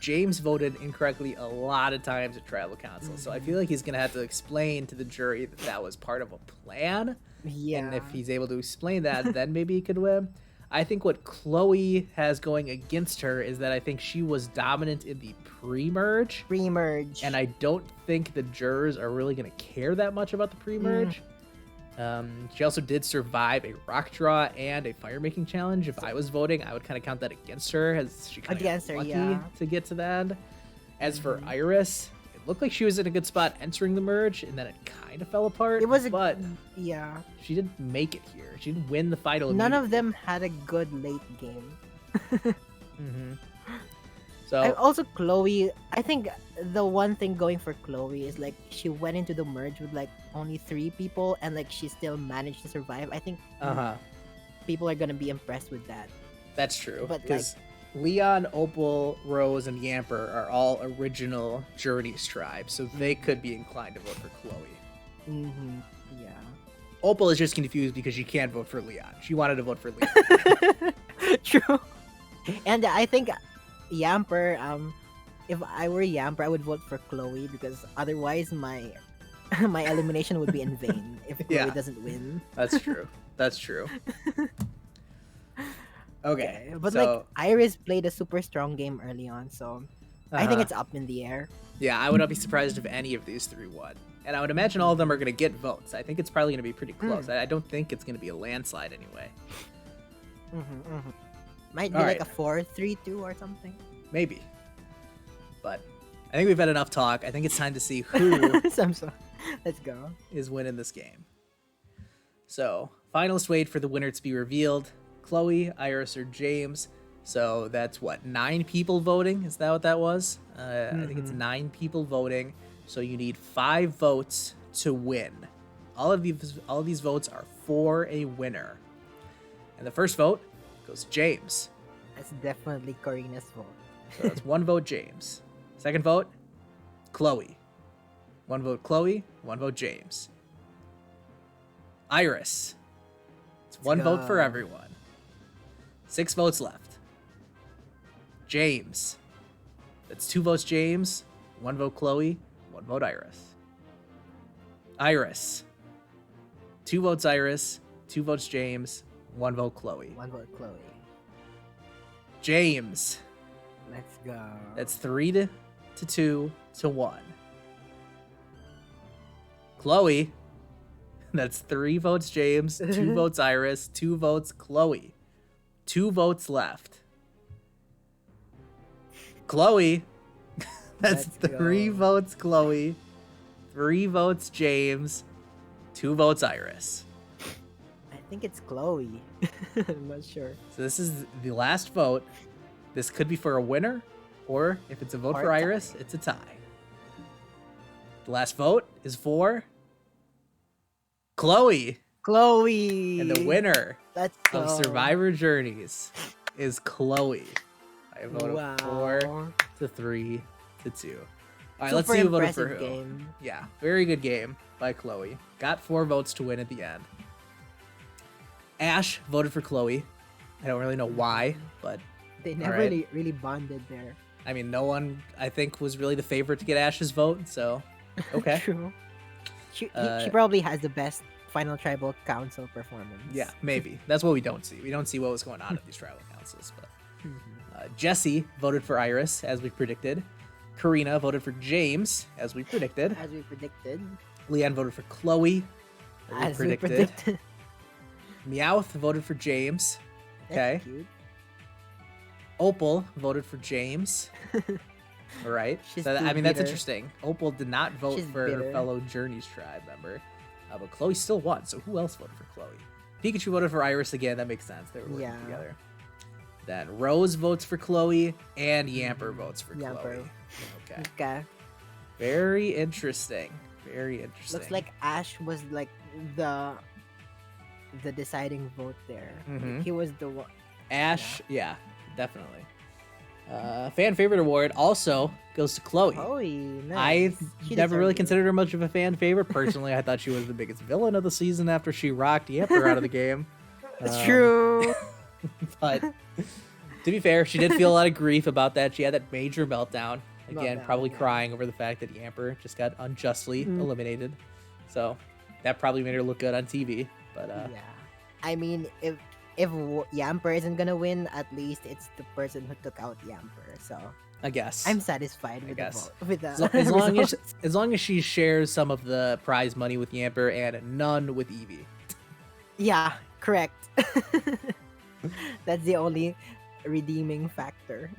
A: James voted incorrectly a lot of times at Tribal Council, so I feel like he's gonna have to explain to the jury that that was part of a plan,
B: Yeah.
A: and if he's able to explain that, then maybe he could win. I think what Chloe has going against her is that I think she was dominant in the pre-merge,
B: Pre-merge.
A: and I don't think the jurors are really gonna care that much about the pre-merge. She also did survive a rock draw and a fire making challenge. If I was voting, I would kind of count that against her, as she kind of
B: Against her,
A: lucky
B: yeah.
A: to get to the end. As for Iris, it looked like she was in a good spot entering the merge, and then it kind of fell apart.
B: It was
A: but
B: yeah.
A: she didn't make it here. She didn't win the final.
B: None of
A: immediately.
B: them had a good late game.
A: Mhm. So
B: And also Chloe, I think the one thing going for Chloe is like she went into the merge with like only 3 people and like she still managed to survive. I think people are gonna be impressed with that.
A: that's true.
B: But,
A: Because Leon, Opal, Rose, and Yamper are all original Journeys tribe, so they could be inclined to vote for Chloe.
B: Mm-hmm. Yeah.
A: Opal is just confused because she can't vote for Leon. She wanted to vote for Leon.
B: True. And I think Yamper, if I were Yamper, I would vote for Chloe because otherwise my my elimination would be in vain if Chloe
A: Yeah.
B: doesn't win.
A: That's true. That's true. Okay,
B: But
A: so,
B: like Iris played a super strong game early on, so I think
A: uh-huh.
B: it's up in the air.
A: Yeah, I would not be surprised if any of these 3 won. And I would imagine all of them are going to get votes. I think it's probably going to be pretty close. I don't think it's going to be a landslide anyway.
B: Might be
A: All
B: like
A: right.
B: a 4-3-2 or something.
A: Maybe. But I think we've had enough talk. I think it's time to see who
B: Samsung. Let's go.
A: is winning this game. So, finalists wait for the winner to be revealed. Chloe, Iris, or James. So that's what, 9 people voting? Is that what that was? I think it's 9 people voting. So you need 5 votes to win. All of these votes are for a winner. And the first vote goes to James.
B: That's definitely Karina's vote.
A: So that's 1 vote James. Second vote, Chloe. 1 vote Chloe, 1 vote James. Iris. It's 1 vote for everyone. 6 votes left. James. That's 2 votes James, 1 vote Chloe, 1 vote Iris. Iris. 2 votes Iris, 2 votes James, 1 vote Chloe.
B: 1 vote Chloe.
A: James.
B: Let's go.
A: That's 3 to 2 to 1. Chloe. That's 3 votes James, 2 votes Iris, 2 votes Chloe. 2 votes left. Chloe. That's 3 votes Chloe, 3 votes James, 2 votes Iris.
B: I think it's Chloe. I'm not sure.
A: So this is the last vote. This could be for a winner, or if it's a vote
B: Or
A: for
B: a tie.
A: Iris, it's a tie. The last vote is for Chloe.
B: Chloe.
A: And the winner
B: Let's go.
A: of Survivor Journeys is Chloe. I voted 4 to 3 to 2. All right, let's see who voted for who.
B: Game.
A: Yeah, very good game by Chloe. Got 4 votes to win at the end. Ash voted for Chloe. I don't really know why, but
B: They never
A: right.
B: really bonded there.
A: I mean, no one, I think, was really the favorite to get Ash's vote, so okay.
B: True. She probably has the best final tribal council performance.
A: Yeah, maybe. That's what we don't see. We don't see what was going on at these tribal councils. But Jesse voted for Iris, as we predicted. Karina voted for James, as we predicted.
B: As we predicted.
A: Leanne voted for Chloe,
B: As we predicted.
A: Meowth voted for James. Okay.
B: That's cute.
A: Opal voted for James. All right.
B: She's
A: So,
B: too
A: I mean, that's
B: bitter.
A: interesting. Opal did not vote
B: She's
A: for her
B: bitter.
A: fellow Journeys tribe member. But Chloe still won. So who else voted for Chloe? Pikachu voted for Iris again. That makes sense. They were working together. Then Rose votes for Chloe, and Yamper votes for Chloe. Okay.
B: Okay.
A: Very interesting. Very interesting.
B: Looks like Ash was like the deciding vote there.
A: Mhm.
B: He was the one.
A: Ash, yeah, definitely. Fan favorite award also goes to Chloe.
B: Nice.
A: I never really considered her much of a fan favorite. Personally, I thought she was the biggest villain of the season after she rocked Yamper out of the game.
B: It's true.
A: But to be fair, she did feel a lot of grief about that. She had that major meltdown. Again, probably crying over the fact that Yamper just got unjustly eliminated. So that probably made her look good on TV. But
B: yeah. I mean, if Yamper isn't gonna win, at least it's the person who took out Yamper. So
A: I guess
B: I'm satisfied with the vote. With the
A: as long as she shares some of the prize money with Yamper and none with Eevee.
B: Yeah, correct. That's the only redeeming factor.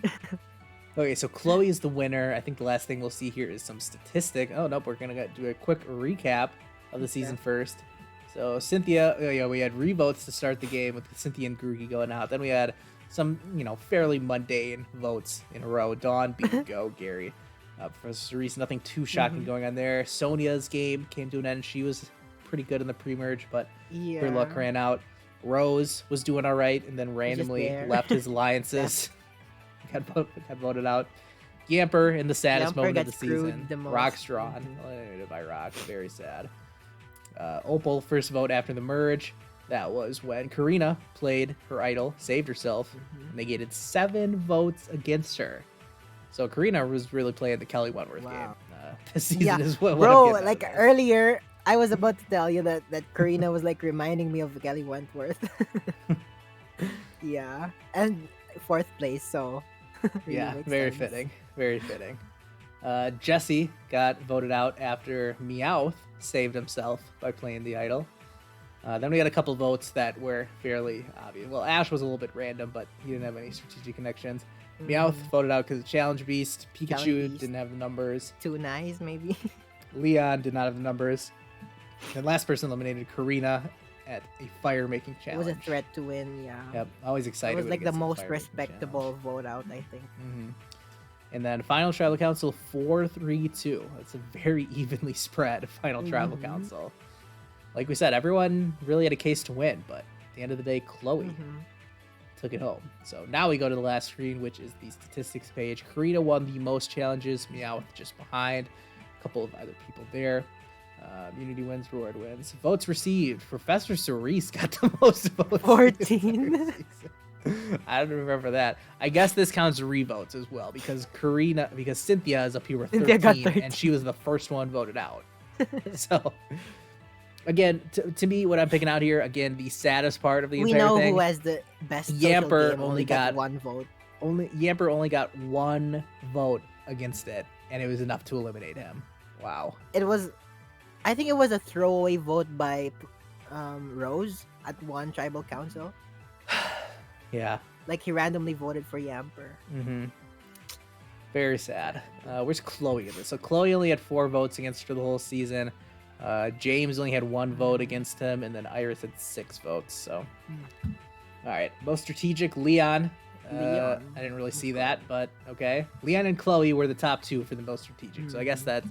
A: Okay, so Chloe is the winner. I think the last thing we'll see here is some statistic. Oh, nope, we're going to do a quick recap of the season first. So Cynthia, we had revotes to start the game with Cynthia and Grookey going out. Then we had some, fairly mundane votes in a row. Dawn, beat Go, Gary. For Cerise, nothing too shocking going on there. Sonia's game came to an end. She was pretty good in the pre-merge, but her luck ran out. Rose was doing all right, and then randomly left his alliances. got voted out. Yamper in the saddest moment of the season. Rock's drawn. Eliminated by Rock. Very sad. Opal, first vote after the merge. That was when Karina played her idol, saved herself, negated 7 votes against her. So Karina was really playing the Kelly Wentworth game. This season is what
B: bro, like earlier, I was about to tell you that Karina was like reminding me of Kelly Wentworth. Yeah, and 4th place, so really
A: yeah,
B: makes
A: very
B: sense.
A: fitting, very fitting. Jesse got voted out after Meowth saved himself by playing the idol. Then we had a couple votes that were fairly obvious. Well, Ash was a little bit random, but he didn't have any strategic connections. Meowth voted out because of Challenge Beast. Pikachu didn't have the numbers.
B: Too nice, maybe.
A: Leon did not have the numbers. And last person eliminated, Karina, at a fire-making challenge.
B: It was a threat to win, yeah.
A: Yep, always excited.
B: It was
A: when
B: like
A: he
B: the
A: gets a
B: most
A: fire-making
B: respectable
A: challenge.
B: vote out, I think.
A: And then final tribal council 4-3-2. That's a very evenly spread final tribal council. Like we said, everyone really had a case to win, but at the end of the day, Chloe took it home. So now we go to the last screen, which is the statistics page. Karina won the most challenges, Meowth just behind. couple of other people there. Immunity wins, reward wins. Votes received. Professor Cerise got the most votes.
B: 14.
A: I don't remember that. I guess this counts revotes as well because Cynthia is up here with
B: Cynthia got
A: 13, and she was the first one voted out. So, again, to me, what I'm picking out here, again, the saddest part of the
B: We
A: entire
B: know
A: thing.
B: who has the best social
A: Yamper
B: game,
A: only got
B: 1 vote.
A: Yamper only got 1 vote against it, and it was enough to eliminate him. Wow.
B: I think it was a throwaway vote by Rose at one tribal council.
A: Yeah.
B: Like he randomly voted for Yamper.
A: Mm-hmm. Very sad. Where's Chloe in this? So Chloe only had 4 votes against her the whole season. James only had 1 vote against him, and then Iris had 6 votes. So, all right. Most strategic, Leon. I didn't really see that, but okay. Leon and Chloe were the top 2 for the most strategic. So I guess that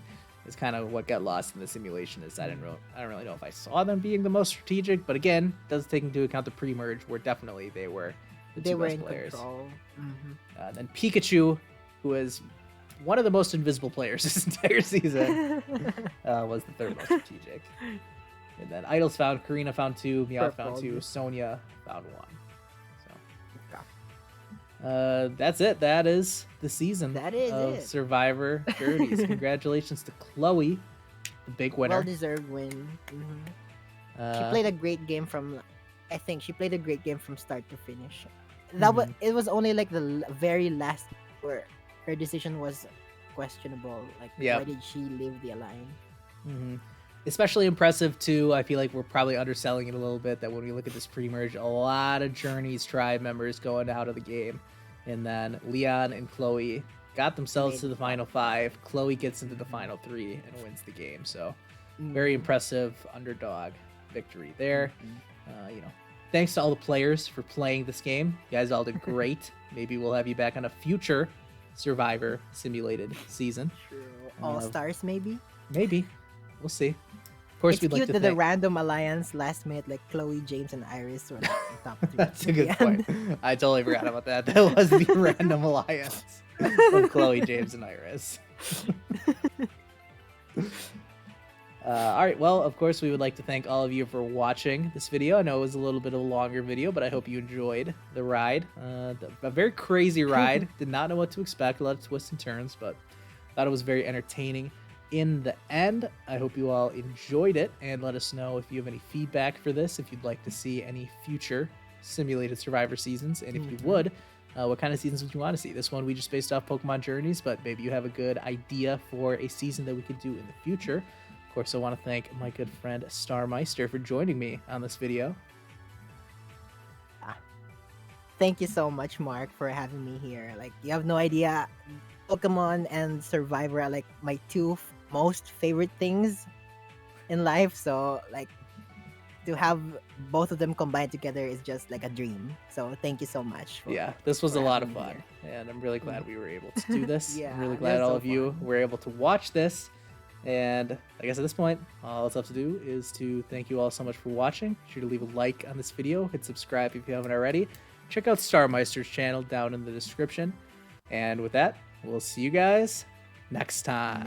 A: is kind of what got lost in the simulation. Is I don't really know if I saw them being the most strategic, but again, does take into account the pre-merge where definitely they were the 2 best players.
B: Control.
A: Then Pikachu, who is one of the most invisible players this entire season, was the 3rd most strategic. And then Idols found, Karina found 2, Meowth found 2, Sonia found 1. That's it. That is the season of Survivor Journeys. Congratulations to Chloe, the big winner.
B: Well-deserved win. She played a great game from, I think she played a great game from start to finish. It was only like the very last where her decision was questionable. Like, why did she leave the Alliance?
A: Especially impressive too. I feel like we're probably underselling it a little bit. That when we look at this pre-merge, a lot of Journeys tribe members going out of the game, and then Leon and Chloe got themselves to the final 5. Chloe gets into the final 3 and wins the game. So very impressive underdog victory there. Thanks to all the players for playing this game. You guys all did great. Maybe we'll have you back on a future Survivor simulated season.
B: True. All Stars maybe.
A: Maybe. We'll see. Of course, we'd like to
B: thank the random alliance last minute, like Chloe, James, and Iris were like in top 3.
A: That's a good point. I totally forgot about that. That was the random alliance of Chloe, James, and Iris. All right. Well, of course, we would like to thank all of you for watching this video. I know it was a little bit of a longer video, but I hope you enjoyed the ride. A very crazy ride. Did not know what to expect. A lot of twists and turns, but thought it was very entertaining. In the end, I hope you all enjoyed it, and let us know if you have any feedback for this, if you'd like to see any future simulated Survivor seasons, and if you would, what kind of seasons would you want to see? This one we just based off Pokemon Journeys, but maybe you have a good idea for a season that we could do in the future. Of course, I want to thank my good friend Starmeistr for joining me on this video.
B: Thank you so much, Mark, for having me here. Like, you have no idea, Pokemon and Survivor are like my 2 most favorite things in life. So, like, to have both of them combined together is just like a dream. So, thank you so much.
A: This was a lot of fun, and I'm really glad we were able to do this.
B: Yeah,
A: I'm really glad all of you were able to watch this. And I guess at this point, all that's left to do is to thank you all so much for watching. Be sure to leave a like on this video, hit subscribe if you haven't already. Check out Starmeistr's channel down in the description. And with that, we'll see you guys next time.